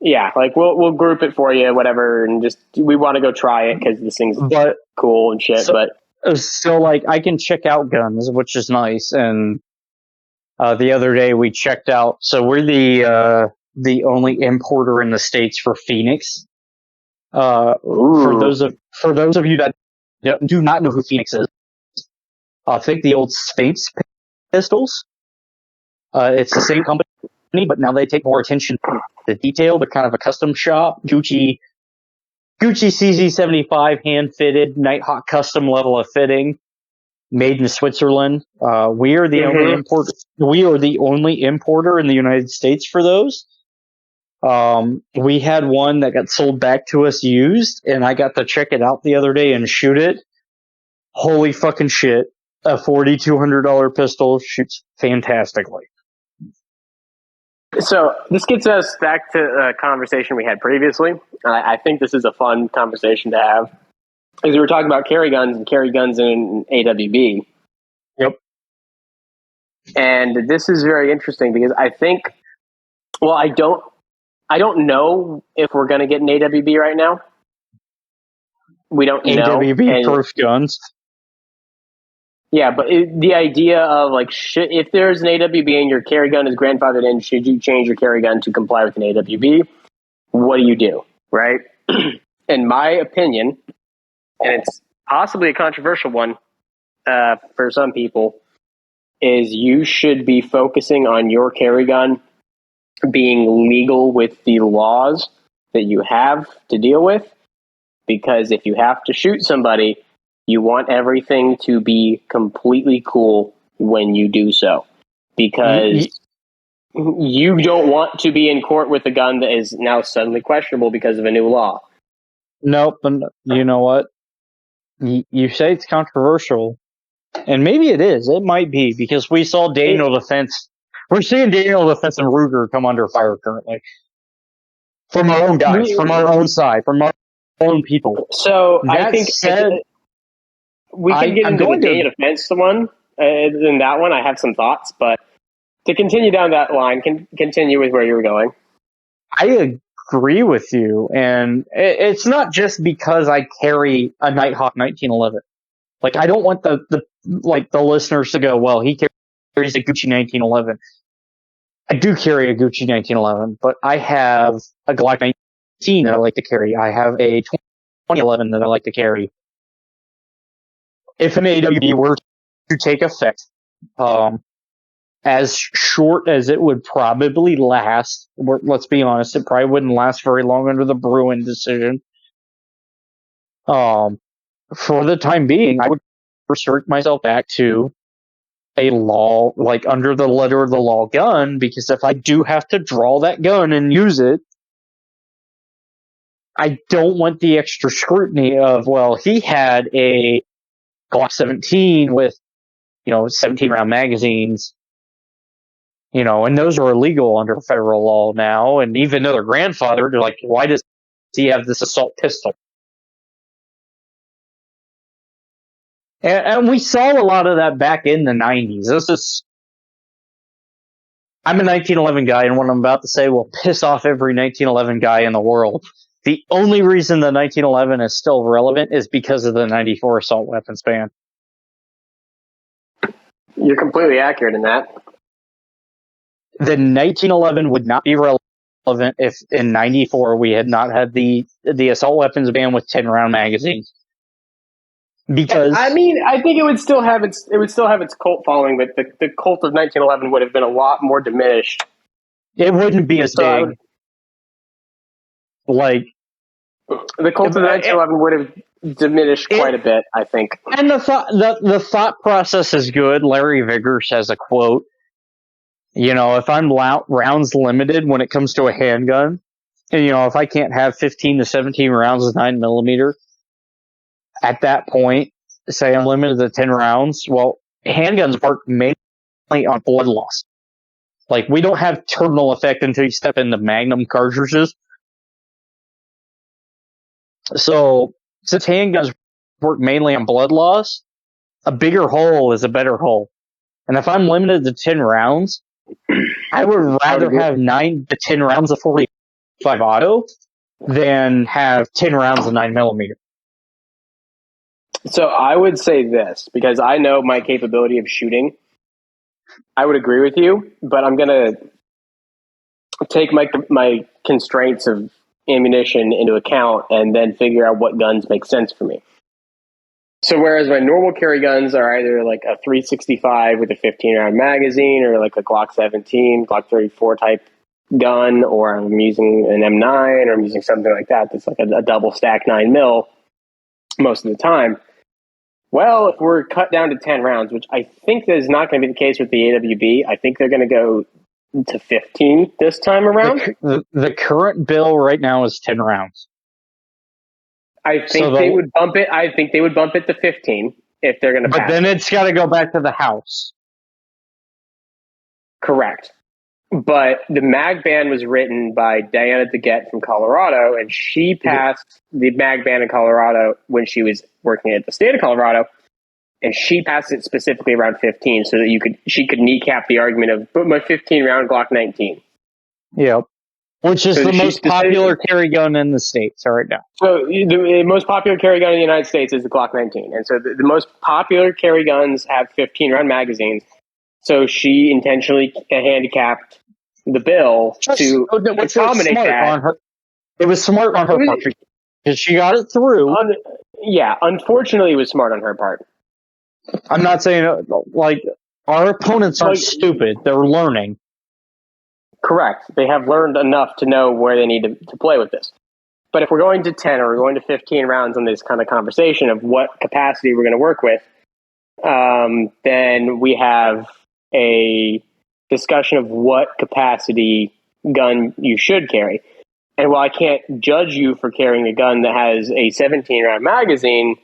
Yeah, like we'll group it for you, whatever, and just we want to go try it because this thing's cool and shit. So like I can check out guns, which is nice. And the other day we checked out. So we're the only importer in the States for Phoenix. For those of you that do not know who Phoenix is, think the old Sphinx pistols. It's the same company, but now they take more attention to the detail. They're kind of a custom shop. Gucci CZ75 hand fitted, Nighthawk custom level of fitting, made in Switzerland. We are the only importer. We are the only importer in the United States for those. We had one that got sold back to us used, and I got to check it out the other day and shoot it. Holy fucking shit. A $4,200 pistol shoots fantastically. So this gets us back to a conversation we had previously. I think this is a fun conversation to have. Because we were talking about carry guns in AWB. Yep. And this is very interesting because I think, well, I don't know if we're going to get an AWB right now. We don't know. AWB proof guns. Yeah, but the idea of like, if there's an AWB and your carry gun is grandfathered in, should you change your carry gun to comply with an AWB? What do you do, right? In my opinion, and it's possibly a controversial one for some people, is you should be focusing on your carry gun being legal with the laws that you have to deal with. Because if you have to shoot somebody, you want everything to be completely cool when you do so. Because you don't want to be in court with a gun that is now suddenly questionable because of a new law. Nope. And you know what? You say it's controversial, and maybe it is. It might be, because we saw Daniel Defense. We're seeing Daniel Defense and Ruger come under fire currently. From our own guys, from our own side, from our own people. So I think we can get into the Daniel Defense one. In that one, I have some thoughts, but to continue down that line, continue with where you were going. I agree with you, and it's not just because I carry a Nighthawk 1911. Like, I don't want the listeners to go, well, he carries a Gucci 1911. I do carry a Gucci 1911, but I have a Glock 19 that I like to carry. I have a 2011 that I like to carry. If an AWB were to take effect, as short as it would probably last. Let's be honest, it probably wouldn't last very long under the Bruin decision. For the time being, I would restrict myself back to a law, like under the letter of the law gun, because if I do have to draw that gun and use it, I don't want the extra scrutiny of, well, he had a Glock 17 with, 17 round magazines, and those are illegal under federal law now. And even though they're grandfathered, they're like, why does he have this assault pistol? And we saw a lot of that back in the 90s. I'm a 1911 guy, and what I'm about to say will piss off every 1911 guy in the world. The only reason the 1911 is still relevant is because of the 94 assault weapons ban. You're completely accurate in that. The 1911 would not be relevant if in 94 we had not had the assault weapons ban with 10-round magazines. Because I think it would still have its cult following, but the cult of 1911 would have been a lot more diminished. It wouldn't be as big. The cult of 1911 would have diminished quite a bit, I think. And the thought process is good. Larry Viggers has a quote. If I'm rounds limited when it comes to a handgun, and if I can't have 15 to 17 rounds of 9mm, at that point, say I'm limited to 10 rounds, well, handguns work mainly on blood loss. Like, we don't have terminal effect until you step into Magnum cartridges. So, since handguns work mainly on blood loss, a bigger hole is a better hole. And if I'm limited to 10 rounds, I would rather have 9 to 10 rounds of 45 auto than have 10 rounds of 9mm. So I would say this, because I know my capability of shooting. I would agree with you, but I'm going to take my constraints of ammunition into account and then figure out what guns make sense for me. So whereas my normal carry guns are either like a 365 with a 15-round magazine or like a Glock 17, Glock 34 type gun, or I'm using an M9 or I'm using something like that that's like a double stack 9mm most of the time. Well, if we're cut down to 10 rounds, which I think that is not going to be the case with the AWB, I think they're going to go to 15 this time around. The current bill right now is 10 rounds. I think they would bump it. I think they would bump it to 15 if they're going to pass. But then it's got to go back to the House. Correct. But the mag ban was written by Diana DeGette from Colorado, and she passed the mag ban in Colorado when she was working at the state of Colorado, and she passed it specifically around 15 so that she could kneecap the argument of, but my 15-round Glock 19. Yep. Which is the most popular carry gun in the States right now. So the most popular carry gun in the United States is the Glock 19. And so the most popular carry guns have 15-round magazines. So she intentionally handicapped the bill to accommodate that. It was smart on her part because she got it through. Unfortunately, it was smart on her part. I'm not saying, our opponents aren't stupid. They're learning. Correct. They have learned enough to know where they need to play with this. But if we're going to 10 or we're going to 15 rounds on this kind of conversation of what capacity we're going to work with, then we have a discussion of what capacity gun you should carry. And while I can't judge you for carrying a gun that has a 17-round magazine,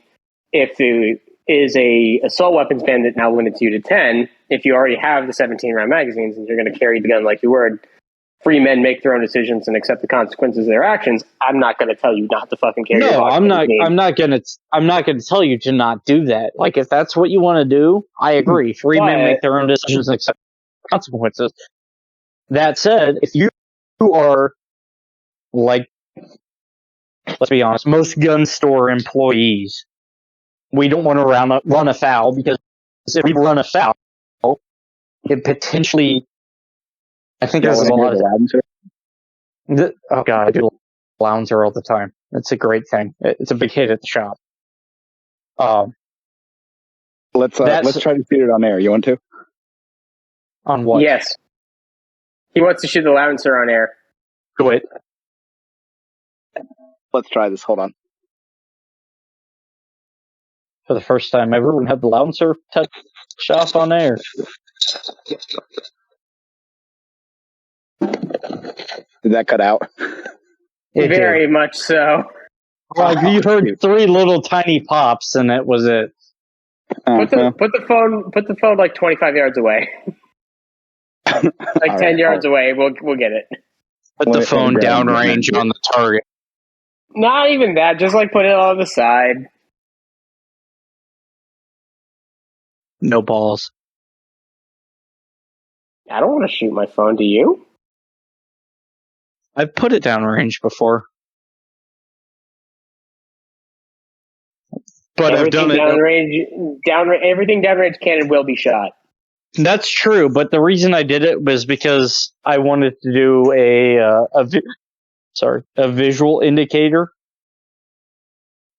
if there is a assault weapons ban that now limits you to 10, if you already have the 17-round magazines and you're going to carry the gun like you were, free men make their own decisions and accept the consequences of their actions. I'm not going to tell you not to fucking carry. No, I'm not going to tell you to not do that. Like, if that's what you want to do, I agree. Free men make their own decisions and accept consequences. That said, if you are, like, let's be honest, most gun store employees, we don't want to run afoul, because if we run afoul, it potentially, I think there's a lot of... Oh god, I do Lounzer all the time. It's a great thing. It's a big hit at the shop. Let's try to feed it on air. You want to? On what? Yes. He wants to shoot the louder on air. Do it. Let's try this. Hold on. For the first time ever, we have the louder touch off on air. Did that cut out? It Very much so. Like you heard 3 little tiny pops, and that was it. Put the phone like 25 yards away. Like 10 yards away. We'll get it. Put the phone downrange on the target. Not even that. Just like put it on the side. No balls. I don't want to shoot my phone. Do you? I've put it downrange before. But everything I've done it. Everything downrange can and will be shot. That's true, but the reason I did it was because I wanted to do a visual indicator,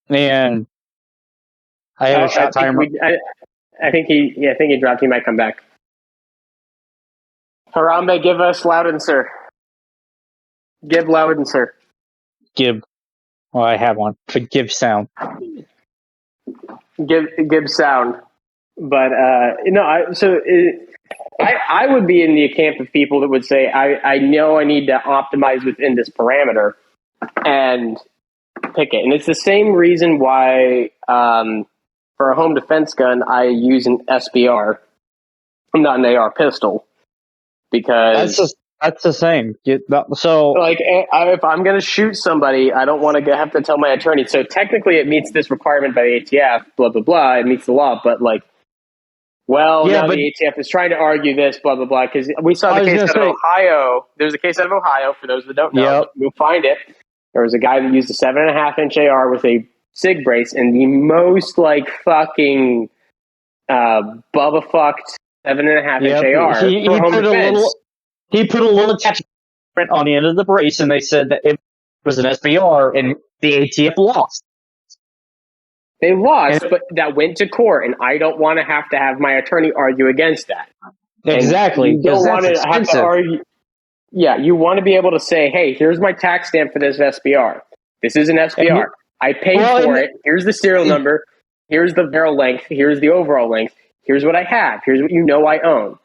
and I had a shot timer. I think he dropped. He might come back. Harambe, give us Loudenser. Give Loudenser. Give. Well, I have one, but give sound. Give sound. But I would be in the camp of people that would say I know I need to optimize within this parameter and pick it. And it's the same reason why for a home defense gun I use an SBR, not an AR pistol, because that's the same. So like if I'm going to shoot somebody, I don't want to have to tell my attorney. So technically, it meets this requirement by the ATF. Blah blah blah. It meets the law, but like. Well, now the ATF is trying to argue this, blah, blah, blah, because we saw the case out of Ohio. There's a case out of Ohio, for those that don't know. Yep. You'll find it. There was a guy that used a 7.5-inch AR with a SIG brace, and the most, like, fucking Bubba fucked 7.5-inch AR. He put a little attachment on the end of the brace, and they said that it was an SBR, and the ATF lost. They lost, but that went to court, and I don't want to have my attorney argue against that. Exactly. You don't want to have to argue. Yeah, you want to be able to say, hey, here's my tax stamp for this SBR. This is an SBR. I paid for it. Here's the serial number. Here's the barrel length. Here's the overall length. Here's what I have. Here's what you know I own.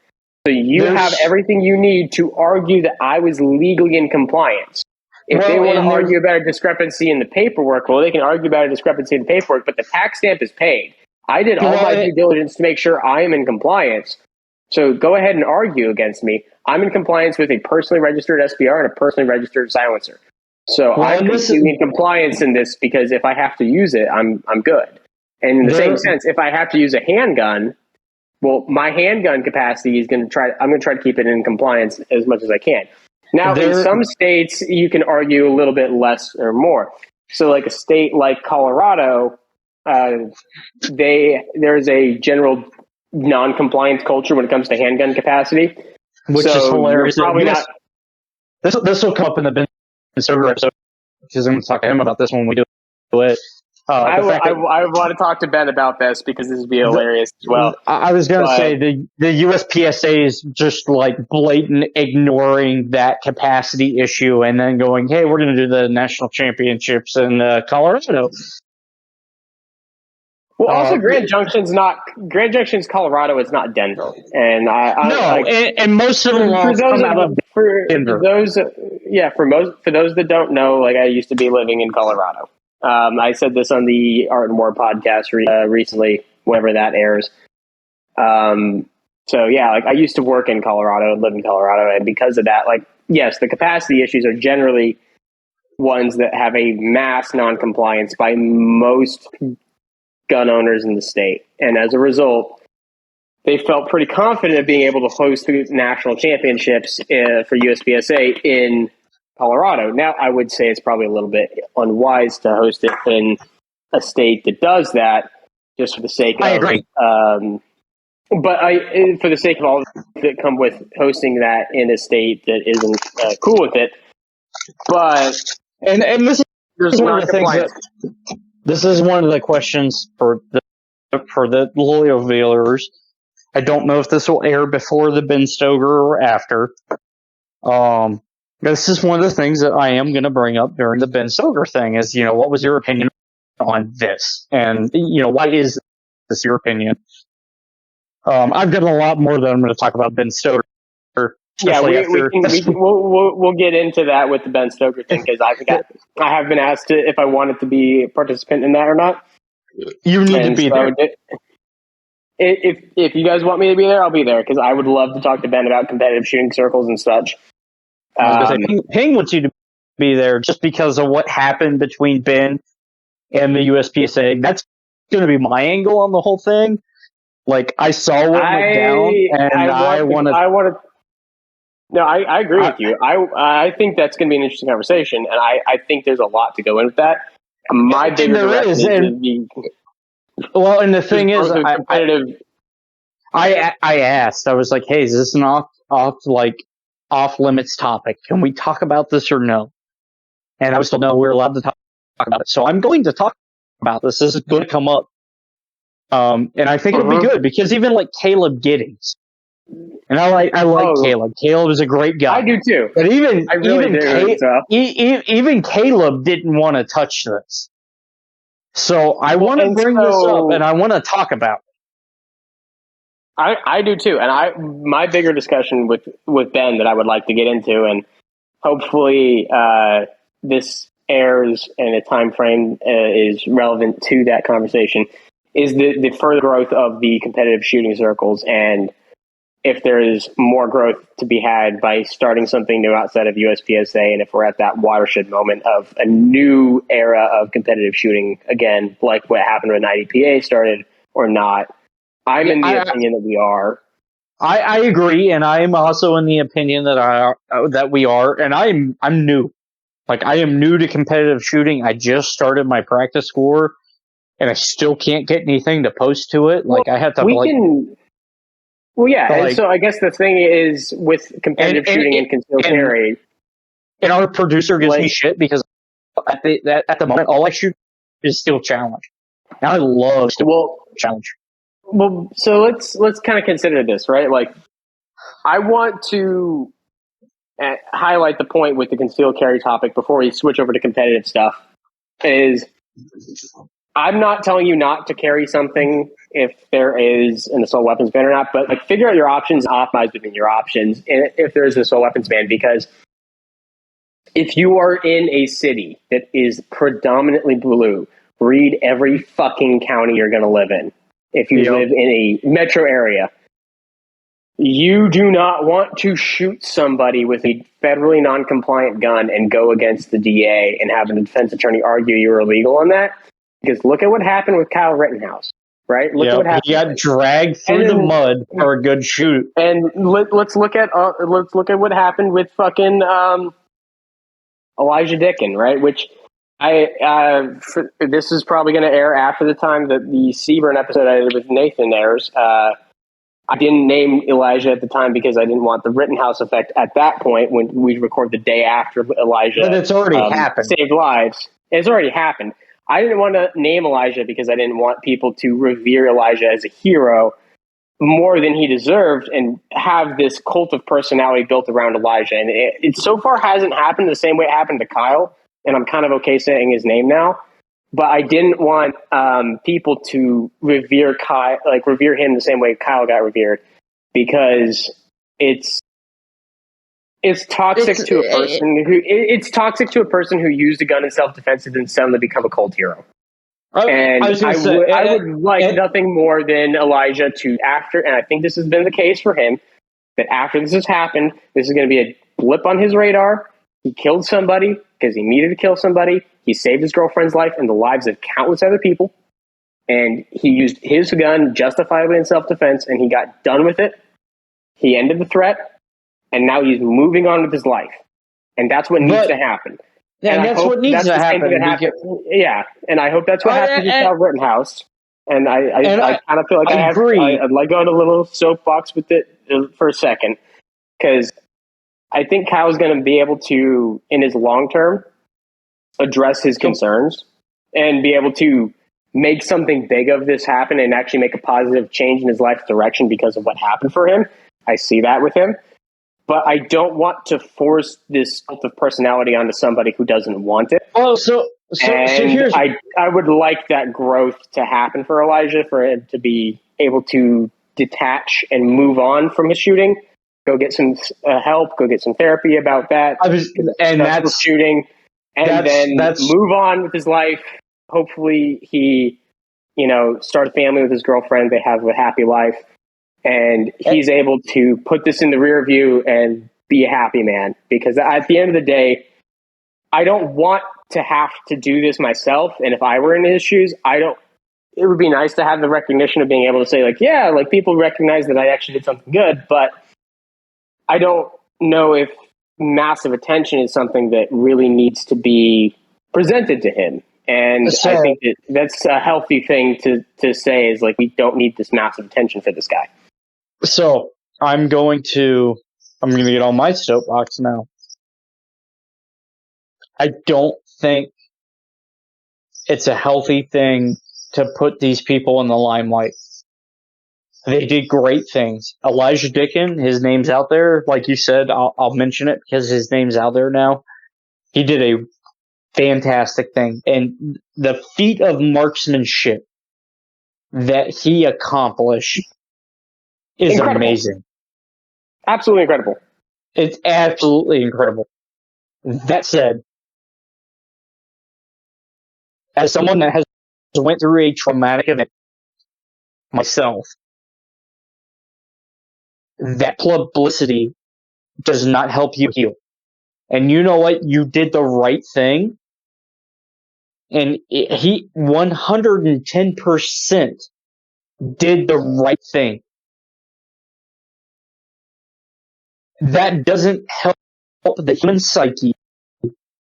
So you have everything you need to argue that I was legally in compliance. If they want to argue about a discrepancy in the paperwork, well, they can argue about a discrepancy in the paperwork, but the tax stamp is paid. I did all my due diligence to make sure I am in compliance. So go ahead and argue against me. I'm in compliance with a personally registered SBR and a personally registered silencer. So I'm completely in compliance in this, because if I have to use it, I'm good. And in the same sense, if I have to use a handgun, well, my handgun capacity is I'm going to try to keep it in compliance as much as I can. Now, in some states, you can argue a little bit less or more. So, like a state like Colorado, there's a general non-compliance culture when it comes to handgun capacity, which is hilarious. Probably not. This will come up in the Ben server episode, because I'm going to talk to him about this when we do it. I want to talk to Ben about this, because this would be hilarious as well. I was going to say the USPSA is just like blatant ignoring that capacity issue, and then going, "Hey, we're going to do the national championships in Colorado." Well, also Grand Junction's Colorado. It's not Denver, and and most of the laws come out of Denver. For those that don't know, like, I used to be living in Colorado. I said this on the Art and War podcast recently, whenever that airs. So yeah, like, I used to work in Colorado and live in Colorado, and because of that, like, yes, the capacity issues are generally ones that have a mass non-compliance by most gun owners in the state, and as a result, they felt pretty confident of being able to host the national championships for USPSA in Colorado. Now, I would say it's probably a little bit unwise to host it in a state that does that, just for the sake of. I agree. For the sake of all that come with hosting that in a state that isn't cool with it. But and this is one of the things this is one of the questions for the loyal viewers. I don't know if this will air before the Ben Stoker or after. This is one of the things that I am going to bring up during the Ben Stoker thing is, what was your opinion on this? And, why is this your opinion? I've got a lot more that I'm going to talk about Ben Stoker. Yeah, we'll get into that with the Ben Stoker thing because I have been asked if I wanted to be a participant in that or not. You need to be there. If you guys want me to be there, I'll be there because I would love to talk to Ben about competitive shooting circles and such. I was going to say, Ping wants you to be there just because of what happened between Ben and the USPSA. That's going to be my angle on the whole thing. Like, I saw what went down, and I want to. No, I agree with you. I think that's going to be an interesting conversation, and I think there's a lot to go in with that. My bigger direction is well, and the thing is, competitive. I asked. I was like, "Hey, is this an off limits topic? Can we talk about this or no?" And I was told, "No, we're allowed to talk about it." So I'm going to talk about this. This is going to come up, and I think it'll be good because even like Caleb Giddings, and I like Caleb. Caleb is a great guy. I do too. But even Caleb didn't want to touch this. So I want to bring this up, and I want to talk about it. I do too, and my bigger discussion with Ben that I would like to get into, and hopefully this airs in a time frame is relevant to that conversation, is the further growth of the competitive shooting circles, and if there is more growth to be had by starting something new outside of USPSA, and if we're at that watershed moment of a new era of competitive shooting again, like what happened when IDPA started or not. I'm in the opinion that we are. I agree, and I am also in the opinion that we are, and I'm new. Like, I am new to competitive shooting. I just started my practice score, and I still can't get anything to post to it. Like, I have to Well, yeah, and so I guess the thing is with competitive shooting and concealed carry. And our producer gives me shit because at the moment, all I shoot is Steel Challenge. Now I love Steel Challenge. Well, so let's kind of consider this, right? Like, I want to highlight the point with the concealed carry topic before we switch over to competitive stuff. Is I'm not telling you not to carry something if there is an assault weapons ban or not, but like figure out your options, optimize within your options if there is an assault weapons ban, because if you are in a city that is predominantly blue, read every fucking county you're going to live in. If you live in a metro area, you do not want to shoot somebody with a federally non-compliant gun and go against the DA and have a defense attorney argue you're illegal on that. Because look at what happened with Kyle Rittenhouse, right? Look at what happened. He got dragged through the mud for a good shoot. And let's look at what happened with fucking Elijah Dickin, right? Which this is probably going to air after the time that the Seaburn episode I did with Nathan airs. I didn't name Elijah at the time because I didn't want the Rittenhouse effect at that point when we record the day after Elijah. But it's already happened. Saved lives. It's already happened. I didn't want to name Elijah because I didn't want people to revere Elijah as a hero more than he deserved and have this cult of personality built around Elijah. And it so far hasn't happened the same way it happened to Kyle. And I'm kind of okay saying his name now. But I didn't want people to revere him the same way Kyle got revered, because it's toxic to a person who used a gun in self-defense and then suddenly become a cult hero. And I would like nothing more than Elijah to, and I think this has been the case for him, that after this has happened, this is going to be a blip on his radar. He killed somebody because he needed to kill somebody. He saved his girlfriend's life and the lives of countless other people. And he used his gun justifiably in self-defense, and he got done with it. He ended the threat, and now he's moving on with his life. And that's what needs to happen. Yeah, and that's what needs to happen. Yeah, and I hope that's what happens with Kyle Rittenhouse. And I kind of feel like I agree. I'd like to go on a little soapbox with it for a second, because I think Kyle's going to be able to, in his long term, address his concerns and be able to make something big of this happen and actually make a positive change in his life direction because of what happened for him. I see that with him. But I don't want to force this cult of personality onto somebody who doesn't want it. Oh, so here's... I would like that growth to happen for Elijah, for him to be able to detach and move on from his shooting, go get some help, go get some therapy about that. That's shooting, and then move on with his life. Hopefully he, start a family with his girlfriend. They have a happy life. And he's able to put this in the rear view and be a happy man. Because at the end of the day, I don't want to have to do this myself. And if I were in his shoes, it would be nice to have the recognition of being able to say, like, yeah, like people recognize that I actually did something good. But I don't know if massive attention is something that really needs to be presented to him. And I think that's a healthy thing to say, is like, we don't need this massive attention for this guy. So I'm going to get on my soapbox now. I don't think it's a healthy thing to put these people in the limelight. They did great things. Elijah Dickin, his name's out there. Like you said, I'll mention it because his name's out there now. He did a fantastic thing. And the feat of marksmanship that he accomplished is incredible. Amazing. Absolutely incredible. It's absolutely incredible. That said, as someone that has went through a traumatic event myself, that publicity does not help you heal. And you know what? You did the right thing. And he 110% did the right thing. That doesn't help the human psyche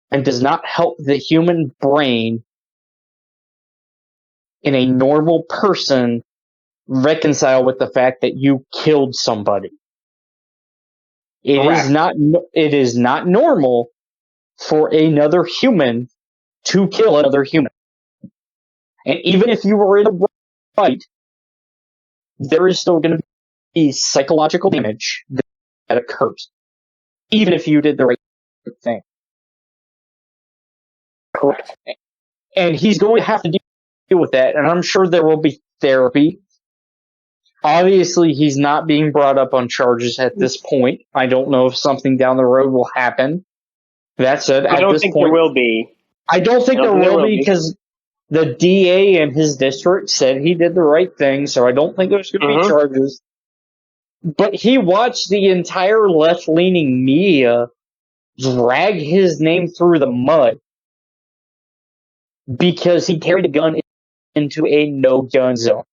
and does not help the human brain in a normal person reconcile with the fact that you killed somebody. It is not normal for another human to kill another human. And even if you were in the right, there is still going to be psychological damage that occurs, even if you did the right thing. Correct. And he's going to have to deal with that, and I'm sure there will be therapy. Obviously, he's not being brought up on charges at this point. I don't know if something down the road will happen. That said, I don't think there will be. I don't think there will be because the DA in his district said he did the right thing, so I don't think there's going to be charges. But he watched the entire left-leaning media drag his name through the mud because he carried a gun into a no-gun zone.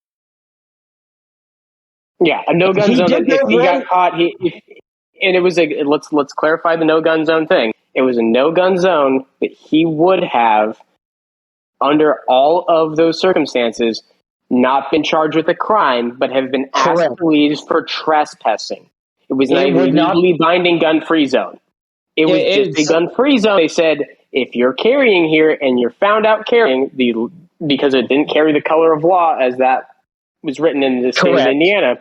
Yeah, a no-gun zone. If he got caught, and it was let's clarify the no-gun zone thing. It was a no-gun zone that he would have, under all of those circumstances, not been charged with a crime, but have been asked to leave for trespassing. It was not a legally binding gun-free zone. It was just a gun-free zone. They said, if you're carrying here and you're found out carrying, because it didn't carry the color of law as that was written in the state of Indiana,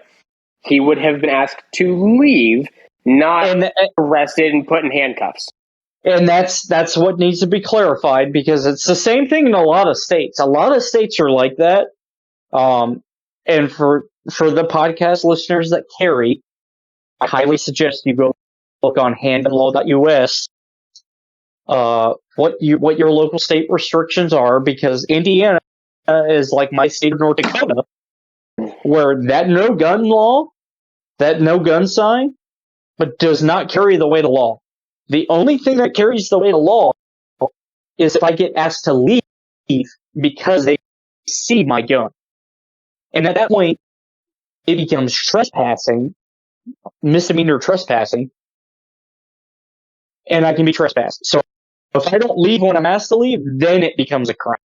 he would have been asked to leave, not arrested and put in handcuffs. And that's what needs to be clarified, because it's the same thing in a lot of states. A lot of states are like that. And for the podcast listeners that carry, I highly suggest you go look on handgunlaw.us what your local state restrictions are, because Indiana is like my state of North Dakota, where that no gun law, that no gun sign, but does not carry the weight of law. The only thing that carries the weight of law is if I get asked to leave because they see my gun. And at that point, it becomes trespassing, misdemeanor trespassing, and I can be trespassed. So if I don't leave when I'm asked to leave, then it becomes a crime.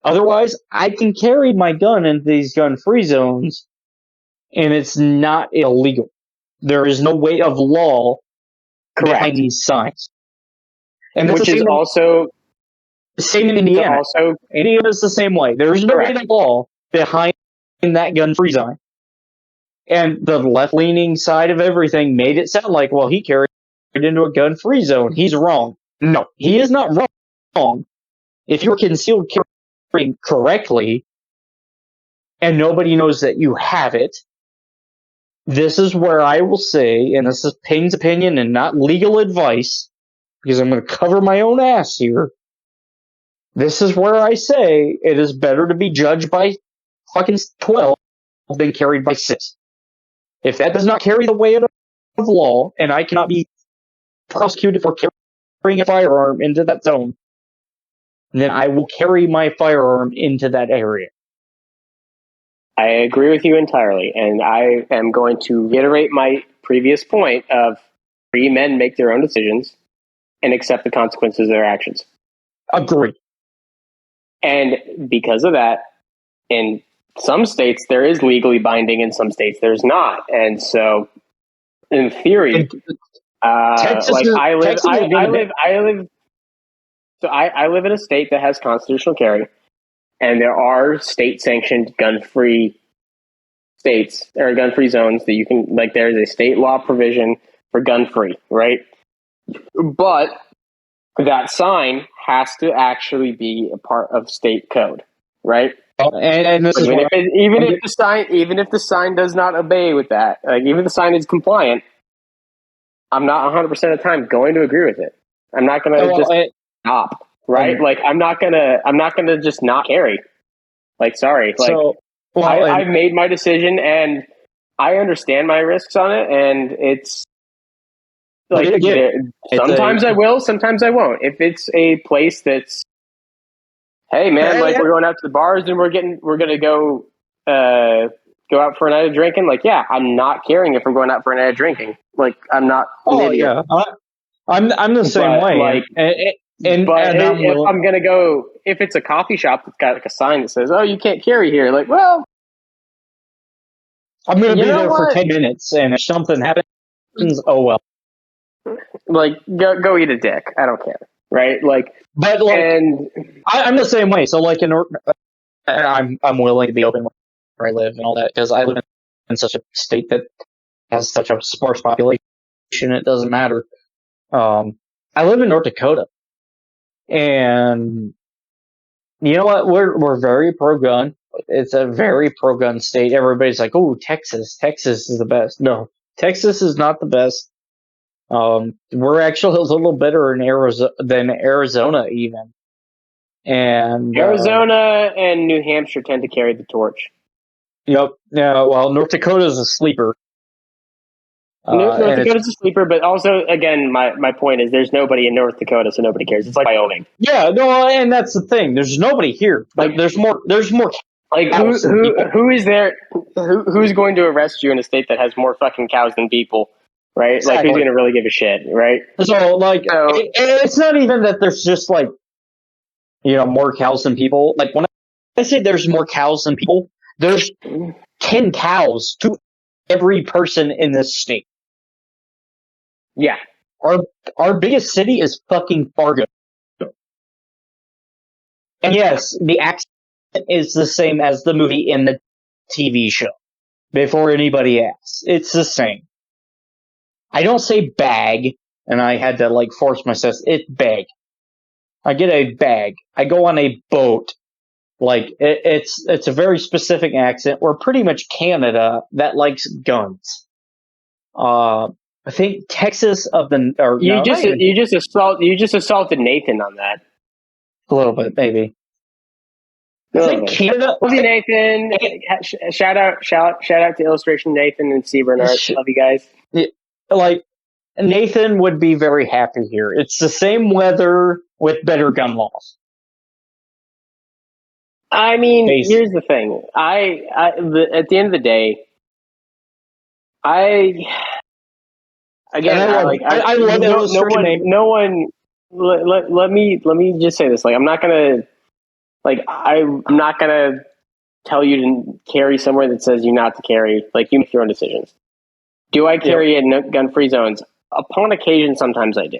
Otherwise, I can carry my gun into these gun-free zones, and it's not illegal. There is no weight of law behind these signs. And which is also Same in Indiana. Also, Indiana's the same way. There's no correct. law behind that gun-free zone. And the left-leaning side of everything made it sound like, well, he carried into a gun-free zone. He's wrong. No, he is not wrong. If you're concealed carrying correctly and nobody knows that you have it, this is where I will say, and this is Ping's opinion and not legal advice, because I'm going to cover my own ass here. This is where I say it is better to be judged by fucking 12 than carried by 6. If that does not carry the weight of law, and I cannot be prosecuted for carrying a firearm into that zone, then I will carry my firearm into that area. I agree with you entirely, and I am going to reiterate my previous point of free men make their own decisions and accept the consequences of their actions. Agree. And because of that, in some states there is legally binding, in some states there's not. And so, in theory, I live in a state that has constitutional carry. And there are state-sanctioned gun-free states or gun-free zones that you can, like, there's a state law provision for gun-free, right? But that sign has to actually be a part of state code, right? And this even if the sign does not obey with that, like even if the sign is compliant, I'm not 100% of the time going to agree with it. I'm not going to stop. Right? Like I'm not gonna just not carry. Like, sorry. Like, I've made my decision and I understand my risks on it, and it's like sometimes I will, sometimes I won't. If it's a place that's, hey man, like we're going out to the bars and we're gonna go out for a night of drinking. Like, yeah, I'm not carrying if we're going out for a night of drinking. Like, I'm not. Yeah, I'm the same way. Like, if I'm gonna go, if it's a coffee shop that's got like a sign that says, "Oh, you can't carry here," like, well, I'm gonna be there for 10 minutes, and if something happens, oh well. Like, go eat a dick. I don't care, right? Like, but like, and I'm the same way. So like, I'm willing to be open where I live and all that, because I live in such a state that has such a sparse population. It doesn't matter. I live in North Dakota. And you know what? We're very pro-gun. It's a very pro-gun state. Everybody's like, "Oh, Texas is the best." No, Texas is not the best. We're actually a little better in Arizona even. And Arizona and New Hampshire tend to carry the torch. Yep. Yeah. Well, North Dakota is a sleeper. North Dakota's a sleeper, but also, again, my point is there's nobody in North Dakota, so nobody cares. It's like Wyoming. Yeah, no, and that's the thing. There's nobody here. Like, there's more. Like, who is there? Who's going to arrest you in a state that has more fucking cows than people? Right? Exactly. Like, who's going to really give a shit? Right? So, like, it's not even that there's just like, more cows than people. Like, when I say there's more cows than people, there's 10 cows to every person in this state. Yeah. Our biggest city is fucking Fargo. And yes, the accent is the same as the movie and the TV show. Before anybody asks, it's the same. I don't say bag, and I had to like force myself. It's bag. I get a bag. I go on a boat. Like it's a very specific accent. We're pretty much Canada that likes guns. I think Texas you just assaulted Nathan on that. A little bit, maybe. I think Canada. Love you, Nathan. Shout out to Illustration Nathan and C. Bernard. Love you guys. Like, Nathan would be very happy here. It's the same weather with better gun laws. I mean, here's the thing. At the end of the day, let me just say this. Like, I'm not gonna tell you to carry somewhere that says you not to carry. Like, you make your own decisions. Do I carry in gun-free zones? Upon occasion, sometimes I do.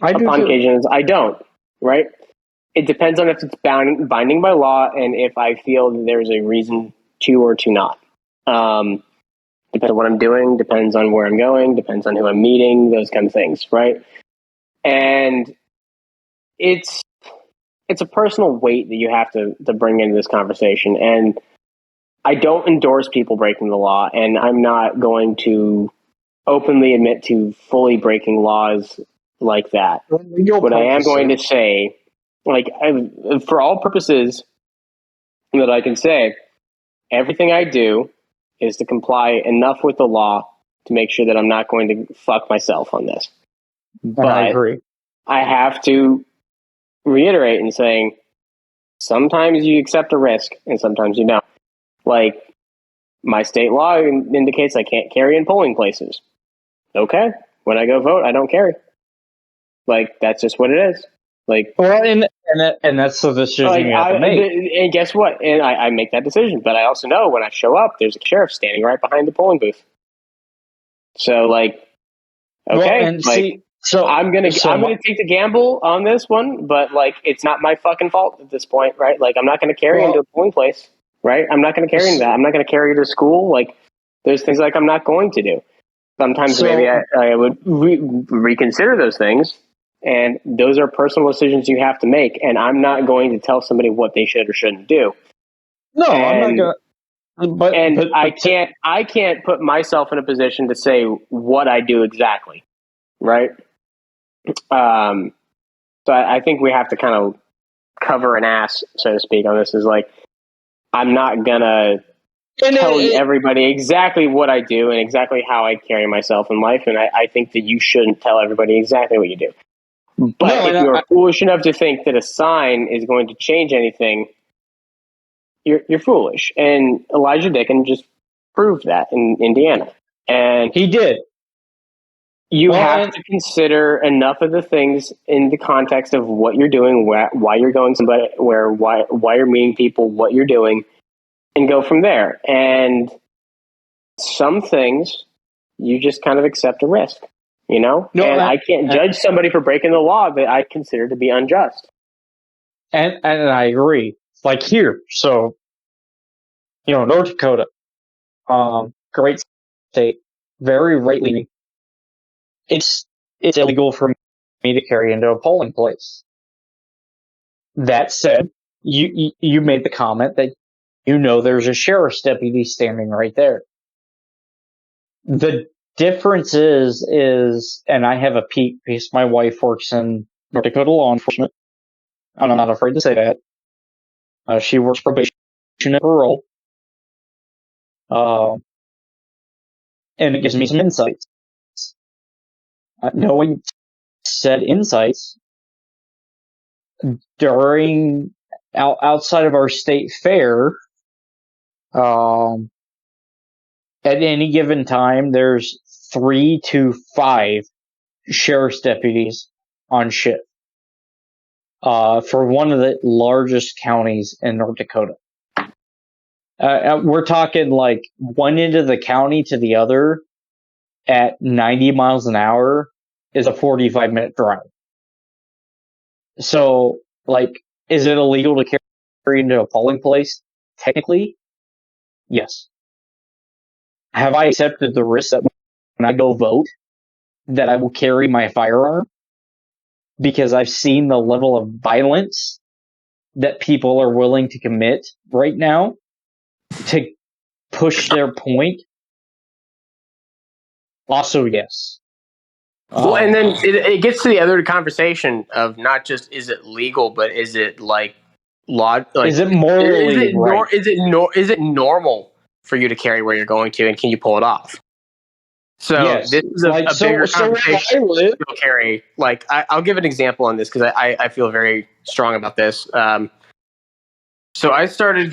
Upon occasions, I don't. Right? It depends on if it's binding by law and if I feel that there's a reason to or to not. Depends on what I'm doing, depends on where I'm going, depends on who I'm meeting, those kind of things, right? And it's a personal weight that you have to bring into this conversation. And I don't endorse people breaking the law, and I'm not going to openly admit to fully breaking laws like that. What I am going to say, for all purposes that I can say, everything I do is to comply enough with the law to make sure that I'm not going to fuck myself on this. But I agree. I have to reiterate in saying sometimes you accept a risk and sometimes you don't. Like, my state law indicates I can't carry in polling places. Okay. When I go vote, I don't carry. Like, that's just what it is. Like, well, and that's the decision you have to make. And guess what? And I make that decision. But I also know when I show up, there's a sheriff standing right behind the polling booth. So, like, okay, well, I'm gonna take the gamble on this one, but like, it's not my fucking fault at this point, right? Like, I'm not gonna carry into a polling place, right? I'm not gonna carry into that. I'm not gonna carry to school. Like, there's things like I'm not going to do. Sometimes maybe I would reconsider those things, and those are personal decisions you have to make. And I'm not going to tell somebody what they should or shouldn't do. No, I'm not gonna. But I can't put myself in a position to say what I do exactly, right? So I think we have to kind of cover an ass, so to speak, on this. Is like, I'm not gonna tell everybody exactly what I do and exactly how I carry myself in life, and I think that you shouldn't tell everybody exactly what you do. But if you're foolish enough to think that a sign is going to change anything, you're foolish. And Elijah Dickens just proved that in Indiana. And he did. You have to consider enough of the things in the context of what you're doing, why you're going somewhere, why you're meeting people, what you're doing, and go from there. And some things you just kind of accept a risk, you know? And I can't judge somebody for breaking the law that I consider to be unjust. And I agree. Like here, so, North Dakota, great state, very right-leaning. It's illegal for me to carry into a polling place. That said, you made the comment that there's a sheriff's deputy standing right there. The difference is, and I have a peek because my wife works in North Dakota law enforcement, and I'm not afraid to say that. She works probation at rural, and it gives me some insights. Knowing said insights during outside of our state fair, at any given time, there's 3 to 5 sheriff's deputies on shift. For one of the largest counties in North Dakota. We're talking like one end of the county to the other at 90 miles an hour is a 45-minute drive. So, like, is it illegal to carry into a polling place? Technically, yes. Have I accepted the risk that when I go vote, that I will carry my firearm? Because I've seen the level of violence that people are willing to commit right now to push their point. Also, yes. Well, and then it gets to the other conversation of not just is it legal, but is it like law? Like, is it morally right? Is it normal for you to carry where you're going to, and can you pull it off? So yes. This is a bigger conversation. Carry. Like, I'll give an example on this because I feel very strong about this. So I started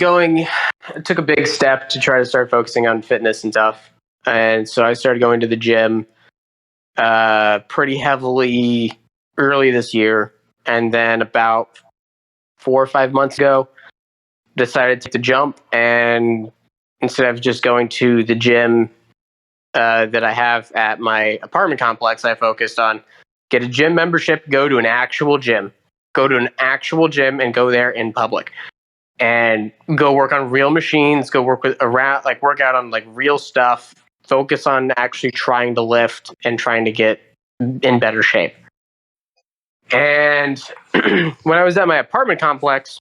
took a big step to try to start focusing on fitness and stuff, and so I started going to the gym pretty heavily early this year, and then about 4 or 5 months ago decided to take the jump, and instead of just going to the gym that I have at my apartment complex, I focused on get a gym membership, go to an actual gym, go to an actual gym and go there in public and go work on real machines, go work out on like real stuff, focus on actually trying to lift and trying to get in better shape. And when I was at my apartment complex,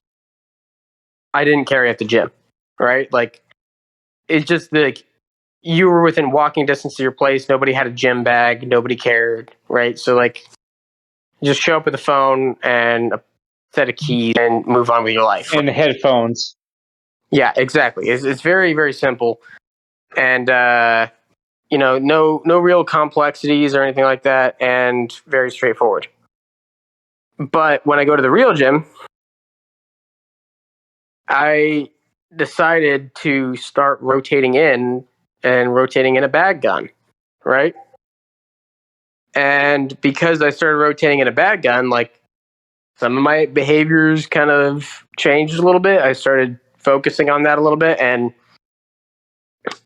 I didn't carry at the gym, right? Like, it's just like you were within walking distance of your place. Nobody had a gym bag. Nobody cared, right? So, like, just show up with a phone and a set of keys and move on with your life. And headphones. Yeah, exactly. It's very, very simple. And, no real complexities or anything like that, and very straightforward. But when I go to the real gym, I decided to start rotating in a bag gun, right? And because I started rotating in a bag gun, like, some of my behaviors kind of changed a little bit. I started focusing on that a little bit, and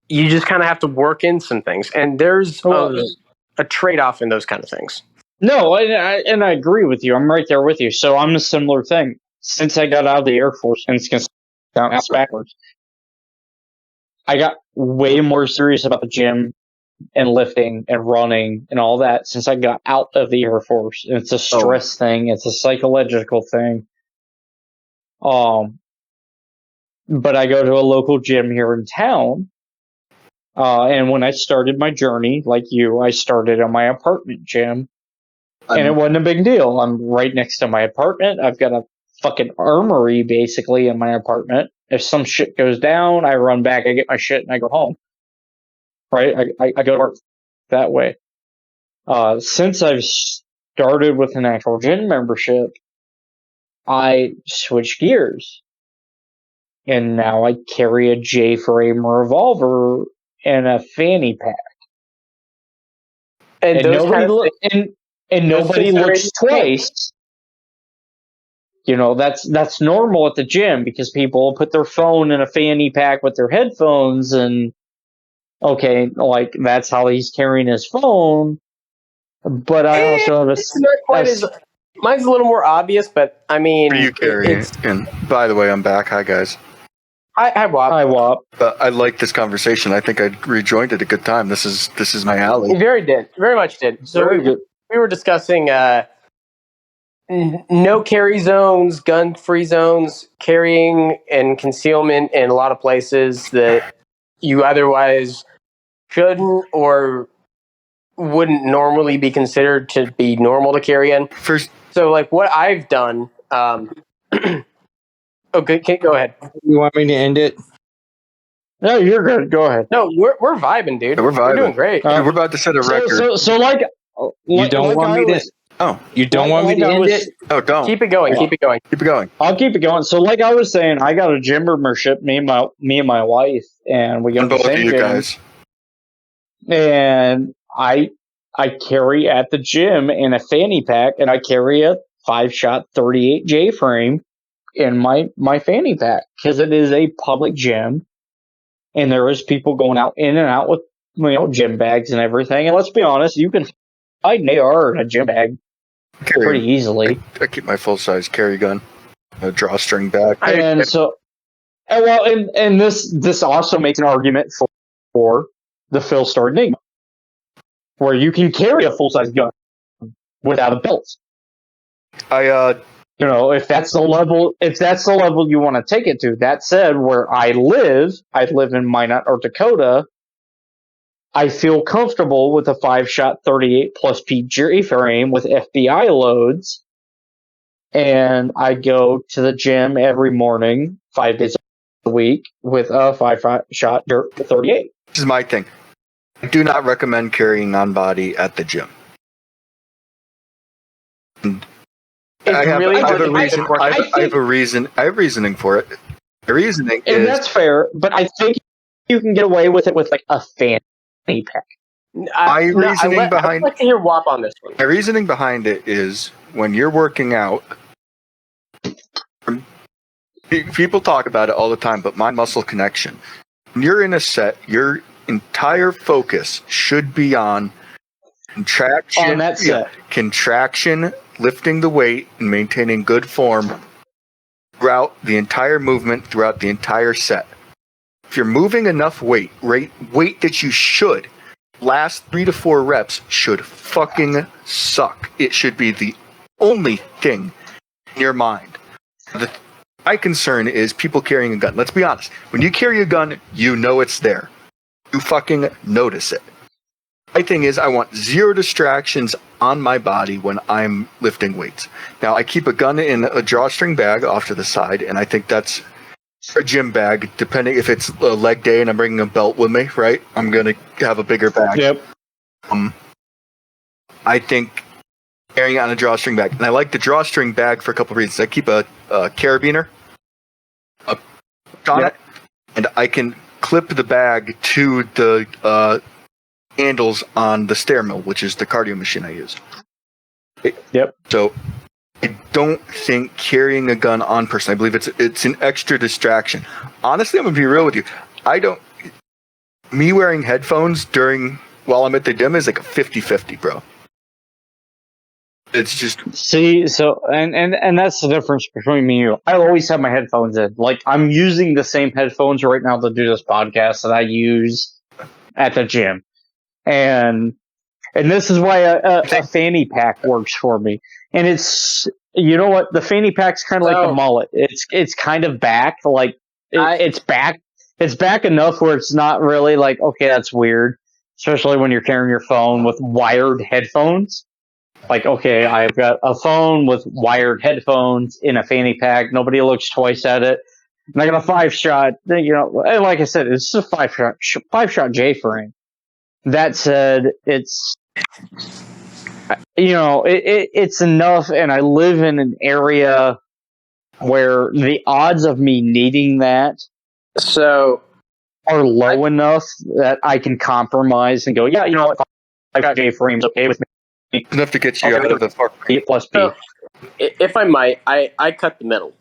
you just kind of have to work in some things. And there's a trade-off in those kind of things. No, and I agree with you. I'm right there with you. So I'm a similar thing. Since I got out of the Air Force, and it's going to sound backwards, I got way more serious about the gym and lifting and running and all that since I got out of the Air Force. And it's a stress thing. It's a psychological thing. But I go to a local gym here in town. And when I started my journey, like you, I started at my apartment gym. And it wasn't a big deal. I'm right next to my apartment. I've got a fucking armory, basically, in my apartment. If some shit goes down, I run back, I get my shit, and I go home. Right? I go to work that way. Since I've started with an actual gym membership, I switched gears. And now I carry a J-frame revolver and a fanny pack. And nobody looks twice. You know, that's normal at the gym because people put their phone in a fanny pack with their headphones, and okay, like, that's how he's carrying his phone. But I also have mine's a little more obvious, but I mean, you carry. And by the way, I'm back. Hi guys. Hi, Wop. Hi, Wop. I like this conversation. I think I rejoined at a good time. This is my alley. Very much did. So we were discussing no carry zones, gun-free zones, carrying and concealment in a lot of places that you otherwise shouldn't or wouldn't normally be considered to be normal to carry in. So, like, what I've done. Okay, go ahead. You want me to end it? No, you're good. Go ahead. No, we're vibing, dude. Yeah, we're vibing. We're doing great. Dude, we're about to set a record. You don't want me to? Oh, you don't want me to end it? Oh, don't. Keep it going. Keep it going. Keep it going. I'll keep it going. So, like I was saying, I got a gym membership. Me and my wife, and we go to the same gym. Guys. And I carry at the gym in a fanny pack, and I carry a 5-shot 38 J frame in my fanny pack because it is a public gym, and there is people going out in and out with gym bags and everything. And let's be honest, you can hide an AR in a gym bag pretty easily. I keep my full size carry gun, a drawstring bag, and this also makes an argument for the Phil Star Enigma, where you can carry a full size gun without a belt. If that's the level you want to take it to. That said, where I live in Minot, North Dakota, I feel comfortable with a 5-shot 38 plus P J-frame with FBI loads, and I go to the gym every morning, 5 days a week, with a 5-shot 38. This is my thing. I do not recommend carrying on body at the gym. I have a reasoning for it. The reasoning and is... that's fair, but I think you can get away with it with like a fanny pack. I'd like to hear Wop on this one. My reasoning behind it is when you're working out, people talk about it all the time, but mind muscle connection. When you're in a set, your entire focus should be on Contraction. On that set. Contraction, lifting the weight, and maintaining good form throughout the entire movement, throughout the entire set. If you're moving enough weight that you should, last 3 to 4 reps should fucking suck. It should be the only thing in your mind. My concern is people carrying a gun. Let's be honest. When you carry a gun, you know it's there. You fucking notice it. My thing is, I want 0 distractions on my body when I'm lifting weights. Now, I keep a gun in a drawstring bag off to the side, and I think that's a gym bag, depending if it's a leg day and I'm bringing a belt with me, right? I'm going to have a bigger bag. Yep. I think carrying it on a drawstring bag. And I like the drawstring bag for a couple of reasons. I keep a carabiner on it, and I can clip the bag to the handles on the stair mill, which is the cardio machine I use. Yep. So I don't think carrying a gun on person, I believe it's an extra distraction. Honestly, I'm going to be real with you. Me wearing headphones while I'm at the gym is like a 50-50, bro. It's just... See, so, and that's the difference between me and you. I always have my headphones in. Like, I'm using the same headphones right now to do this podcast that I use at the gym. And this is why a fanny pack works for me. And it's, you know what, the fanny pack's kind of like the mullet. It's kind of back, like it's back enough where it's not really like, okay, that's weird. Especially when you're carrying your phone with wired headphones. Like, okay, I've got a phone with wired headphones in a fanny pack. Nobody looks twice at it. And I got a 5-shot, you know, and like I said, it's just a 5-shot J-frame. That said, it's, you know, it's enough, and I live in an area where the odds of me needing that are low enough that I can compromise and go, yeah, you know what, I got J-frames, okay with me. Enough to get you out of the fuck. A plus B. So, if I might, I cut the middle.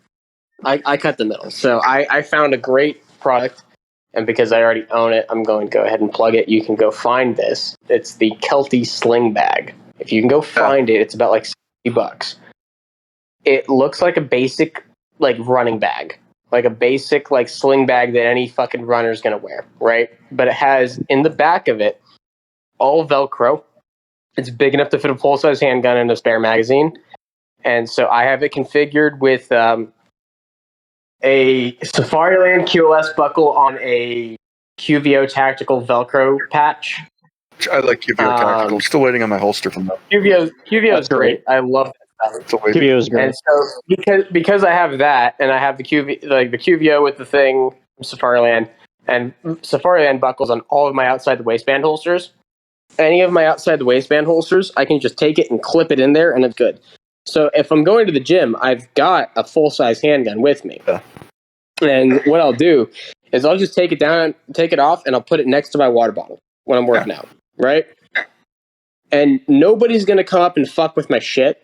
I cut the middle. So I found a great product. And because I already own it, I'm going to go ahead and plug it. You can go find this. It's the Kelty Sling Bag. If you can go find it, it's about like $60. It looks like a basic like running bag, like a basic like sling bag that any fucking runner is going to wear, right? But it has in the back of it all Velcro. It's big enough to fit a full-size handgun and a spare magazine. And so I have it configured with a Safariland QLS buckle on a QVO tactical Velcro patch. I like QVO tactical. I'm still waiting on my holster from that. QVO is great. I love that. QVO is great. And so because I have that, and I have the QVO with the thing from Safariland, and Safariland buckles on all of my outside the waistband holsters. Any of my outside the waistband holsters, I can just take it and clip it in there, and it's good. So if I'm going to the gym, I've got a full-size handgun with me. Yeah. And what I'll do is I'll just take it off, and I'll put it next to my water bottle when I'm working out, right? And nobody's going to come up and fuck with my shit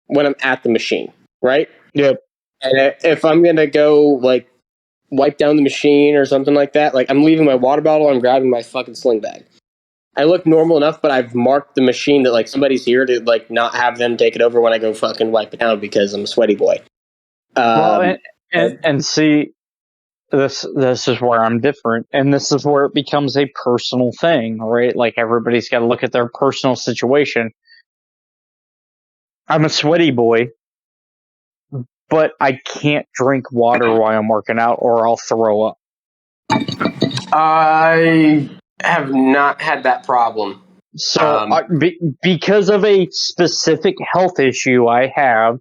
when I'm at the machine, right? Yep. And if I'm going to go, like, wipe down the machine or something like that, like, I'm leaving my water bottle, I'm grabbing my fucking sling bag. I look normal enough, but I've marked the machine that, like, somebody's here to, like, not have them take it over when I go fucking wipe it down because I'm a sweaty boy. Well, and see, this is where I'm different, and this is where it becomes a personal thing, right? Like, everybody's got to look at their personal situation. I'm a sweaty boy, but I can't drink water while I'm working out, or I'll throw up. I have not had that problem. So, because of a specific health issue I have,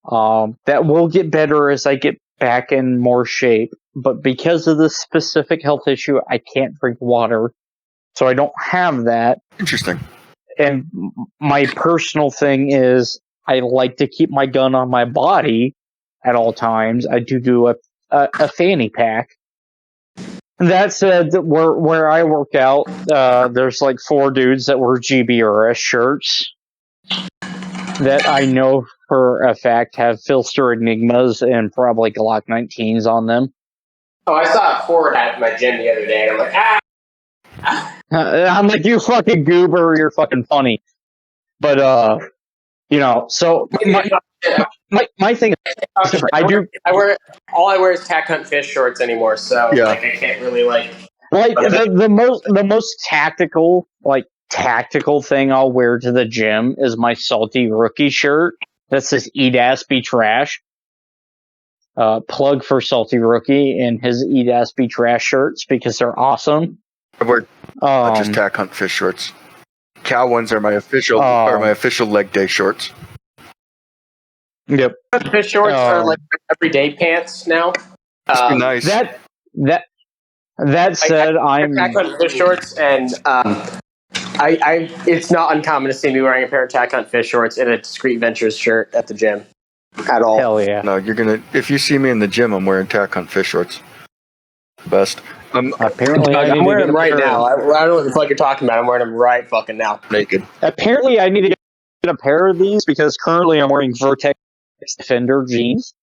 that will get better as I get back in more shape. But because of this specific health issue, I can't drink water. So I don't have that. Interesting. And my personal thing is I like to keep my gun on my body at all times. I do a fanny pack. That said, where I work out, there's like 4 dudes that wear GBRS shirts that I know for a fact have Filster Enigmas and probably Glock 19s on them. Oh, I saw a Ford at my gym the other day, and I'm like, I'm like, you fucking goober, you're fucking funny. But so my thing is different. I wear all I wear is tack hunt fish shorts anymore, so I can't really like the most tactical thing I'll wear to the gym is my salty rookie shirt that says "Eat Ass Be Trash." Plug for Salty Rookie and his Eat Ass Be Trash shirts because they're awesome. I wear just tack hunt fish shorts. Cow ones are my official leg day shorts. Yep. Fish shorts are like everyday pants now. Nice. That said, I'm tack hunt fish shorts, and I it's not uncommon to see me wearing a pair of tack hunt fish shorts and a Discreet Ventures shirt at the gym. At all. Hell yeah. No, if you see me in the gym, I'm wearing tack hunt fish shorts. Best. Apparently, I'm wearing them right now. I don't know what the fuck you're talking about. I'm wearing them right fucking now. Naked. Apparently, I need to get a pair of these because currently I'm wearing Vertex Defender jeans,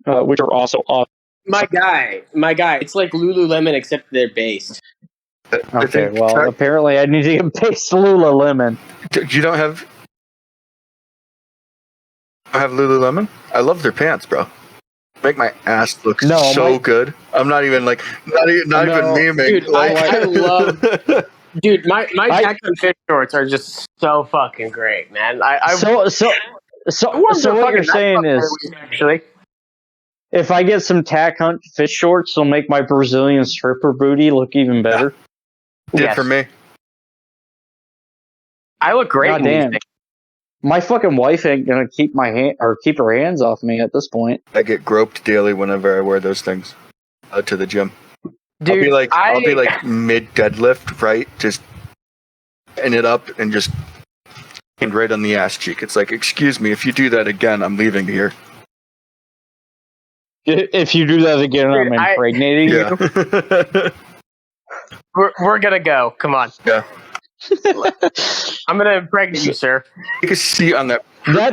which are also awesome. My guy. It's like Lululemon except they're based. Okay, well, apparently I need to get based Lululemon. You don't have Lululemon? I love their pants, bro. Make my ass look good. I'm not even not even memeing. Dude, I love. Dude, my tack hunt fish shorts are just so fucking great, man. So what you're saying is, actually, if I get some tack hunt fish shorts, they'll make my Brazilian stripper booty look even better. Did for me. I look great. God damn. My fucking wife ain't gonna keep her hands off me at this point. I get groped daily whenever I wear those things to the gym. Dude, I'll be like mid deadlift, right? Just end it up and just right on the ass cheek. It's like, excuse me, if you do that again, I'm leaving here. If you do that again, I'm impregnating you. We're gonna go. Come on. Yeah. I'm gonna impregnate you, sir. Take a seat on that.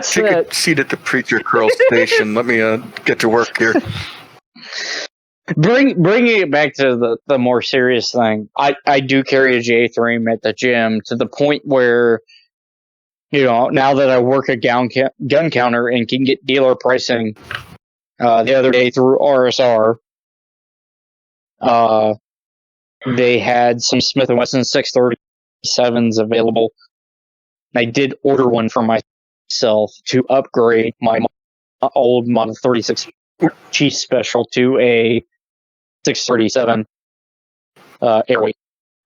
Take a seat at the preacher curl station. Let me get to work here. Bringing it back to the more serious thing, I do carry a J-frame at the gym to the point where, now that I work a gun counter and can get dealer pricing, the other day through RSR, they had some Smith & Wesson 637s available. I did order one for myself to upgrade my old Model 36 Chief Special to a 637 Airway.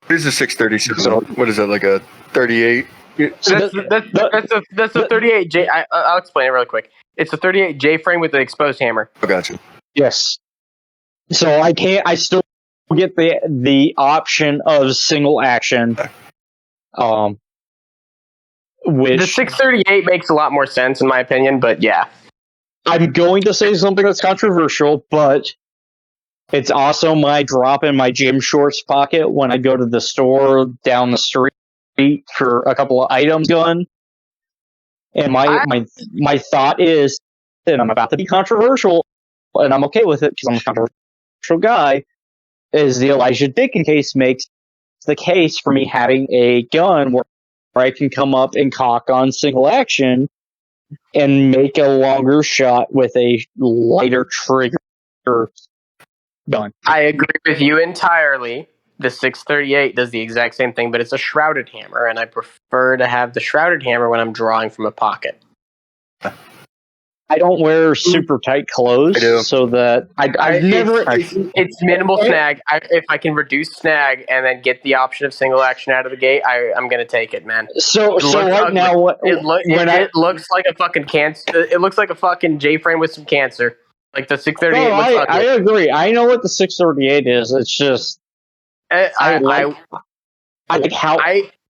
What is a 637? So, what is that, like a 38? That's a 38 J. I'll explain it really quick. It's a 38 J frame with an exposed hammer. I got you. Yes. So I still get the option of single action. Which the 638 makes a lot more sense in my opinion, but yeah. I'm going to say something that's controversial, but it's also my drop in my gym shorts pocket when I go to the store down the street for a couple of items gun. And my thought is, and I'm about to be controversial, and I'm okay with it because I'm a controversial guy, is the Elijah Dickin case makes the case for me having a gun where I can come up and cock on single action and make a longer shot with a lighter trigger gun. I agree with you entirely. The 638 does the exact same thing, but it's a shrouded hammer, and I prefer to have the shrouded hammer when I'm drawing from a pocket. I don't wear super tight clothes, so that I've never. It's minimal snag. If I can reduce snag and then get the option of single action out of the gate, I'm gonna take it, man. So right now, it looks like a fucking cancer. It looks like a fucking J frame with some cancer. Like the 638. No, I agree. I know what the 638 is. It's just I like how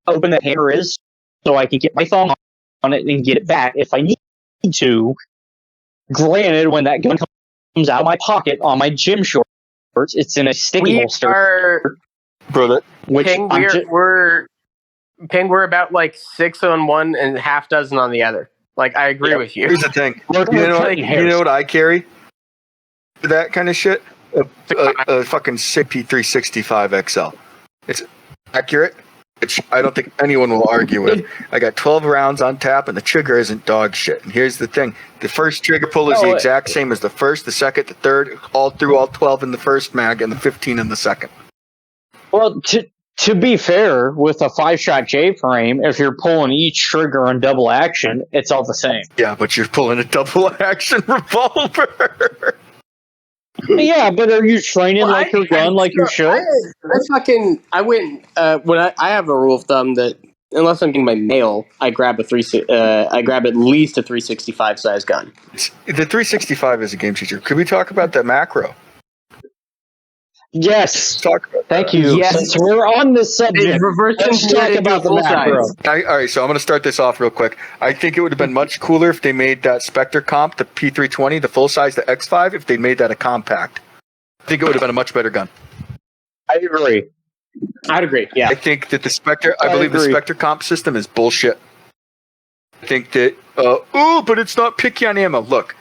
open the hammer is, so I can get my thumb on it and get it back if I need to. Granted, when that gun comes out of my pocket on my gym shorts, it's in a sticky holster. Brother, Ping, we're about like 6 on one and half dozen on the other. Like, I agree with you. Here's the thing. You know what I carry? That kind of shit? A fucking CP365 XL. It's accurate. which I don't think anyone will argue with. I got 12 rounds on tap, and the trigger isn't dog shit. And here's the thing: the first trigger pull is the exact same as the first, the second, the third, all 12 in the first mag, and the 15 in the second. Well, to be fair, with a 5-shot J-frame, if you're pulling each trigger on double action, it's all the same. Yeah, but you're pulling a double action revolver. Yeah, but are you training like your gun like you should? I went when I have a rule of thumb that unless I'm getting my mail, I grab at least a 365 size gun. The 365 is a game changer. Could we talk about that macro? Yes. Talk about Thank you. Yes. Since we're on this subject, let's talk about the macro. All right, so I'm going to start this off real quick. I think it would have been much cooler if they made that Spectre comp, the P320, the full size, the X5, if they made that a compact. I think it would have been a much better gun. I agree. I'd agree. Yeah. I think that I believe the Spectre comp system is bullshit. I think that, but it's not picky on ammo. Look,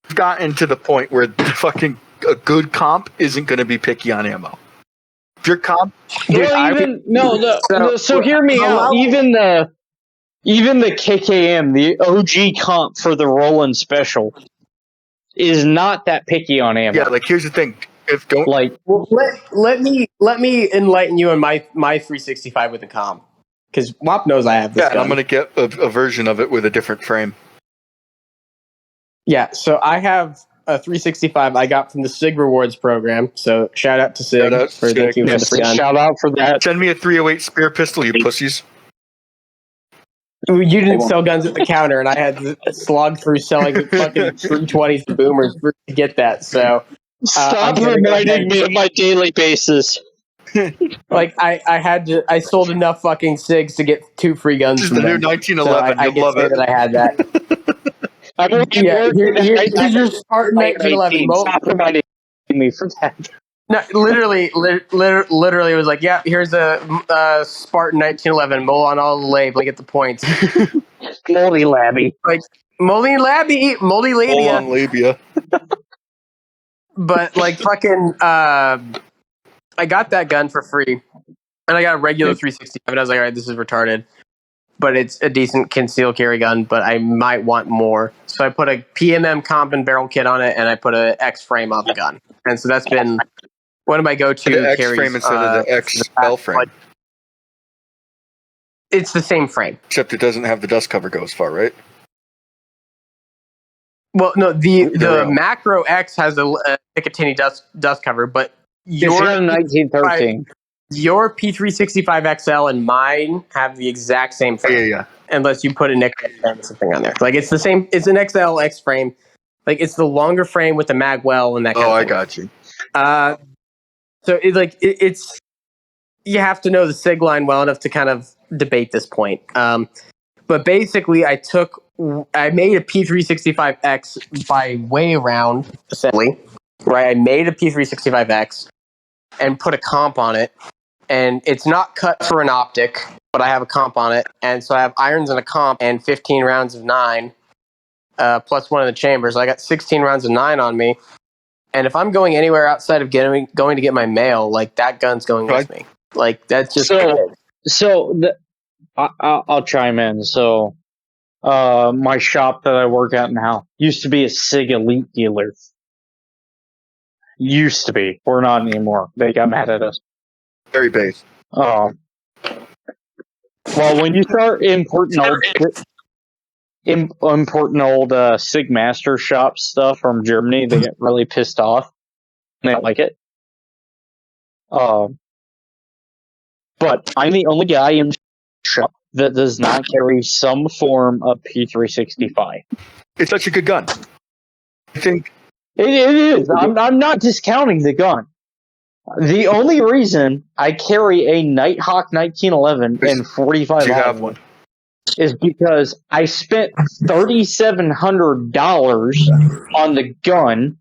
we've gotten to the point where a good comp isn't going to be picky on ammo. If your comp, so hear me out. Even the KKM, the OG comp for the Roland Special, is not that picky on ammo. Yeah, like here's the thing. Let me enlighten you on my 365 with the comp, because WOP knows I have this gun. And I'm going to get a version of it with a different frame. Yeah, so I have a 365 I got from the SIG Rewards program. So shout out to SIG for thanking me for the free gun. Shout out for that. Send me a 308 spear pistol, you pussies. You didn't sell guns at the counter, and I had to slog through selling fucking 320s and boomers to get that. So stop reminding me of my daily basis. Like I sold enough fucking SIGs to get 2 free guns. This is the new 1911. So I love it. That I had that. Here's your Spartan 1911. Stop reminding me for that. No, literally, it was like, yeah, here's a Spartan 1911. Mull on all the label, get the points. Moldy labby. Like moldy labia. On labia. But like fucking, I got that gun for free, and I got a regular 365. And I was like, all right, this is retarded. But it's a decent concealed carry gun, but I might want more. So I put a PMM comp and barrel kit on it, and I put an X frame on the gun. And so that's been one of my go-to carries. X frame instead of the XL frame. It's the same frame. Except it doesn't have the dust cover go as far, right? Well, no, the Macro X has a Picatinny dust cover, but your 1913. Your P365 XL and mine have the exact same frame. Yeah. Unless you put a nickel frame or something on there. Like it's the same. It's an XL X frame. Like it's the longer frame with the mag well and that kind of thing. I got you. So it's you have to know the SIG line well enough to kind of debate this point. But basically, I made a P365X by way around assembly. Right, I made a P365X and put a comp on it. And it's not cut for an optic, but I have a comp on it. And so I have irons and a comp and 15 rounds of 9, plus one in the chamber. So I got 16 rounds of 9 on me. And if I'm going anywhere outside of going to get my mail, like that gun's going with me. Like that's just I'll chime in. So my shop that I work at now used to be a SIG Elite dealer. Used to be. We're not anymore. They got mad at us. Very base. Well, when you start importing old SIG Master Shop stuff from Germany, they get really pissed off. And they don't like it. But I'm the only guy in the shop that does not carry some form of P365. It's such a good gun. I think it is. I'm not discounting the gun. The only reason I carry a Nighthawk 1911 and 45 you have one is because I spent $3,700 on the gun,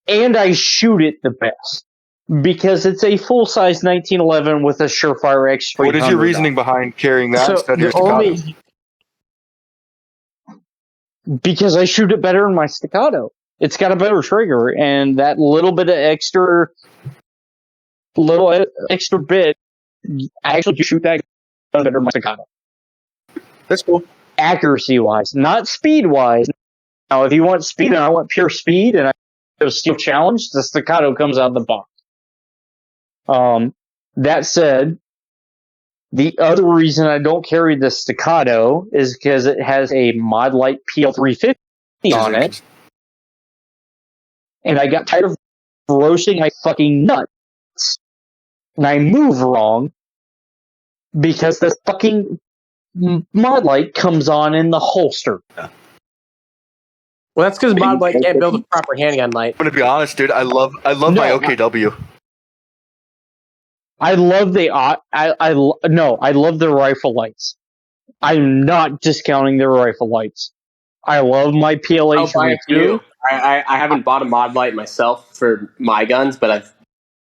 and I shoot it the best because it's a full-size 1911 with a Surefire X. What is your reasoning behind carrying that instead of your staccato? Because I shoot it better in my staccato. It's got a better trigger, and that little extra bit I actually do shoot that gun better than my staccato. That's cool. Accuracy wise, not speed wise. Now, if you want speed and I want pure speed and I have a steel challenge, the staccato comes out of the box. That said, the other reason I don't carry the staccato is because it has a Mod Light PL350 on it. And I got tired of roasting my fucking nuts. And I move wrong because the fucking Mod Light comes on in the holster. Yeah. Well, that's because Mod Light can't build a proper handgun light. I'm gonna be honest, dude. I love my OKW. I love I love the rifle lights. I'm not discounting their rifle lights. I love my PLH-V2. I haven't bought a Mod Light myself for my guns, but I've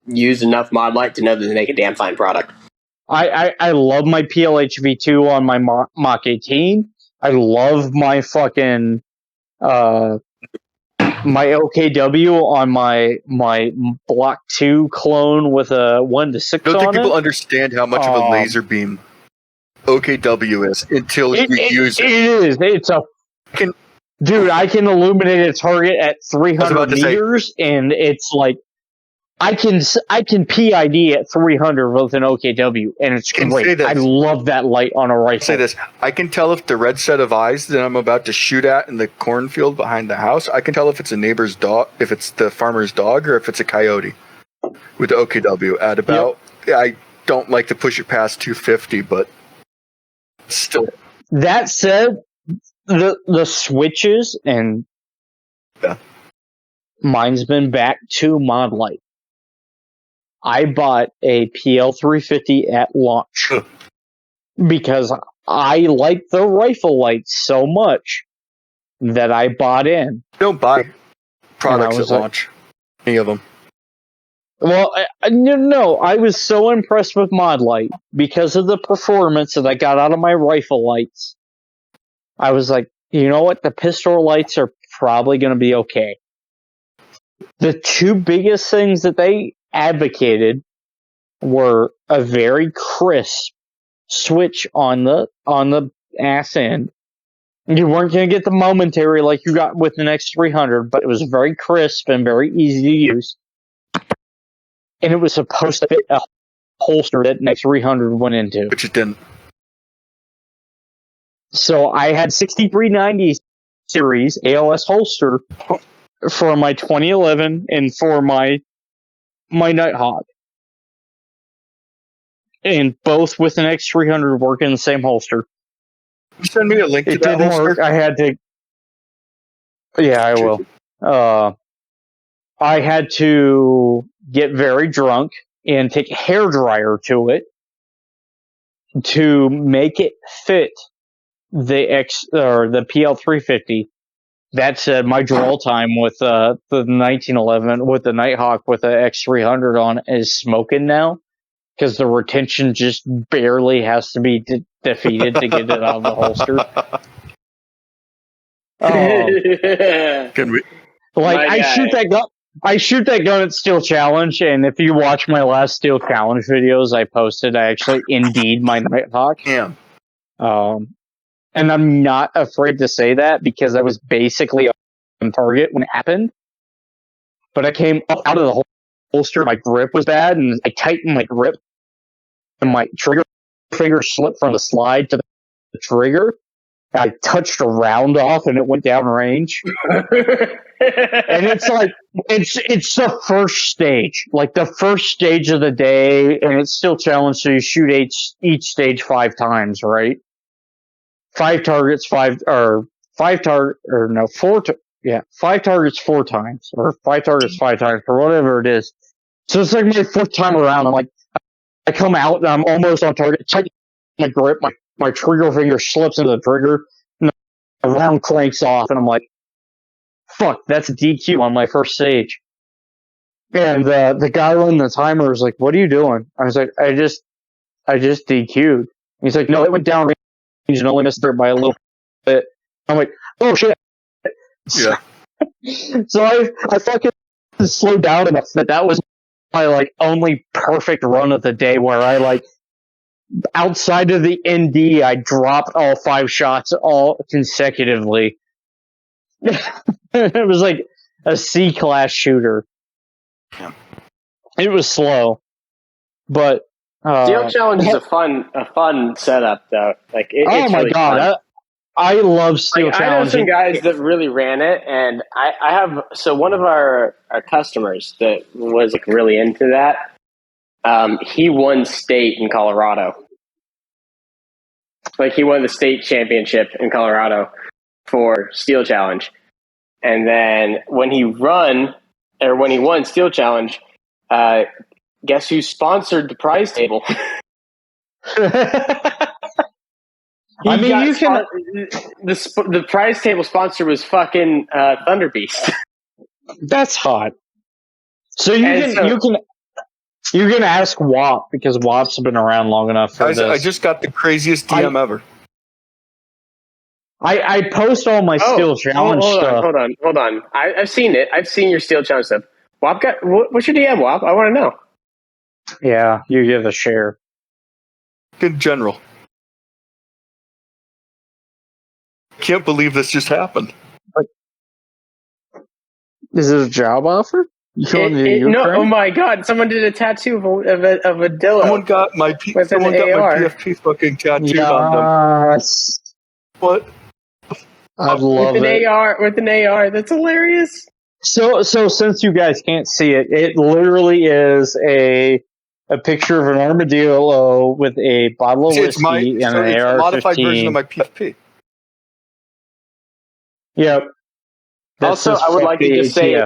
used enough Mod Light to know that they make a damn fine product. I love my PLH-V2 on my Mach 18. I love my fucking my OKW on my Block 2 clone with a 1-6 on it. I don't think people understand how much of a laser beam OKW is until you use it. It is. It's a... Dude, I can illuminate a target at 300 meters, and it's like... I can PID at 300 with an OKW, and it's great. I love that light on a rifle. Say this: I can tell if the red set of eyes that I'm about to shoot at in the cornfield behind the house. I can tell if it's a neighbor's dog, if it's the farmer's dog, or if it's a coyote. With the OKW at about, I don't like to push it past 250, but still. That said, the switches and mine's been back to Mod Light. I bought a PL350 at launch because I like the rifle lights so much that I bought in. Don't buy products at launch. Any of them. Well, no, I was so impressed with Mod Light because of the performance that I got out of my rifle lights. I was like, you know what? The pistol lights are probably going to be okay. The two biggest things that they advocated were a very crisp switch on the ass end. You weren't going to get the momentary like you got with the X300, but it was very crisp and very easy to use. And it was supposed to fit a holster that X300 went into. Which it didn't. So I had 6390 series ALS holster for my 2011 and for my Nighthawk. And both with an X300 work in the same holster. Send me a link to that didn't holster. Work. I had to... Yeah, I will. I had to get very drunk and take a hairdryer to it to make it fit the PL350. That said, my draw time with the 1911 with the Nighthawk with the X300 on is smoking now because the retention just barely has to be defeated to get it out of the holster. Can we? I shoot that gun at Steel Challenge, and if you watch my last Steel Challenge videos I posted, I actually indeed my Nighthawk. Yeah. And I'm not afraid to say that because I was basically on target when it happened. But I came up out of the holster, my grip was bad, and I tightened my grip, and my trigger finger slipped from the slide to the trigger. I touched a round off, and it went down range. And it's like it's the first stage, like the first stage of the day, and it's still challenged. So you shoot each stage 5 times, right? 5 targets, 4 targets 4 times, or 5 targets 5 times, or whatever it is. So it's like my 4th time around. I'm like, I come out and I'm almost on target. Tight my grip, my trigger finger slips into the trigger, and the round cranks off, and I'm like, fuck, that's a DQ on my first stage. And the guy running the timer was like, what are you doing? I was like, I just DQ'd. He's like, no, it went down range and only missed it by a little bit. I'm like, oh shit. Yeah. So I fucking slowed down enough that was my only perfect run of the day where I outside of the ND, I dropped all 5 shots all consecutively. It was like a C-class shooter. Yeah. It was slow, but Steel Challenge is a fun setup though. Like oh it's my really god, fun. I love Steel Like, I Challenge. know some guys that really ran it, and I have one of our customers that was like really into that. He won state in Colorado. Like he won the state championship in Colorado for Steel Challenge, and then when he won Steel Challenge, guess who sponsored the prize table? I mean, you can. The prize table sponsor was fucking Thunder Beast. That's hot. So you can ask WAP because WAP's been around long enough for Guys, this. I just got the craziest DM ever. I post all my Steel Challenge stuff. Hold on. I've seen it. I've seen your Steel Challenge stuff. WAP what's your DM, WAP? I want to know. Yeah, you give a share. In general. Can't believe this just happened. Is it a job offer? No, oh my god! Someone did a tattoo of a dillo. Someone got my PFP fucking tattooed on them. Yes. What? I love with it. With an AR. That's hilarious. So since you guys can't see it, it literally is a picture of an armadillo with a bottle of whiskey and an AR-15. A modified version of my PFP. Yep. Also, I would like to just say,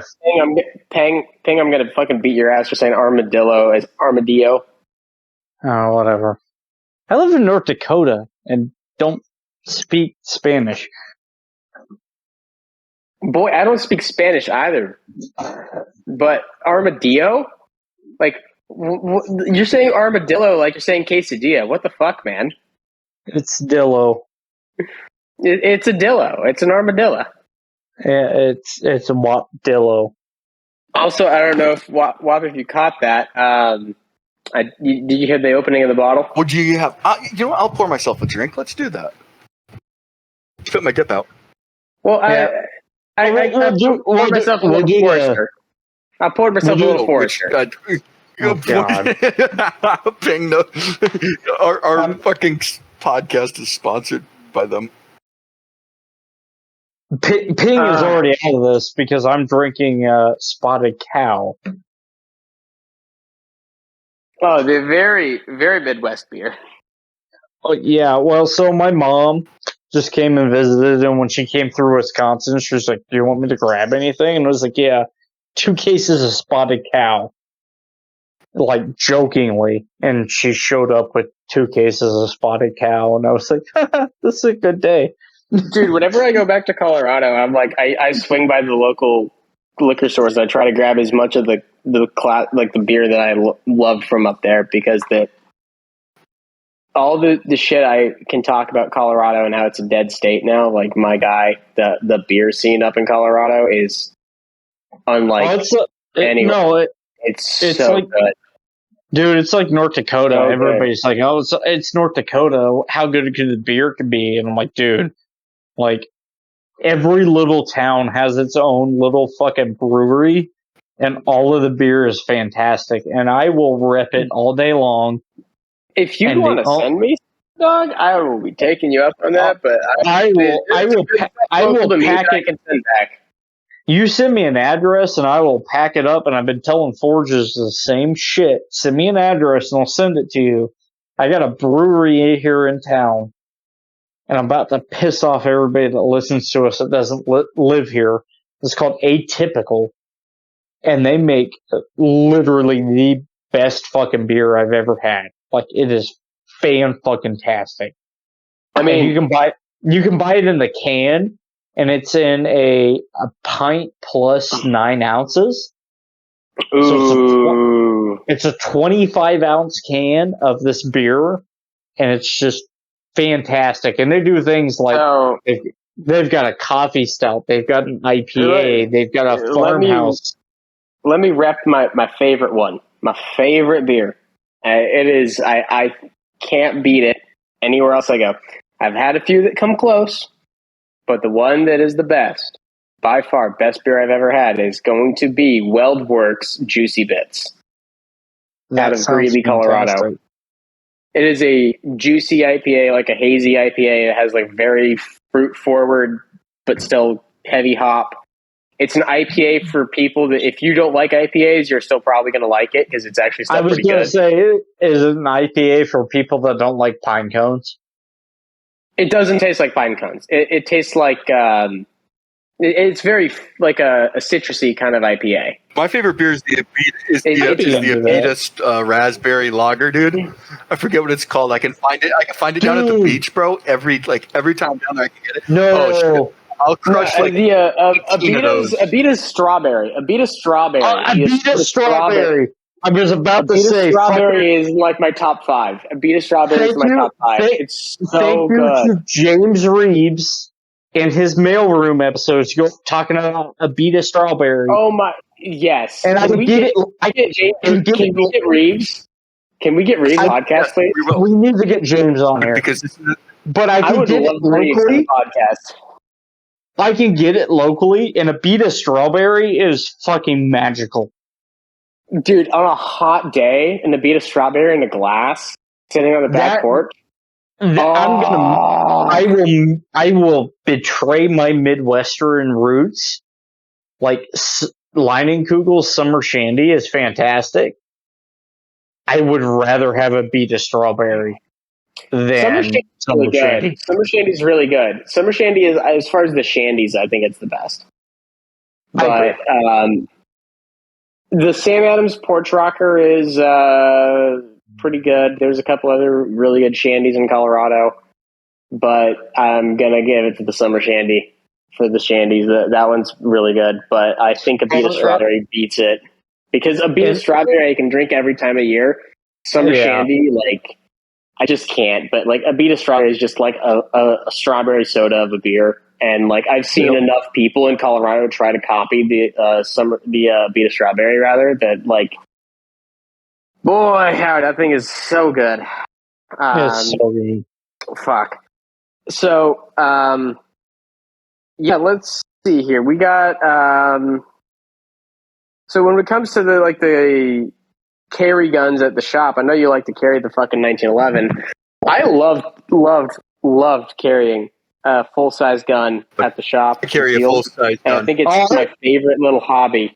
Peng, I'm going to fucking beat your ass for saying armadillo as armadillo. Oh, whatever. I live in North Dakota and don't speak Spanish. Boy, I don't speak Spanish either. But armadillo? Like, you're saying armadillo like you're saying quesadilla. What the fuck, man? It's dillo. It's a dillo. It's an armadillo. Yeah, it's a wopdillo. Also, I don't know if Wop, if you caught that. Did you hear the opening of the bottle? What do you have? You know what? I'll pour myself a drink. Let's do that. Spit my dip out. Well, I'll pour myself a little Forester. I poured myself a little Forester. Oh, God. Ping, our fucking podcast is sponsored by them. Ping is already out of this because I'm drinking Spotted Cow. Oh, the very, very Midwest beer. Oh, yeah, well, so my mom just came and visited, and when she came through Wisconsin, she was like, "Do you want me to grab anything?" And I was like, "Yeah, 2 cases of Spotted Cow." Like, jokingly. And she showed up with 2 cases of Spotted Cow, and I was like, this is a good day. Dude, whenever I go back to Colorado, I'm like, I swing by the local liquor stores. And I try to grab as much of the beer that I love from up there because all the shit I can talk about Colorado and how it's a dead state now. Like my guy, the beer scene up in Colorado is unlike anywhere. It's so like, good. Dude, it's like North Dakota. So everybody's like, "Oh, it's North Dakota. How good could the beer be?" And I'm like, dude, like every little town has its own little fucking brewery, and all of the beer is fantastic. And I will rep it all day long. If you want to send me, dog, I will be taking you up on that. But I will pack it. I can send back. You send me an address and I will pack it up, and I've been telling forgers the same shit. Send me an address and I'll send it to you. I got a brewery here in town, and I'm about to piss off everybody that listens to us that doesn't live here. It's called Atypical, and they make literally the best fucking beer I've ever had. Like, it is fan-fucking-tastic. I mean, you can buy it in the can, and it's in a pint plus 9 ounces. Ooh. So it's a 25 ounce can of this beer, and it's just fantastic. And they do things like they've got a coffee stout, they've got an IPA, they've got a farmhouse. Let me rep my favorite one, my favorite beer. It is Can't beat it anywhere else I go. I've had a few that come close, but the one that is the best, by far, best beer I've ever had is going to be WeldWorks Juicy Bits out of Greeley, Colorado. It is a juicy IPA, like a hazy IPA. It has like very fruit forward, but still heavy hop. It's an IPA for people that if you don't like IPAs, you're still probably going to like it because it's actually still pretty good. I was going to say, is it an IPA for people that don't like pine cones? It doesn't taste like pine cones. It tastes like it's very like a citrusy kind of IPA. My favorite beer is the Abita raspberry lager, dude. I forget what it's called. I can find it down at the beach, bro. Every time down there I can get it. No. I'll crush the Abita's strawberry. Abita strawberry. Abita strawberry. I was about to say strawberry is like my top 5. Abita strawberry is my top 5. It's so good. To James Reeves in his mailroom episodes talking about Abita strawberry. Oh my, yes. And can we get Reeves? Can we get Reeves podcast, please? We need to get James on here because I would get it locally. Podcast. I can get it locally, and Abita strawberry is fucking magical. Dude, on a hot day, an Abita strawberry in a glass, sitting on the back porch. I will betray my Midwestern roots. Like Leinenkugel's Summer Shandy is fantastic. I would rather have a Abita strawberry than Summer Shandy. Summer Shandy is really good. Summer Shandy is, as far as the shandies, I think it's the best. But the Sam Adams Porch Rocker is pretty good. There's a couple other really good shandies in Colorado, but I'm gonna give it to the Summer Shandy for the shandies. That one's really good, but I think Abita strawberry beats it because Abita strawberry I can drink every time of year. Summer Shandy, like I just can't. But like Abita strawberry is just like a strawberry soda of a beer, and like I've seen enough people in Colorado try to copy the Abita strawberry rather that like. Boy, Howard, that thing is so good. It's so good. Fuck. So, let's see here. We got, so when it comes to the carry guns at the shop, I know you like to carry the fucking 1911. I loved carrying a full-size gun at the shop. I carry a full-size gun. I think it's my favorite little hobby.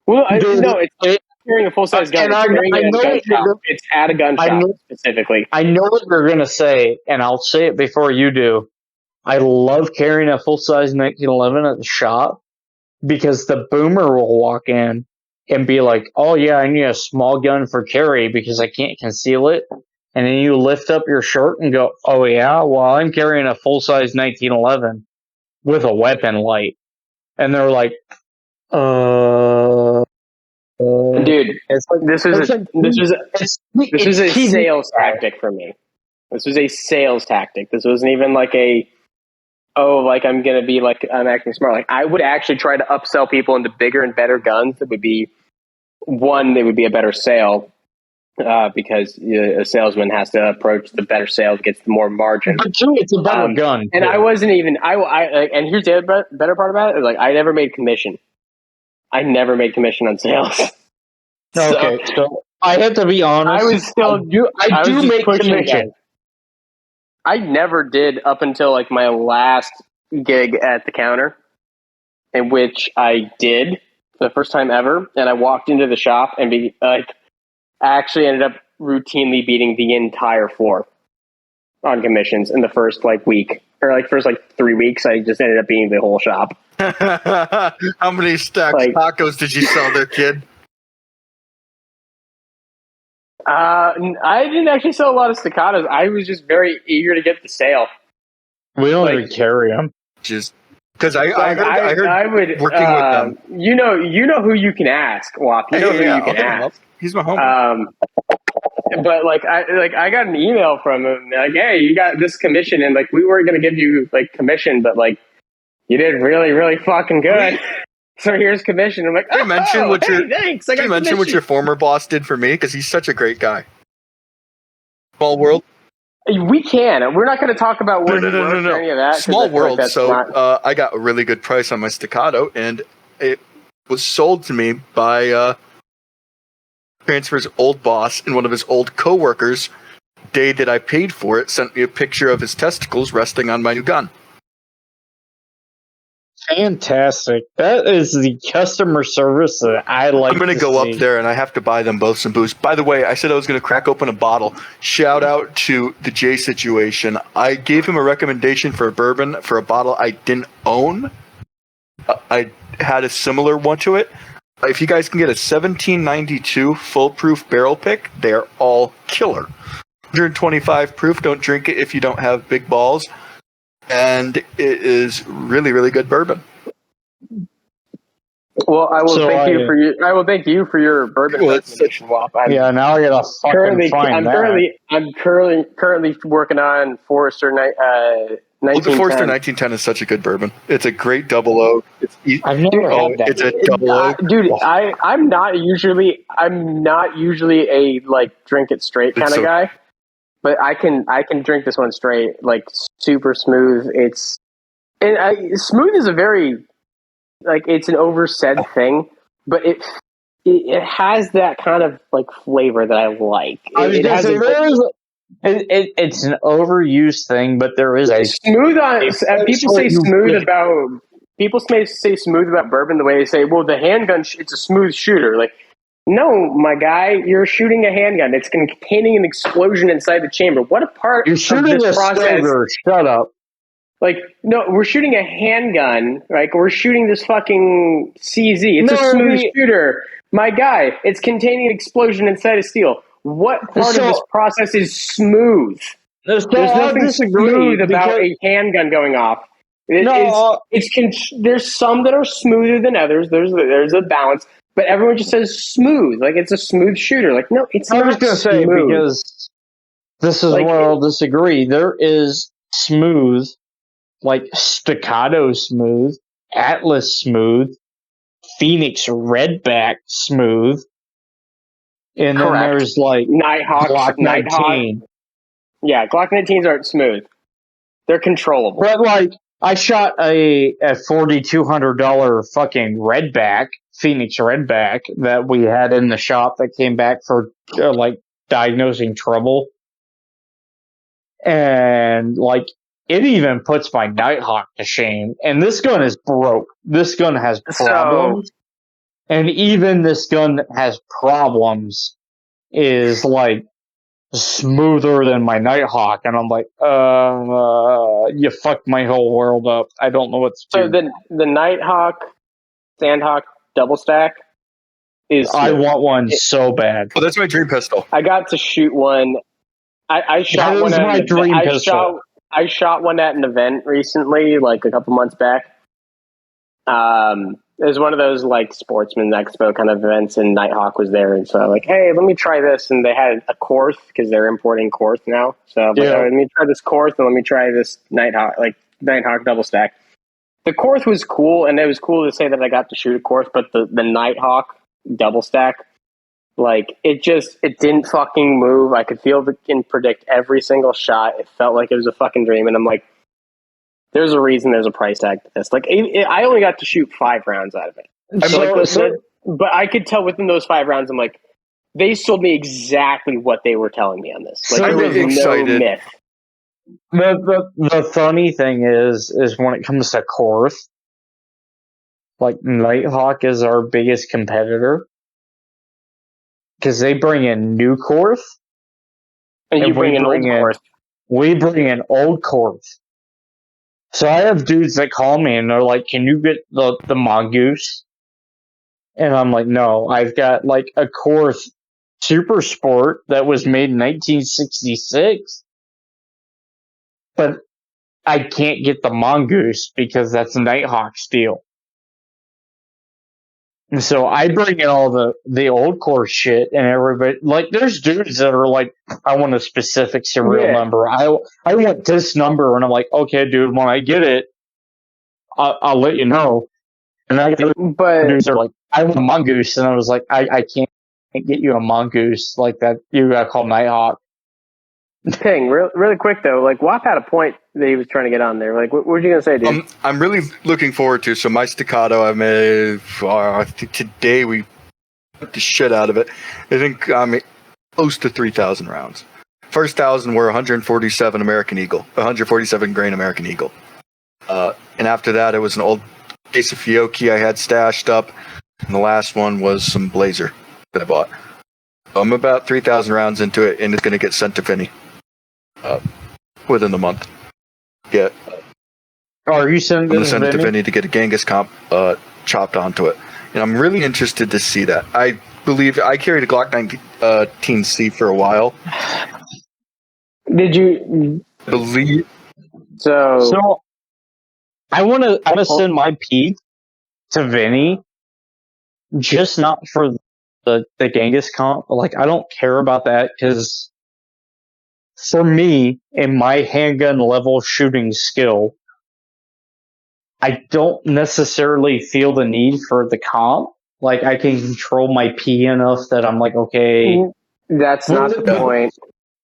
Well, it's carrying a full-size gun. It's at a gun shop specifically. I know what you're going to say, and I'll say it before you do. I love carrying a full-size 1911 at the shop because the boomer will walk in and be like, oh, yeah, I need a small gun for carry because I can't conceal it. And then you lift up your shirt and go, oh, yeah, well, I'm carrying a full-size 1911 with a weapon light. And they're like, dude, this is a sales tactic for me. This was a sales tactic. This wasn't even like I'm going to be like, I'm acting smart. Like I would actually try to upsell people into bigger and better guns. That would be they would be a better sale because a salesman has to approach the better sale, gets more margin. But two, it's a better gun. And I wasn't even, and here's the better part about it. Like I never made commission. I never made commission on sales. Okay, so I have to be honest. I do make commission. I never did up until like my last gig at the counter, in which I did for the first time ever, and I walked into the shop and actually ended up routinely beating the entire floor on commissions in the first week. Or first 3 weeks, I just ended up beating the whole shop. How many stacks of tacos did you sell there, kid? I didn't actually sell a lot of staccatos. I was just very eager to get the sale. We don't even carry them. Just because I heard I would working with them. You know who you can ask, Wap. You know who you can ask. He's my homie. But I got an email from him like, hey, you got this commission, and we were gonna give you commission, but you did really, really fucking good. So here's commission. I'm like, thanks. Did you mention what your former boss did for me? Because he's such a great guy. Small world. We can. We're not going to talk about where he works or any of that. Small world. So I got a really good price on my staccato, and it was sold to me by Transfer's old boss and one of his old coworkers. Day that I paid for it, sent me a picture of his testicles resting on my new gun. Fantastic. That is the customer service that I like. I'm going to go up there and I have to buy them both some booze. By the way, I said I was going to crack open a bottle. Shout out to the J situation. I gave him a recommendation for a bourbon for a bottle I didn't own. I had a similar one to it. If you guys can get a 1792 foolproof barrel pick, they're all killer. 125 proof. Don't drink it if you don't have big balls. And it is really, really good bourbon. Well, I will thank you for your bourbon recommendation, Wop. Now I gotta fucking find that. I'm currently working on Forester 1910. The Forester 1910 is such a good bourbon. It's a great double O. I've never had that. It's a double O, dude. I'm not usually a like drink it straight kind of guy, but I can drink this one straight, like super smooth. Smooth is a very it's an oversaid thing, but it has that kind of like flavor that I like. It's an overused thing, but there is a smooth on. People say smooth about. People may say smooth about bourbon the way they say, well, the handgun, it's a smooth shooter. Like, no, my guy, you're shooting a handgun. It's containing an explosion inside the chamber. What a part of this process. Shut up. Like, no, we're shooting a handgun. Like, we're shooting this fucking CZ. It's a smooth shooter. My guy, it's containing an explosion inside of steel. What part of this process is smooth? There's nothing smooth about a handgun going off. There's some that are smoother than others. There's a balance, but everyone just says smooth, like it's a smooth shooter. Like, no, it's not. I was going to say, because this is where I'll disagree. There is smooth, like staccato smooth, Atlas smooth, Phoenix Redback smooth, and then there's like Nighthawk, Glock 19. Yeah, Glock 19s aren't smooth. They're controllable. But like, I shot a $4,200 fucking Redback, Phoenix Redback, that we had in the shop that came back for like diagnosing trouble. And like, it even puts my Nighthawk to shame. And this gun is broke. This gun has problems. And even this gun that has problems is like smoother than my Nighthawk, and I'm like, you fucked my whole world up. I don't know what to do. So the Nighthawk, Sandhawk double stack is. I want one so bad. Oh, that's my dream pistol. I got to shoot one. I shot one. My dream pistol. I shot one at an event recently, like a couple months back. It was one of those like Sportsman Expo kind of events, and Nighthawk was there, and so I'm like, hey, let me try this. And they had a Korth because they're importing Korth now. So I'm like, let me try this Korth and let me try this Nighthawk double stack. The Korth was cool, and it was cool to say that I got to shoot a Korth, but the Nighthawk double stack, like it didn't fucking move. I could feel and predict every single shot. It felt like it was a fucking dream, and I'm like, there's a reason there's a price tag to this. Like, I only got to shoot 5 rounds out of it. But I could tell within those 5 rounds, I'm like, they sold me exactly what they were telling me on this. Like, there was no myth. The funny thing is when it comes to Korth, like Nighthawk is our biggest competitor because they bring in new Korth, and you bring in old Korth. We bring in old Korth. So I have dudes that call me and they're like, can you get the Mongoose? And I'm like, no, I've got like a Korth Super Sport that was made in 1966. But I can't get the Mongoose because that's Nighthawk steel. And so I bring in all the old Korth shit, and everybody, like, there's dudes that are like, I want a specific serial number. I want this number, and I'm like, okay, dude, when I get it, I'll let you know. And I get dudes that are like, I want a Mongoose, and I was like, I can't get you a Mongoose like that. You gotta call Nighthawk. Ping, really quick though. Like WAP had a point that he was trying to get on there. Like, what were you gonna say, dude? I'm really looking forward to. So my staccato, I made I think today we put the shit out of it. I think I'm close to 3,000 rounds. First 1,000 were 147 American Eagle, 147 grain American Eagle, and after that it was an old case of Fiocchi I had stashed up, and the last one was some Blazer that I bought. So I'm about 3,000 rounds into it, and it's going to get sent to Vinny within the month. Yeah. Are you I'm sending going to this send it to Vinny? Vinny to get a Genghis comp chopped onto it. And I'm really interested to see that. I believe I carried a Glock 19C for a while. Did you Believe So I want to send my P to Vinny, just not for the Genghis comp. Like, I don't care about that because for me, in my handgun level shooting skill, I don't necessarily feel the need for the comp. Like, I can control my P enough that I'm like, okay. That's not the point.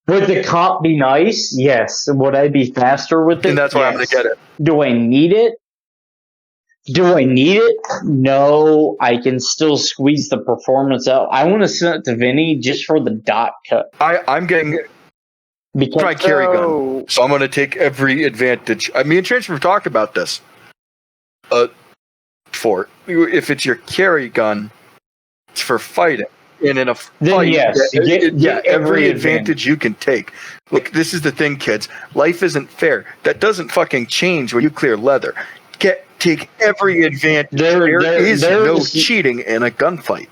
Would the comp be nice? Yes. Would I be faster with it? and that's why I'm going to get it. Do I need it? No, I can still squeeze the performance out. I want to send it to Vinny just for the dot cut. I'm getting Because my carry gun, so I'm going to take every advantage. Me and Transfer talked about this. For if it's your carry gun, it's for fighting. And in a fight, then yes, get every advantage you can take. Look, this is the thing, kids. Life isn't fair. That doesn't fucking change when you clear leather. Take every advantage. There is no cheating in a gunfight.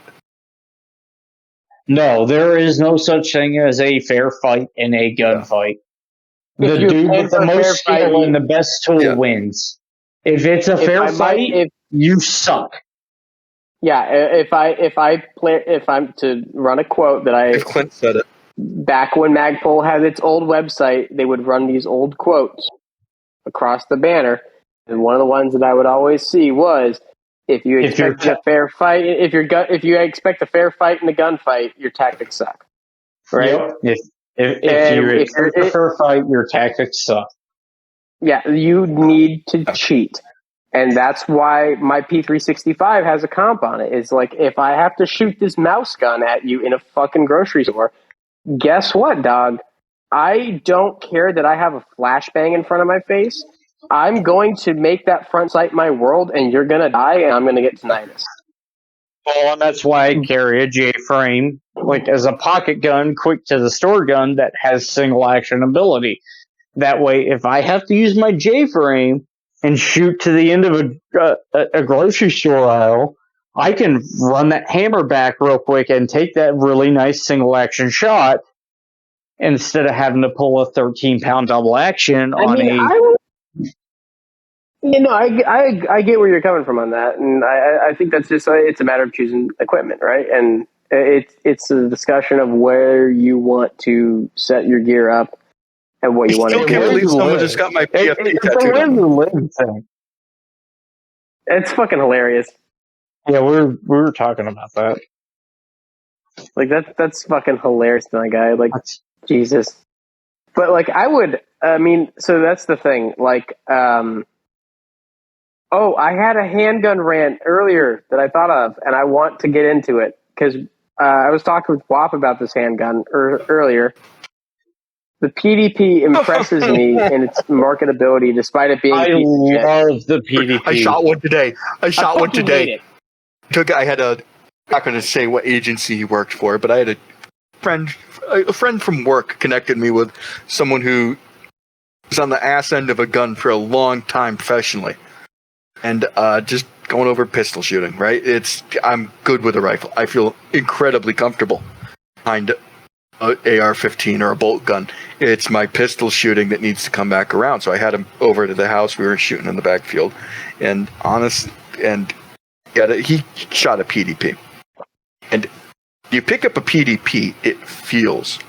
No, there is no such thing as a fair fight in a gunfight. The dude with the most skill and the best tool wins. If it's a fair fight, you suck. Yeah, if I'm to run a quote that if Clint said it back when Magpul had its old website, they would run these old quotes across the banner, and one of the ones that I would always see was, if you expect a fair fight, if you expect a fair fight in a gunfight, your tactics suck. Right? Yep. If you expect a fair fight, your tactics suck. Yeah, you need to cheat. And that's why my P365 has a comp on it. It's like, if I have to shoot this mouse gun at you in a fucking grocery store, guess what, dog? I don't care that I have a flashbang in front of my face. I'm going to make that front sight my world, and you're going to die, and I'm going to get tinnitus. Well, and that's why I carry a J-frame, like as a pocket gun, quick to the store gun that has single action ability. That way, if I have to use my J-frame and shoot to the end of a grocery store aisle, I can run that hammer back real quick and take that really nice single action shot instead of having to pull a 13-pound double action I get where you're coming from on that, and I think that's just it's a matter of choosing equipment, right? And it's a discussion of where you want to set your gear up and what you want to do. I can't believe someone just got my PFP tattooed. It's fucking hilarious. Yeah, we were talking about that. Like that's fucking hilarious, my guy. Like Jesus. But like so that's the thing. Like I had a handgun rant earlier that I thought of, and I want to get into it because I was talking with WAP about this handgun earlier. The PDP impresses me in its marketability, despite it being. I love the PDP. I shot one today. I'm not going to say what agency he worked for, but I had a friend from work connected me with someone who was on the ass end of a gun for a long time professionally, and just going over pistol shooting. Right? I'm good with a rifle. I feel incredibly comfortable behind an AR-15 or a bolt gun. It's my pistol shooting that needs to come back around. So I had him over to the house. We were shooting in the backfield, and he shot a PDP. And you pick up a PDP, it feels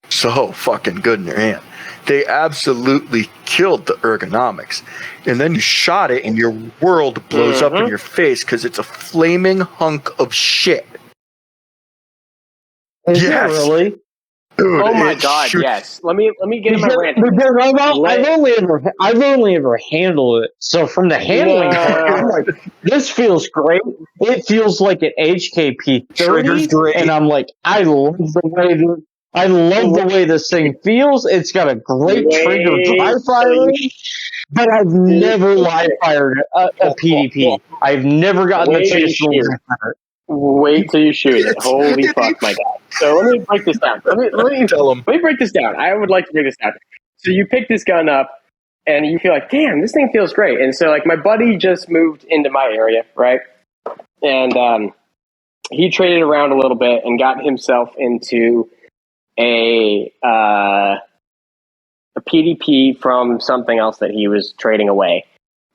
so fucking good in your hand. They absolutely killed the ergonomics. And then you shot it and your world blows up in your face because it's a flaming hunk of shit. Is it really? Dude, Oh my it god, shoots- yes. Let me get in my rant. I've only ever handled it. So from the handling part, I'm like, this feels great. It feels like an HKP 30, Trigger's great. and I'm like, I love the way this thing feels. It's got a great trigger dry firing, but I've never live fired a PDP. I've never gotten the chance to live fire it. Wait till you shoot it. Holy fuck, my god. So let me break this down. Let me break this down. I would like to break this down. So you pick this gun up and you feel like, damn, this thing feels great. And so like my buddy just moved into my area, right? And he traded around a little bit and got himself into a PDP from something else that he was trading away.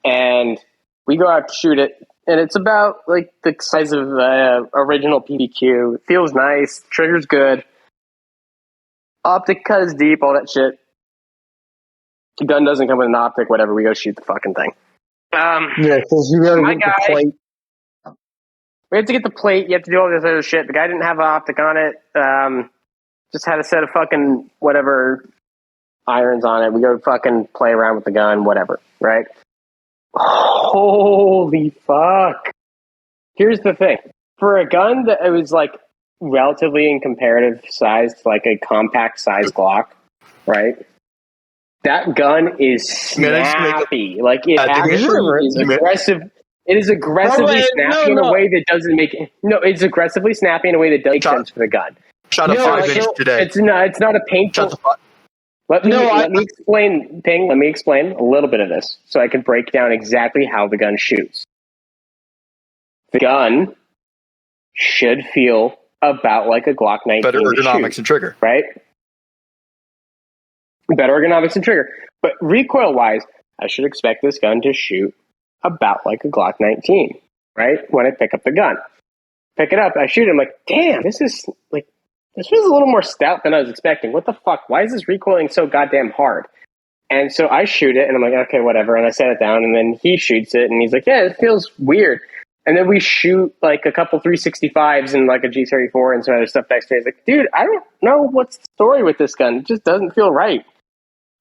And we go out to shoot it. And it's about like the size of the original PDQ. It feels nice. Trigger's good. Optic cut is deep. All that shit. The gun doesn't come with an optic. Whatever. We go shoot the fucking thing. Yeah, because you gotta my get the guy- plate. We have to get the plate. You have to do all this other shit. The guy didn't have an optic on it. Just had a set of fucking whatever irons on it. We go fucking play around with the gun. Whatever. Right? Holy fuck. Here's the thing. For a gun that it was like relatively in comparative size to like a compact size Glock, right? That gun is snappy. Like it actually is aggressive. It is aggressively snappy in a way that doesn't make it's aggressively snappy in a way that doesn't make sense for the gun. Shot a 5-inch today. It's not a painful. Let me explain, Ping. Let me explain a little bit of this so I can break down exactly how the gun shoots. The gun should feel about like a Glock 19. Better ergonomics and trigger. Right? Better ergonomics and trigger. But recoil-wise, I should expect this gun to shoot about like a Glock 19, right? When I pick up the gun. Pick it up, I shoot it, I'm like, damn, this feels a little more stout than I was expecting. What the fuck? Why is this recoiling so goddamn hard? And so I shoot it, and I'm like, okay, whatever. And I set it down, and then he shoots it, and he's like, yeah, it feels weird. And then we shoot like a couple 365s and like a G34 and some other stuff next to it. He's like, dude, I don't know what's the story with this gun. It just doesn't feel right.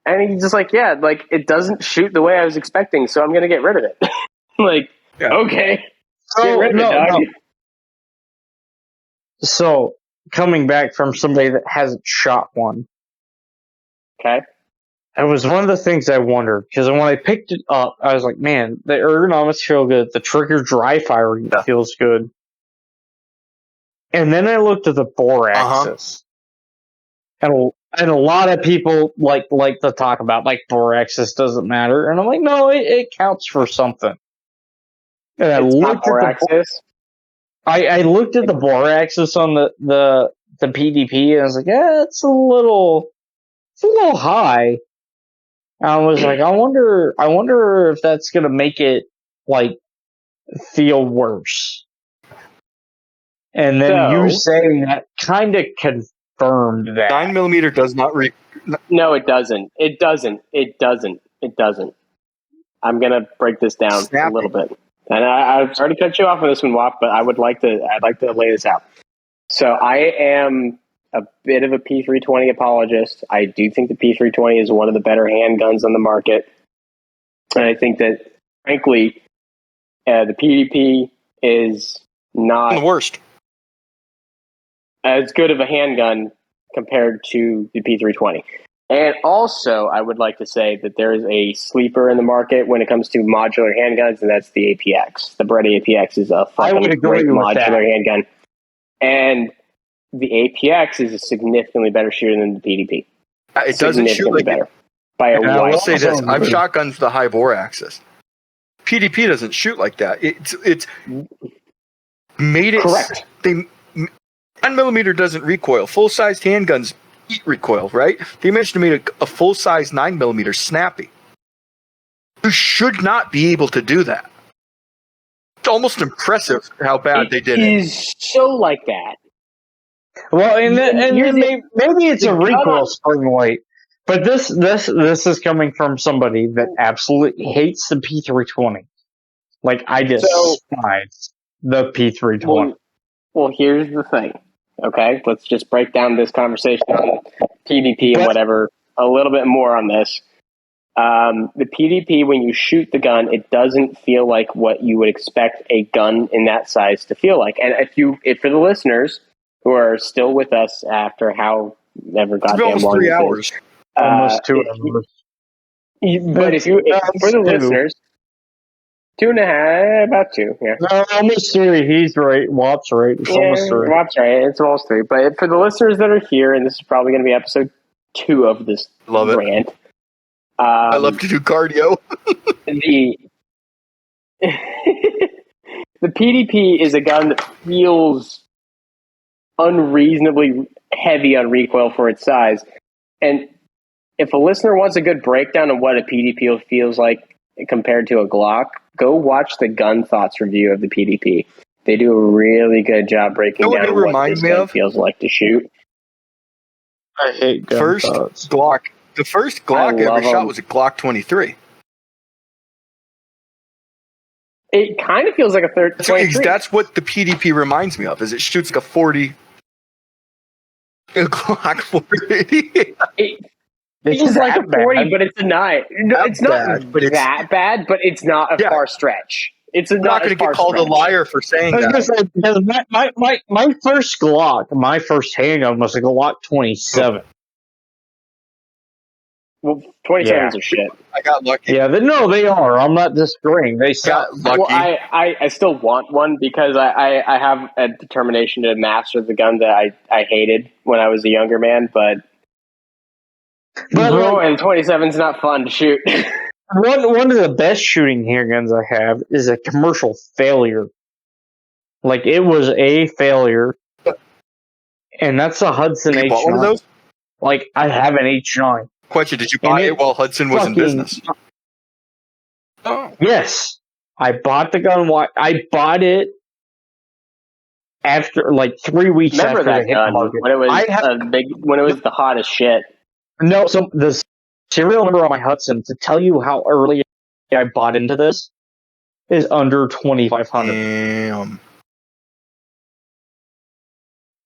And he's just like, yeah, like it doesn't shoot the way I was expecting, so I'm going to get rid of it. Like, okay. Get rid of it, dog. So, coming back from somebody that hasn't shot one. Okay. It was one of the things I wondered, because when I picked it up, I was like, man, the ergonomics feel good, the trigger dry firing feels good. And then I looked at the bore axis. And a lot of people like to talk about, like, bore axis doesn't matter. And I'm like, no, it counts for something. And I looked at the axis. I looked at the bore axis on the PDP, and I was like, yeah, it's a little high. And I was like, I wonder if that's gonna make it like feel worse. And then you saying that kind of confirmed that 9mm does not No, it doesn't. It doesn't. I'm gonna break this down a little bit. And I'm sorry to cut you off on this one, Wop, but I'd like to lay this out. So I am a bit of a P320 apologist. I do think the P320 is one of the better handguns on the market. And I think that, frankly, the PDP is not the worst. As good of a handgun compared to the P320. And also, I would like to say that there is a sleeper in the market when it comes to modular handguns, and that's the APX. The Beretta APX is a fucking great modular handgun. And the APX is a significantly better shooter than the PDP. It doesn't shoot like better. By a I wide will say this: I've shotguns with a high bore axis. PDP doesn't shoot like that. It's made it correct. 9mm doesn't recoil. Full-sized handguns eat recoil, right? They managed to make a full-size 9mm snappy. You should not be able to do that. It's almost impressive how bad they did it. It is so like that. Well, and maybe it's a recoil spring weight, but this is coming from somebody that absolutely hates the P320. Like, I despise the P320. Well, here's the thing. Okay, let's just break down this conversation on PvP and whatever a little bit more on this. The PvP, when you shoot the gun, it doesn't feel like what you would expect a gun in that size to feel like. And if for the listeners who are still with us after however goddamn almost long 3 this hours. is, Almost 2 hours. But if for the listeners, 2.5, about 2, yeah. No, almost 3. He's right. Wop's right. It's almost 3. Wop's right. It's almost 3. But for the listeners that are here, and this is probably going to be episode 2 of this rant. I love to do cardio. The PDP is a gun that feels unreasonably heavy on recoil for its size. And if a listener wants a good breakdown of what a PDP feels like compared to a Glock, go watch the Gun Thoughts review of the PDP. They do a really good job breaking down what this gun feels like to shoot. I hate Gun Thoughts. Glock. The first Glock I ever shot was a Glock 23. It kind of feels like a 23. That's what the PDP reminds me of. Is it shoots like a 40. A Glock 40. It feels like a 40, but it's a 9. No, it's not that bad, but it's not a far stretch. It's not going to get called a liar for saying that. Because my first Glock, my first handgun was a Glock 27. Well, 27s are shit. I got lucky. Yeah, they are. I'm not disagreeing. They suck. Well, I still want one because I have a determination to master the gun that I hated when I was a younger man, but and 27's not fun to shoot. One of the best shooting handguns I have is a commercial failure. Like, it was a failure. And that's a Hudson H9. Bought one of those? Like, I have an H9. Question, did you buy it while Hudson was in business? Oh. Yes. I bought the gun. I bought it after, like, 3 weeks after that it hit gun, the market. when it was the hottest shit. No, so the serial number on my Hudson, to tell you how early I bought into this, is under 2,500. Damn.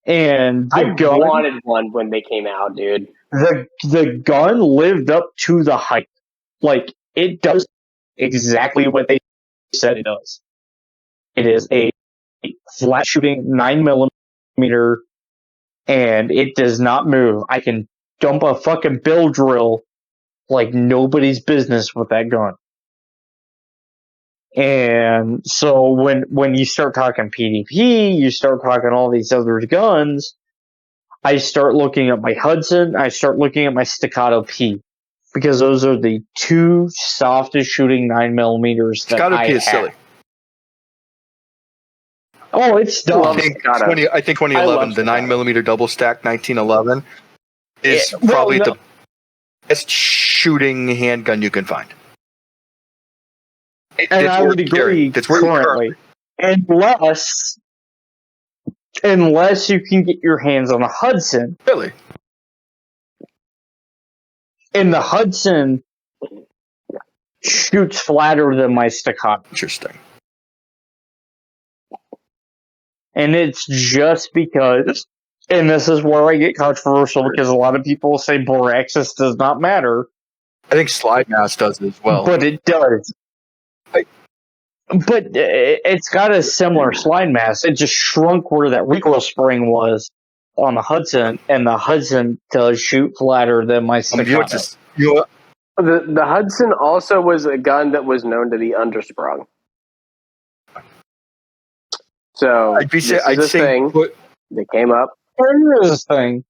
I And wanted one when they came out, dude. The gun lived up to the hype. Like, it does exactly what they said it does. It is a flat shooting 9mm, and it does not move. I can dump a fucking bill drill like nobody's business with that gun. And so when you start talking PDP, you start talking all these other guns, I start looking at my Hudson, I start looking at my Staccato P. Because those are the two softest shooting 9mm that Staccato P is silly. Oh, it's dumb. I think 2011, the 9mm double stack 1911 is probably the best shooting handgun you can find. And I would agree currently. Unless you can get your hands on a Hudson. Really? And the Hudson shoots flatter than my Staccato. Interesting. And it's just because, and this is where I get controversial, because a lot of people say bore axis does not matter. I think slide mass does as well. But it does. But it's got a similar slide mass. It just shrunk where that recoil spring was on the Hudson, and the Hudson does shoot flatter than my Staccato. The Hudson also was a gun that was known to be undersprung. So I'd say thing that came up. There is this thing.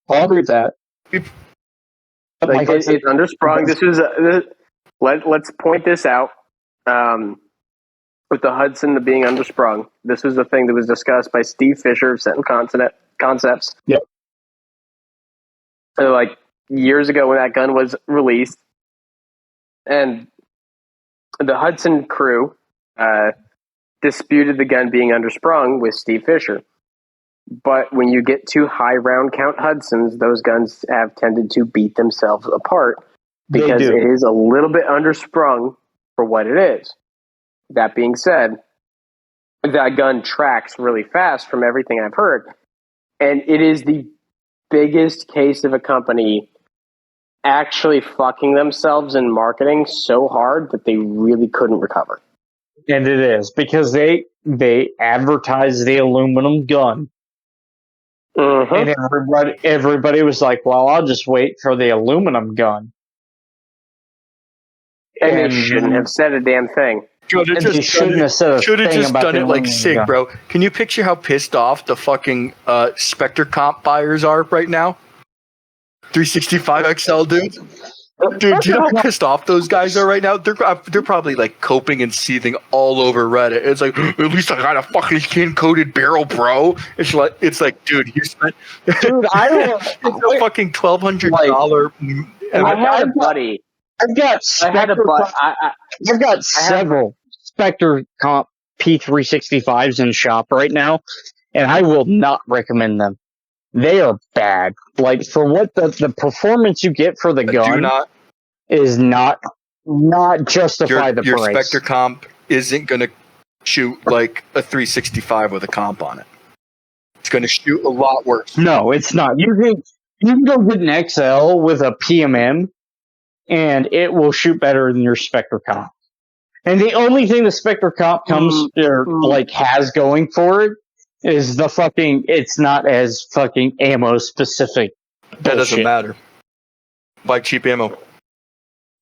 I'll agree with that. Like it's undersprung. Let's point this out. With the Hudson being undersprung, this was the thing that was discussed by Steve Fisher of Sentinel Concepts. Yep. So, like, years ago when that gun was released, and the Hudson crew disputed the gun being undersprung with Steve Fisher. But when you get to high round count Hudsons, those guns have tended to beat themselves apart because it is a little bit undersprung for what it is. That being said, that gun tracks really fast from everything I've heard. And it is the biggest case of a company actually fucking themselves in marketing so hard that they really couldn't recover. And it is, because they advertised the aluminum gun. Mm-hmm. And everybody was like, well, I'll just wait for the aluminum gun. And they shouldn't have said a damn thing. Should have just done it like Sig, bro. Can you picture how pissed off the fucking Spectre comp buyers are right now? 365 XL dudes. Dude, do you know how pissed off those guys are right now? They're probably like coping and seething all over Reddit. It's like, at least I got a fucking skin-coated barrel, bro. It's like, dude, you spent. Dude, it's a fucking $1,200. I had a buddy. I've got several Spectre Comp P365s in shop right now, and I will not recommend them. They are bad. Like, for what the performance you get for the gun is not justify the your price. Your Spectre Comp isn't going to shoot like a 365 with a comp on it. It's going to shoot a lot worse. No, it's not. You can go get an XL with a PMM, and it will shoot better than your Spectre Comp. And the only thing the Spectre Comp has going for it is the fucking, it's not as fucking ammo specific. That doesn't matter. Buy cheap ammo.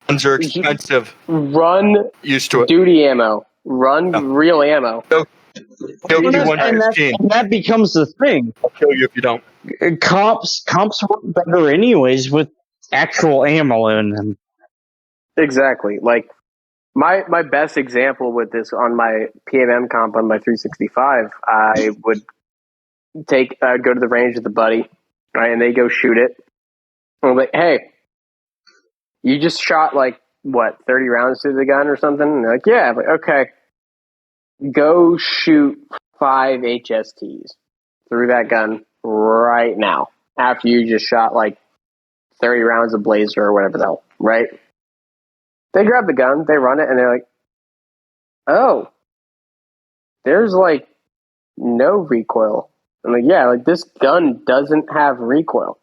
Guns are expensive. Run used to it. Duty ammo. Run real ammo. And that becomes the thing. I'll kill you if you don't. Comps work better anyways with actual ammo in them. Exactly. Like my best example with this on my PMM comp on my 365, I would go to the range with a buddy, right, and they go shoot it. And I'm like, hey, you just shot 30 rounds through the gun or something? And they're like, yeah. I'm like, okay, go shoot 5 HSTs through that gun right now after you just shot 30 rounds of Blazer or whatever the hell, right? They grab the gun, they run it, and they're like, oh, there's no recoil. I'm like, yeah, this gun doesn't have recoil.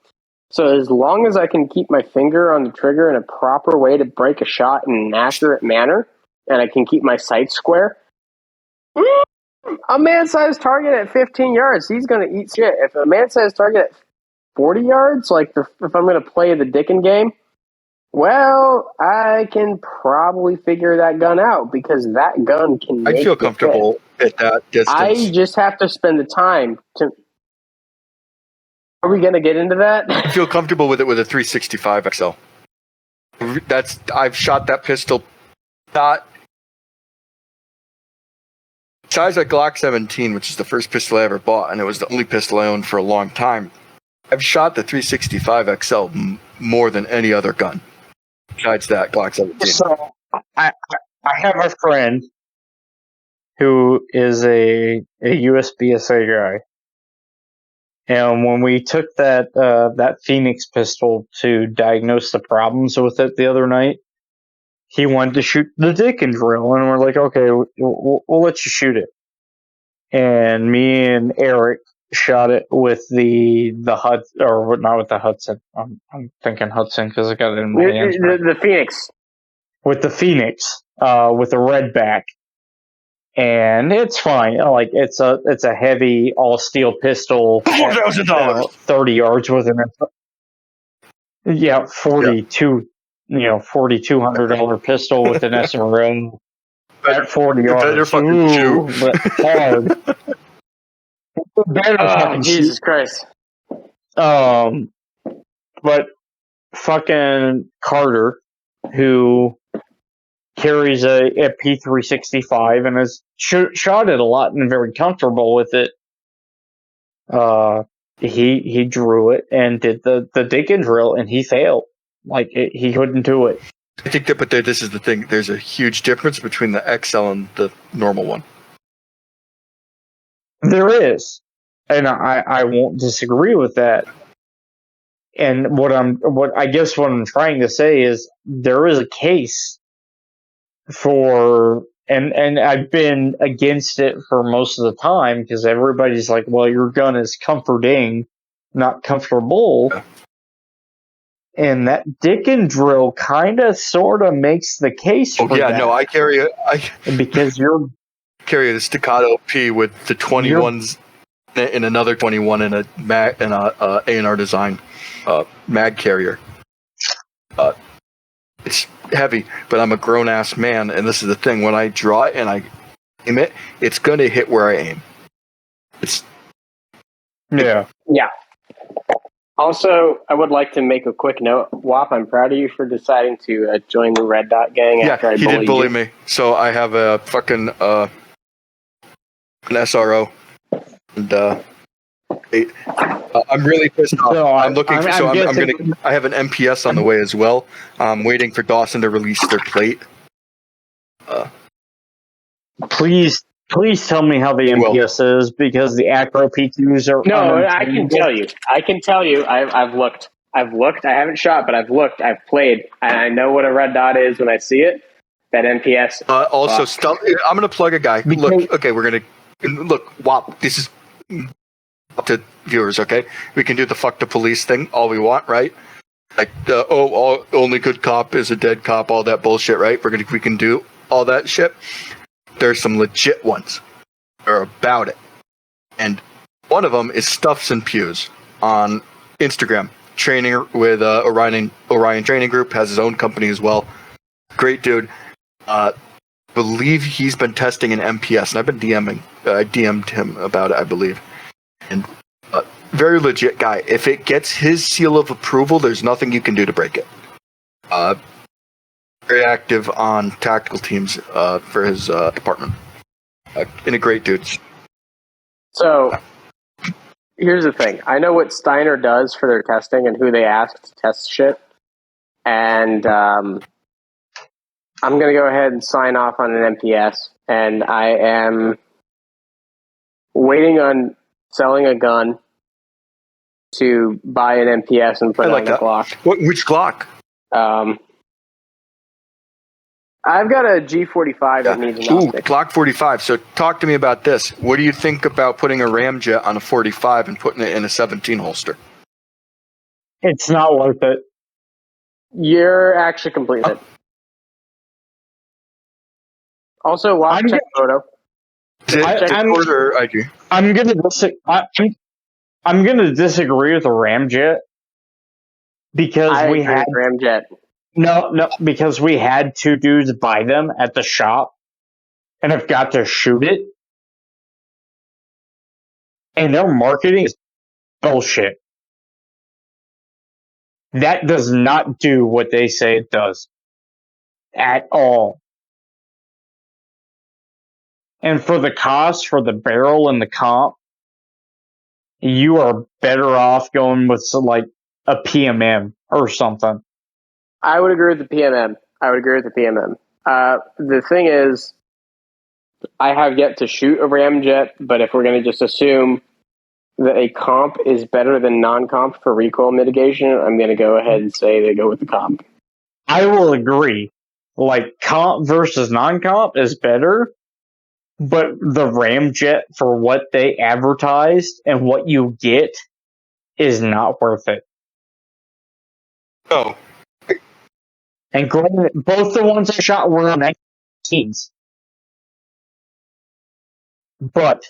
So as long as I can keep my finger on the trigger in a proper way to break a shot in an accurate manner, and I can keep my sights square, a man-sized target at 15 yards, he's going to eat shit. If a man-sized target at 40 yards, if I'm going to play the dickin' game, well, I can probably figure that gun out because that gun can make I feel comfortable at that distance. I just have to spend the time to... Are we going to get into that? I feel comfortable with it with a 365 XL. I've shot that pistol not besides that Glock 17, which is the first pistol I ever bought, and it was the only pistol I owned for a long time. I've shot the 365 XL more than any other gun. Besides that Glock 17. So I have a friend who is a USBSA guy. And when we took that Phoenix pistol to diagnose the problems with it the other night, he wanted to shoot the dick and drill, and we're like, okay, we'll let you shoot it. And me and Eric shot it with the Hudson, or not with the Hudson. I'm thinking Hudson because I got it in my hands. The Phoenix. With the Phoenix, with the red back. And it's fine. It's a heavy all steel pistol. $4,000. 30 yards with an 4,200 pistol with an SRO at 40 yards. Better fucking shoot. But hard. Jesus Christ. But fucking Carter, who carries a P365 and has shot it a lot and very comfortable with it. He drew it and did the dig and drill, and he failed. He couldn't do it. I think but this is the thing. There's a huge difference between the XL and the normal one. There is, and I won't disagree with that. And what I'm trying to say is there is a case for and I've been against it for most of the time because everybody's like, well, your gun is comforting, not comfortable. Yeah. And that dick and drill kind of sort of makes the case for that. No, I carry because you're carry the staccato P with the 21s and another 21 in a mag and a A&R design mag carrier. It's heavy, but I'm a grown ass man, and this is the thing: when I draw it and I aim it, it's gonna hit where I aim. yeah. Also, I would like to make a quick note. Wop, I'm proud of you for deciding to join the Red Dot gang after I he bullied did bully you. me. So I have a fucking an SRO, and I'm really pissed off. So I'm looking. I have an MPS on the way as well. I'm waiting for Dawson to release their plate. Please tell me how the MPS is, because the Acro P2s are. No, I can tell you. I've looked. I haven't shot, but I've looked. I've played, and I know what a red dot is when I see it. That MPS. I'm going to plug a guy. Look, okay, we're going to look. WAP. This is up to viewers. Okay, we can do the fuck the police thing all we want, right? Like only good cop is a dead cop. All that bullshit, right? We can do all that shit. There's some legit ones that are about it. And one of them is Stuffs and Pews on Instagram. Training with Orion Training Group, has his own company as well. Great dude. Believe he's been testing an MPS, and I've been DMing. I DM'd him about it, I believe. And very legit guy. If it gets his seal of approval, there's nothing you can do to break it. Very active on tactical teams for his department. And a great dude. So, here's the thing. I know what Steiner does for their testing and who they ask to test shit. And I'm going to go ahead and sign off on an MPS. And I am waiting on selling a gun to buy an MPS and put it on the Glock. Which Glock? I've got a G45 that needs an optic. Glock 45. So talk to me about this. What do you think about putting a ramjet on a 45 and putting it in a 17 holster? It's not worth it. You're actually completing it. Also, watch check photo. I'm gonna disagree with the ramjet because we had ramjet. No, because we had two dudes buy them at the shop and have got to shoot it. And their marketing is bullshit. That does not do what they say it does. At all. And for the cost, for the barrel and the comp, you are better off going with like a PMM or something. I would agree with the PMM. The thing is, I have yet to shoot a ramjet, but if we're going to just assume that a comp is better than non-comp for recoil mitigation, I'm going to go ahead and say they go with the comp. I will agree. Like, comp versus non-comp is better, but the ramjet for what they advertised and what you get is not worth it. Oh. And granted, both the ones I shot were on 19s. But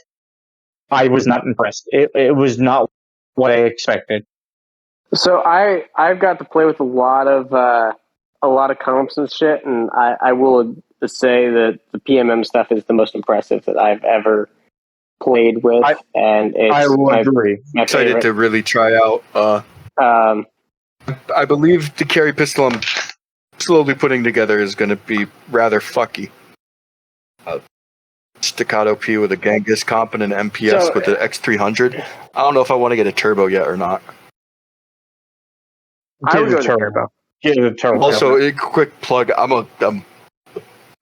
I was not impressed. It was not what I expected. So I've got to play with a lot of comps and shit, and I will say that the PMM stuff is the most impressive that I've ever played with, and I will agree. My excited favorite. To really try out. I believe the carry pistol I'm slowly putting together is going to be rather fucky. Staccato P with a Genghis comp and an MPS with the X300. I don't know if I want to get a turbo yet or not. Get a turbo. Also, a quick plug. I'm a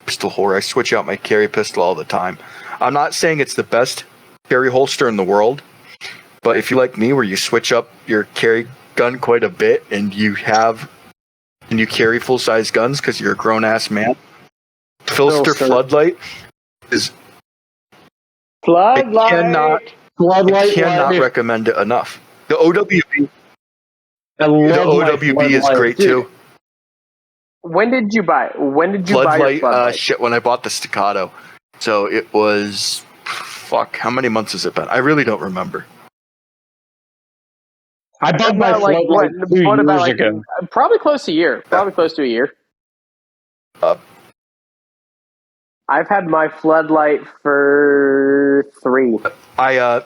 pistol whore. I switch out my carry pistol all the time. I'm not saying it's the best carry holster in the world, but if you like me, where you switch up your carry gun quite a bit and you carry full size guns because you're a grown ass man, the Filster floodlight is Floodlight. I cannot recommend it enough. The OWB is great too. When did you buy? When did you buy your floodlight? When I bought the Staccato. So it was how many months has it been? I really don't remember. I bought my floodlight 2 years ago. Probably close to a year. Probably close to a year. I've had my floodlight for 3. I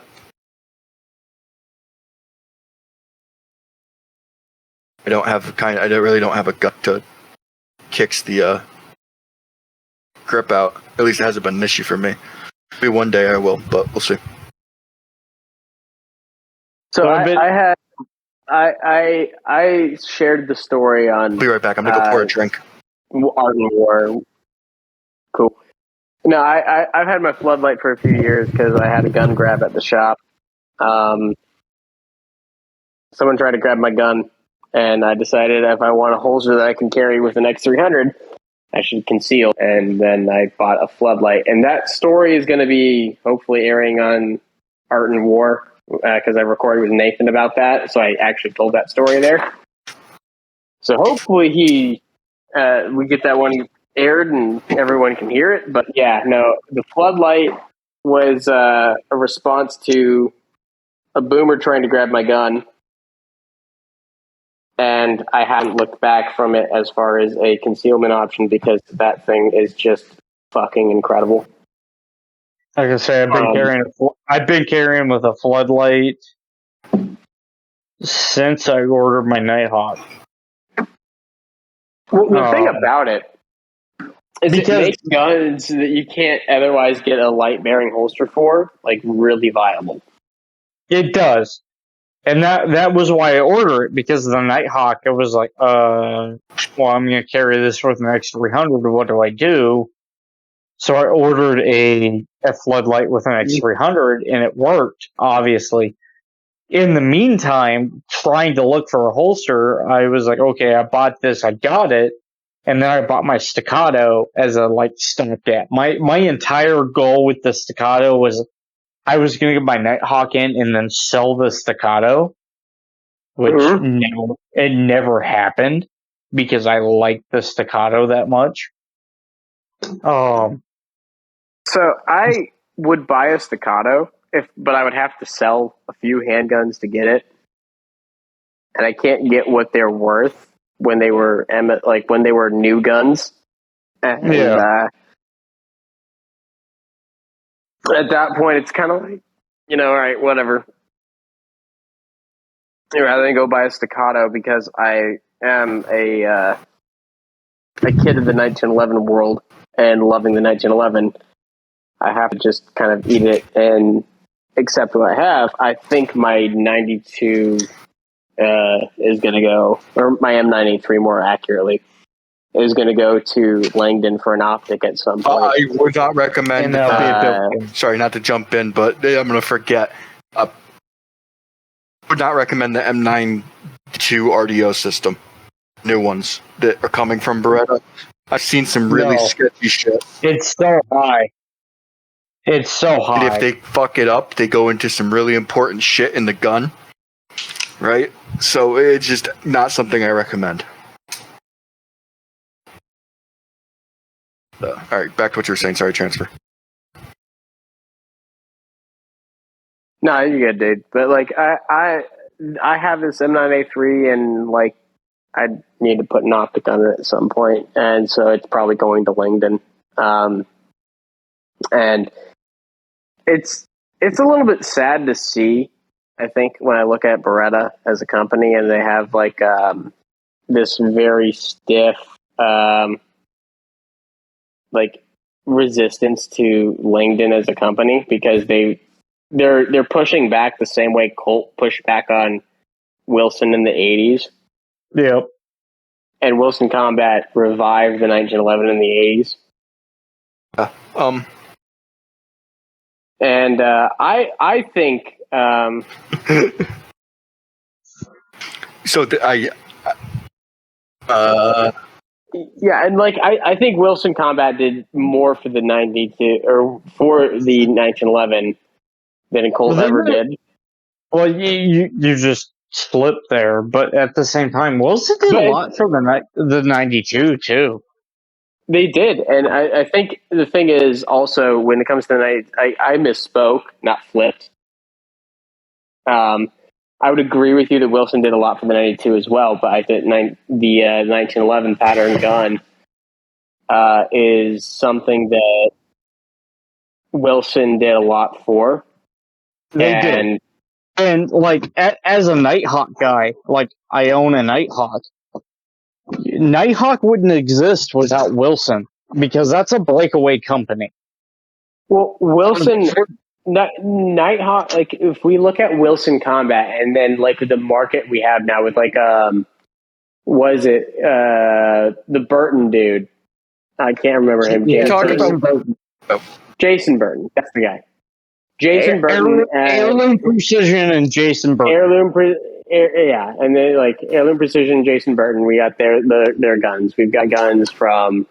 really don't have a gut to kicks the grip out. At least it hasn't been an issue for me. Maybe one day I will, but we'll see. So I shared the story on. I'll be right back. I'm gonna go pour a drink. Art and War. Cool. No, I've had my floodlight for a few years because I had a gun grab at the shop. Someone tried to grab my gun, and I decided if I want a holster that I can carry with an X300, I should conceal. And then I bought a floodlight. And that story is going to be hopefully airing on Art and War because I recorded with Nathan about that. So I actually told that story there. So hopefully we get that one aired and everyone can hear it. But yeah, no, the floodlight was a response to a boomer trying to grab my gun. And I hadn't looked back from it as far as a concealment option because that thing is just fucking incredible. Like I say, I've been carrying with a floodlight since I ordered my Nighthawk. Well, the thing about it is it makes guns that you can't otherwise get a light-bearing holster for, like, really viable. It does. And that was why I ordered it, because of the Nighthawk. I was like, well, I'm going to carry this with an X300. What do I do? So I ordered a floodlight with an X300, and it worked, obviously. In the meantime, trying to look for a holster, I was like, okay, I bought this, I got it, and then I bought my Staccato as a stopgap. My entire goal with the Staccato was I was going to get my Nighthawk in and then sell the Staccato, which never happened because I liked the Staccato that much. So I would buy a Staccato, but I would have to sell a few handguns to get it, and I can't get what they're worth when they were when they were new guns. And, at that point, it's kind of like, all right, whatever. Rather than go buy a Staccato because I am a kid of the 1911 world and loving the 1911, I have to just kind of eat it and accept what I have. I think my 92 is going to go, or my M983 more accurately, is going to go to Langdon for an optic at some point. I would not recommend. Sorry, not to jump in, but I'm going to forget. Would not recommend the M92 RDO system. New ones that are coming from Beretta. I've seen some really sketchy shit. It's so high. It's so high. And if they fuck it up, they go into some really important shit in the gun. Right? So it's just not something I recommend. All right, back to what you were saying. Sorry, transfer. No, you're good, dude. But I have this M9A3, and I need to put an optic on it at some point, and so it's probably going to Langdon. And it's a little bit sad to see. I think when I look at Beretta as a company, and they have this very stiff resistance to Langdon as a company, because they're pushing back the same way Colt pushed back on Wilson in the 80s. Yep. And Wilson Combat revived the 1911 in the 80s. And I think so. Yeah, and like I think Wilson Combat did more for the 92 or for the 1911 than Colt ever did. Well, you just slipped there, but at the same time, Wilson did a lot for the 92 too. They did, and I think the thing is also when it comes to the night, I misspoke, not flipped. I would agree with you that Wilson did a lot for the 92 as well, but I think the 1911 pattern gun is something that Wilson did a lot for. They did. And like as a Nighthawk guy, like I own a Nighthawk. Nighthawk wouldn't exist without Wilson because that's a breakaway company. Well, Wilson, Nighthawk, like if we look at Wilson Combat and then like the market we have now with like, was it the Burton dude? I can't remember him. Jason Burton. That's the guy. Jason Burton. Heirloom Precision and Jason Burton. Yeah, and then like Heirloom Precision, Jason Burton. We got their guns. We've got guns from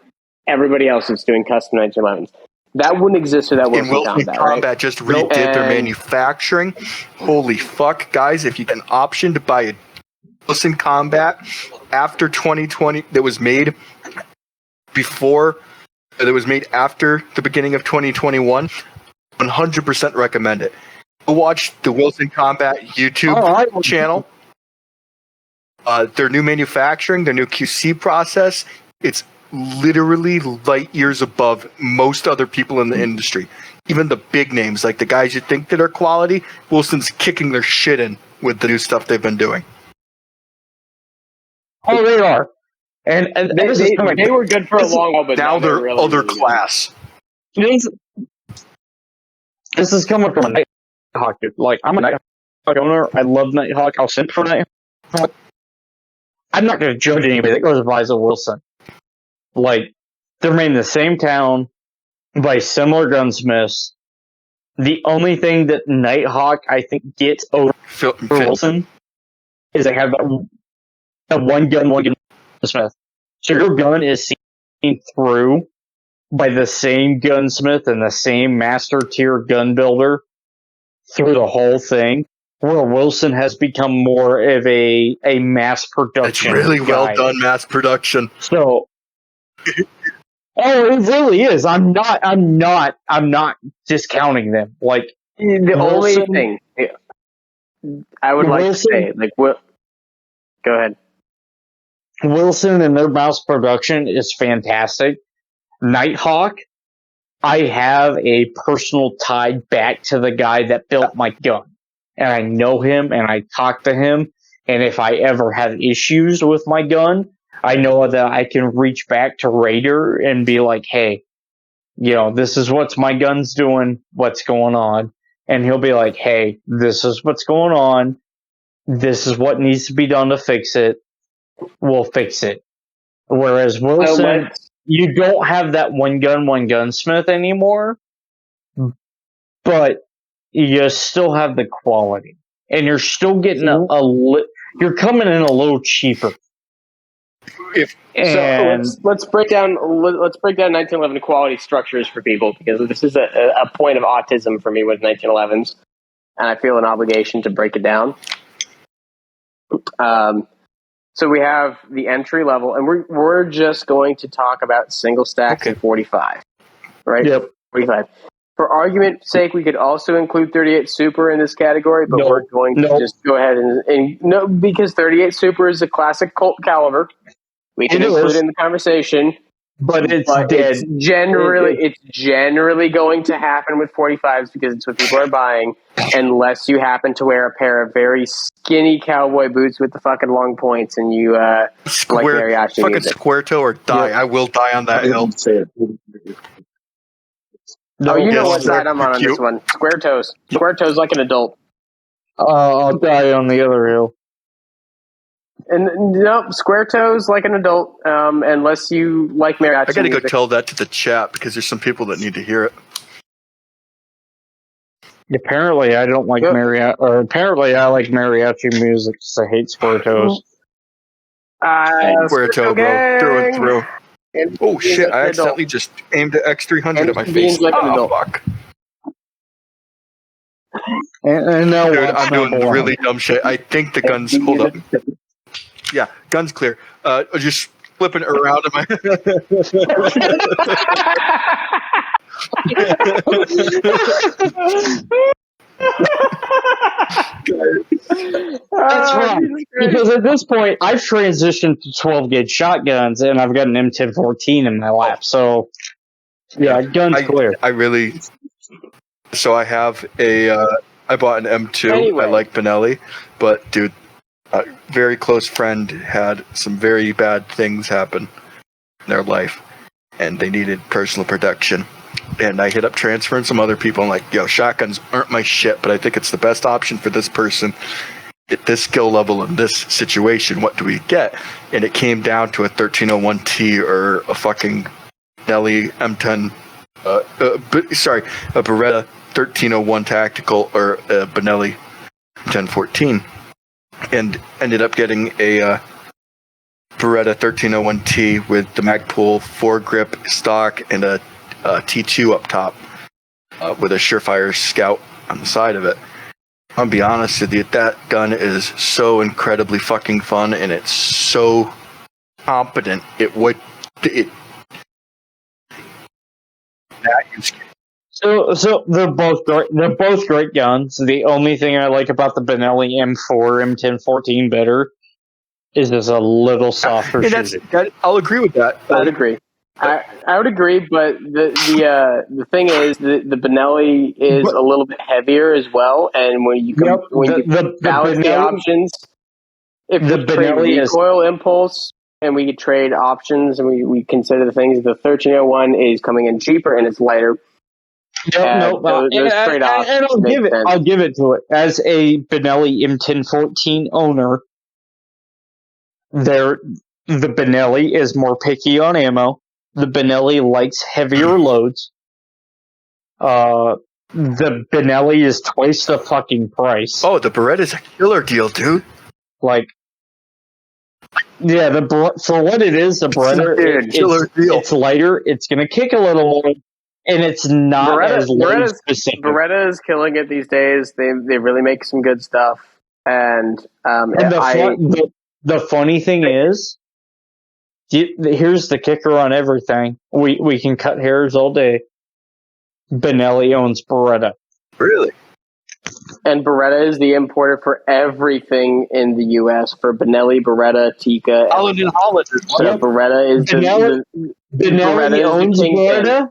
everybody else that's doing custom 1911s. That wouldn't exist without Wilson Combat. Combat just redid their manufacturing. Holy fuck, guys! If you get an option to buy a Wilson Combat after 2020 that was made after the beginning of 2021, 100% recommend it. Go watch the Wilson Combat YouTube channel. Their new manufacturing, their new QC process, it's literally light years above most other people in the industry. Even the big names, like the guys you think that are quality, Wilson's kicking their shit in with the new stuff they've been doing. Oh, they are. And they were good for a long while, but now they're really, other really class. This is coming from a Nighthawk dude. Like, I'm a Nighthawk owner. I love Nighthawk. I'll simp for Nighthawk. I'm not going to judge anybody that goes and buys a Wilson. Like, they're made in the same town by similar gunsmiths. The only thing that Nighthawk, I think, gets over Wilson is they have a one gun gunsmith. So your gun is seen through by the same gunsmith and the same master tier gun builder through the whole thing, where Wilson has become more of a mass production. It's really guy. well done mass production. So, it really is. I'm not discounting them. Like the only thing I would like to say, like, what? Go ahead. Wilson and their mass production is fantastic. Nighthawk, I have a personal tie back to the guy that built my gun. And I know him and I talk to him. And if I ever have issues with my gun, I know that I can reach back to Raider and be like, hey, this is what my gun's doing, what's going on. And he'll be like, hey, this is what's going on. This is what needs to be done to fix it. We'll fix it. Whereas Wilson, you don't have that one gunsmith anymore, but you still have the quality, and you're still getting you're coming in a little cheaper. So let's break down 1911 quality structures for people, because this is a point of autism for me with 1911s, and I feel an obligation to break it down. So we have the entry level, and we're just going to talk about single stacks and 45, right? Yep. 45. For argument's sake, we could also include 38 Super in this category, but we're going to just go ahead and no, because 38 Super is a classic Colt caliber. We can include it in the conversation, but it's dead. It's generally going to happen with 45s because it's what people are buying, unless you happen to wear a pair of very skinny cowboy boots with the fucking long points and you like mariachi fucking music. square toe or die. Yep. I will die on that hill. No, you know what side I'm on this one. Square toes. Square toes like an adult. I'll die on the other hill. And nope, square toes like an adult, unless you like mariachi. I gotta go tell that to the chat because there's some people that need to hear it. Apparently, I don't like mariachi, or apparently I like mariachi music because I hate square toes. Square toe, bro, through and through. Oh shit! I accidentally just aimed an X300 at my face. Oh fuck! And now Dude, I'm doing really dumb shit. I think the gun's. Hold up. Yeah, gun's clear. Just flipping it around in my. That's right. Because at this point, I've transitioned to 12 gauge shotguns, and I've got an M1014 in my lap. So, yeah, gun's clear. I really. So I have a. I bought an M2. Anyway. I like Benelli, but dude, a very close friend had some very bad things happen in their life, and they needed personal protection. And I hit up Transfer and some other people. I'm like, yo, shotguns aren't my shit, but I think it's the best option for this person at this skill level in this situation. What do we get? And it came down to a 1301T or a fucking Benelli M10. A Beretta 1301 Tactical or a Benelli 1014, and ended up getting a Beretta 1301T with the Magpul 4-grip stock and a T2 up top with a Surefire Scout on the side of it. I'll be honest with you, that gun is so incredibly fucking fun, and it's so competent. So they're both great. They're both great guns. The only thing I like about the Benelli M4 M1014 better is it's a little softer. I'll agree with that. I'd agree. I would agree, but the thing is the Benelli is a little bit heavier as well, and when you balance the options, if the Benelli recoil impulse, and we could trade options, and we consider the things, the 1301 is coming in cheaper and it's lighter. Those trade-offs. And I'll give it to it. As a Benelli M1014 owner, the Benelli is more picky on ammo. The Benelli likes heavier loads. The Benelli is twice the fucking price. Oh, the Beretta's a killer deal, dude. Like, yeah, for what it is, the Beretta, it's lighter. It's gonna kick a little more. And it's not as specific. Beretta is killing it these days. They really make some good stuff. And the funny thing is, here's the kicker on everything. We can cut hairs all day. Benelli owns Beretta. Really? And Beretta is the importer for everything in the U.S. for Benelli, Beretta, Tikka. Holland. So Beretta is Benelli owns Beretta.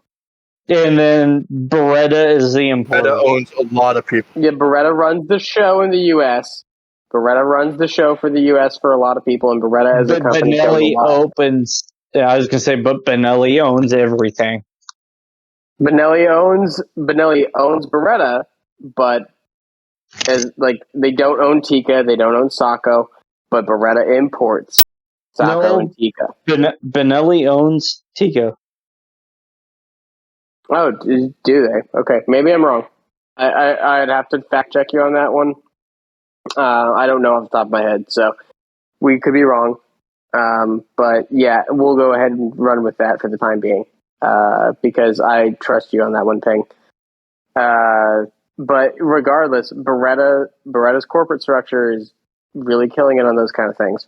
And then Beretta is the importer. Beretta owns a lot of people. Yeah, Beretta runs the show in the U.S. Beretta runs the show for the U.S. for a lot lot of people, and Beretta as a company. Benelli opens. Yeah, I was gonna say, but Benelli owns everything. Benelli owns Beretta, but they don't own Tikka, they don't own Sacco, but Beretta imports Sacco and Tikka. Benelli owns Tikka. Oh, do they? Okay, maybe I'm wrong. I'd have to fact check you on that one. I don't know off the top of my head, so we could be wrong. But yeah, we'll go ahead and run with that for the time being, because I trust you on that one, Ping. But regardless, Beretta's corporate structure is really killing it on those kind of things.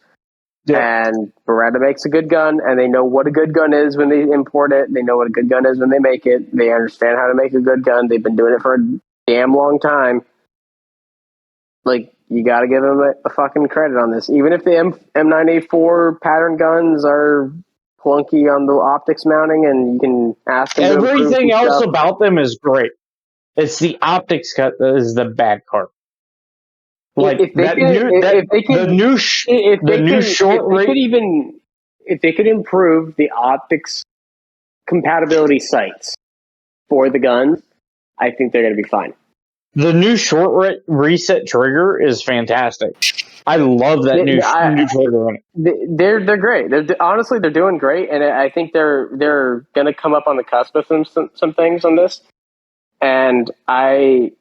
Yeah. And Beretta makes a good gun, and they know what a good gun is when they import it. They know what a good gun is when they make it. They understand how to make a good gun. They've been doing it for a damn long time. Like, you got to give them a fucking credit on this. Even if the M9A4 pattern guns are clunky on the optics mounting, and you can ask them everything else about them is great. It's the optics cut that is the bad part. Like if they could improve the optics compatibility sites for the guns, I think they're going to be fine. The new short reset trigger is fantastic. I love that new trigger on it. They're great. Honestly, they're doing great, and I think they're going to come up on the cusp of some things on this. And I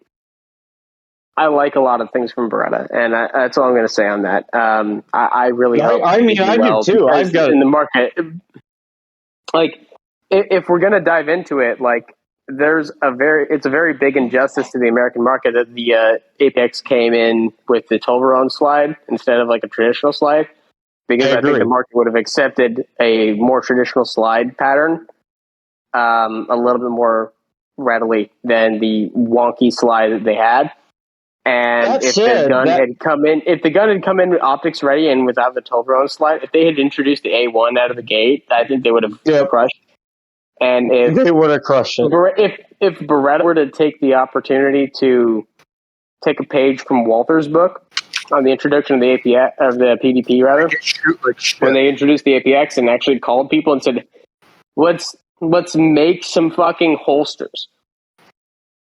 I like a lot of things from Beretta, and that's all I'm going to say on that. I really hope. I mean, I do too. I've got in the market. Like, if we're going to dive into it, like, it's a very big injustice to the American market that the APX came in with the Toblerone slide instead of like a traditional slide, because I think the market would have accepted a more traditional slide pattern a little bit more readily than the wonky slide that they had. And if the gun had come in with optics ready and without the Toblerone slide, if they had introduced the A1 out of the gate, I think they would have crushed. And if they would have crushed it, if Beretta were to take the opportunity to take a page from Walther's book on the introduction of the APX, of the PDP rather, when they introduced the APX and actually called people and said, let's make some fucking holsters.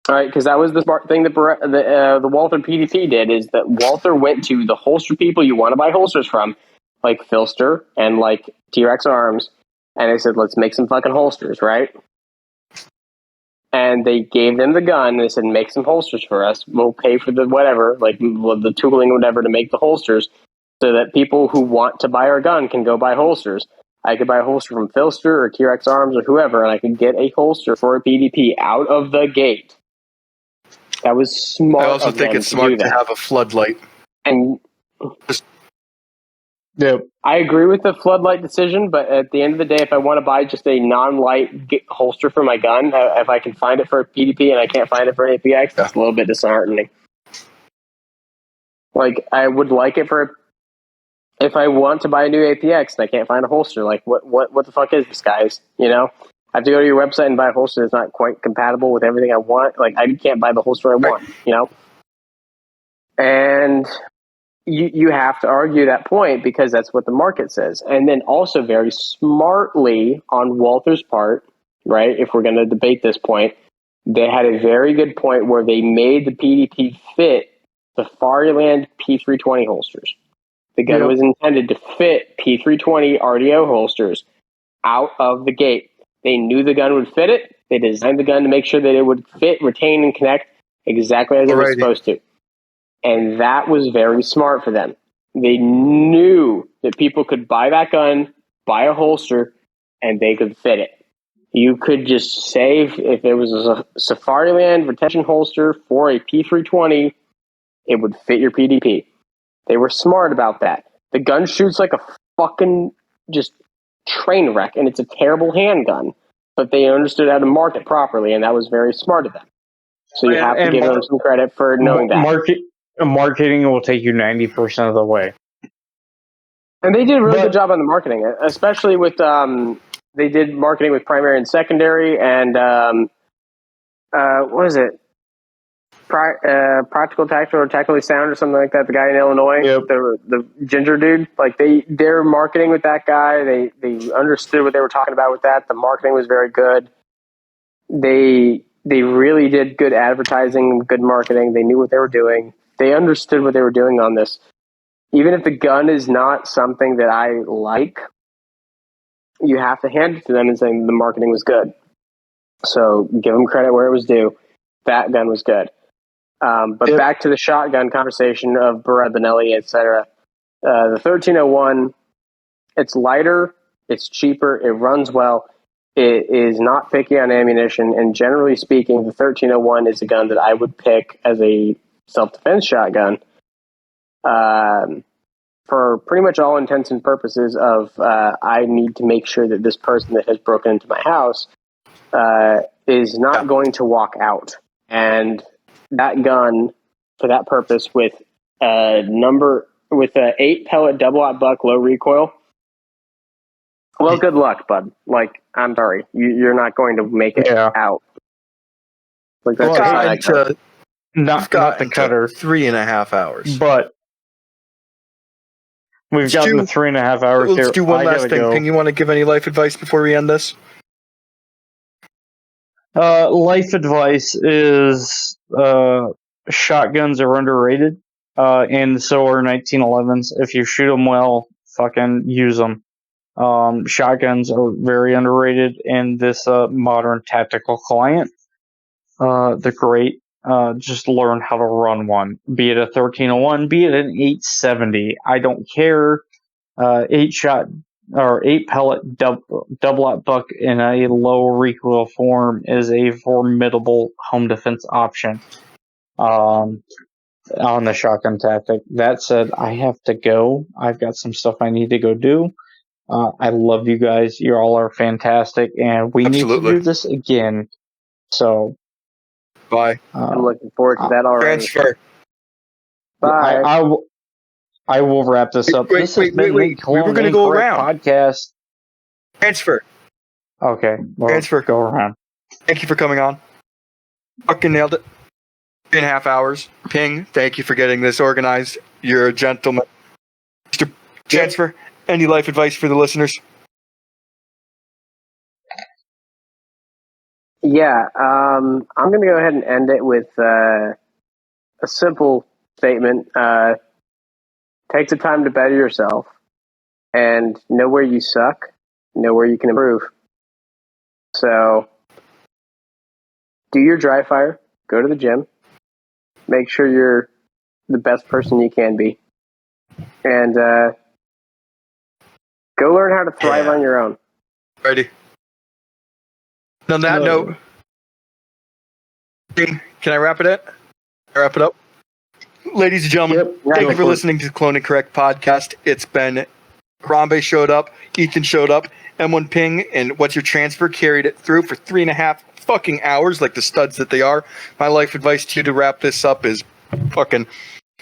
All right, because that was the smart thing that the Walther PDP did, is that Walther went to the holster people you want to buy holsters from, like Filster and like T-Rex Arms, and they said, let's make some fucking holsters, right? And they gave them the gun, and they said, make some holsters for us. We'll pay for the whatever, like the tooling or whatever to make the holsters, so that people who want to buy our gun can go buy holsters. I could buy a holster from Filster or T-Rex Arms or whoever, and I could get a holster for a PDP out of the gate. That was smart. I also think it's smart to have a floodlight. And I agree with the floodlight decision, but at the end of the day, if I want to buy just a non-light holster for my gun, if I can find it for a PDP and I can't find it for an APX, it's a little bit disheartening. Like, I would like it for, if I want to buy a new APX and I can't find a holster, like, what the fuck is this, guys? You know? I have to go to your website and buy a holster that's not quite compatible with everything I want. Like, I can't buy the holster I want, you know? And you have to argue that point because that's what the market says. And then also very smartly on Walther's part, right, if we're going to debate this point, they had a very good point where they made the PDP fit the Safariland P320 holsters. The gun was intended to fit P320 RDO holsters out of the gate. They knew the gun would fit it. They designed the gun to make sure that it would fit, retain, and connect exactly as it was supposed to. And that was very smart for them. They knew that people could buy that gun, buy a holster, and they could fit it. You could just save, if there was a Safariland retention holster for a P320, it would fit your PDP. They were smart about that. The gun shoots like a fucking just train wreck, and it's a terrible handgun, but they understood how to market properly, and that was very smart of them. So you have to give them some credit for knowing that. Marketing will take you 90% of the way. And they did a really good job on the marketing, especially with, they did marketing with primary and secondary, and what is it? Practical Tactical or Tactically Sound or something like that. The guy in Illinois, the ginger dude, like they're marketing with that guy. They understood what they were talking about with that. The marketing was very good. They really did good advertising, good marketing. They knew what they were doing. They understood what they were doing on this. Even if the gun is not something that I like, you have to hand it to them and say the marketing was good. So give them credit where it was due. That gun was good. But back to the shotgun conversation of Beretta, Benelli, etc. The 1301, it's lighter, it's cheaper, it runs well, it is not picky on ammunition, and generally speaking, the 1301 is a gun that I would pick as a self-defense shotgun for pretty much all intents and purposes of I need to make sure that this person that has broken into my house is not going to walk out. And that gun, for that purpose, with with a 8 pellet double aught buck low recoil. Well, good luck, bud. Like, I'm sorry, you're not going to make it out. Like, that's not the cutter. 3.5 hours, but we've gotten the 3.5 hours. Let's do one last thing. Ping, you want to give any life advice before we end this? Life advice is shotguns are underrated, and so are 1911s. If you shoot them well, fucking use them. Shotguns are very underrated in this modern tactical client. They're great. just learn how to run one. Be it a 1301, be it an 870. I don't care. 8-shot or 8-pellet double-out buck in a low recoil form is a formidable home defense option on the shotgun tactic. That said, I have to go. I've got some stuff I need to go do. I love you guys. You all are fantastic, and we need to do this again. So, bye. I'm looking forward to that already. Transfer. Bye. I will wrap this up. This has been the We were going to go around. Podcast. Transfer. Okay. Well, Transfer. Go around. Thank you for coming on. Fucking nailed it. 3.5 hours. Ping, thank you for getting this organized. You're a gentleman. Mr. Transfer, any life advice for the listeners? Yeah, I'm going to go ahead and end it with a simple statement. Take the time to better yourself and know where you suck, know where you can improve. So do your dry fire, go to the gym, make sure you're the best person you can be, and go learn how to thrive on your own. Ready. On that note, can I wrap it up? Ladies and gentlemen, thank you for listening to the Cloneincorrect podcast. It's been Harambe showed up, Ethan showed up, M1 Ping, and What's Your Transfer carried it through for 3.5 fucking hours like the studs that they are. My life advice to you to wrap this up is fucking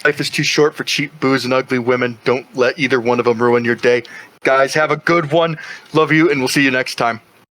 life is too short for cheap booze and ugly women. Don't let either one of them ruin your day. Guys, have a good one. Love you, and we'll see you next time.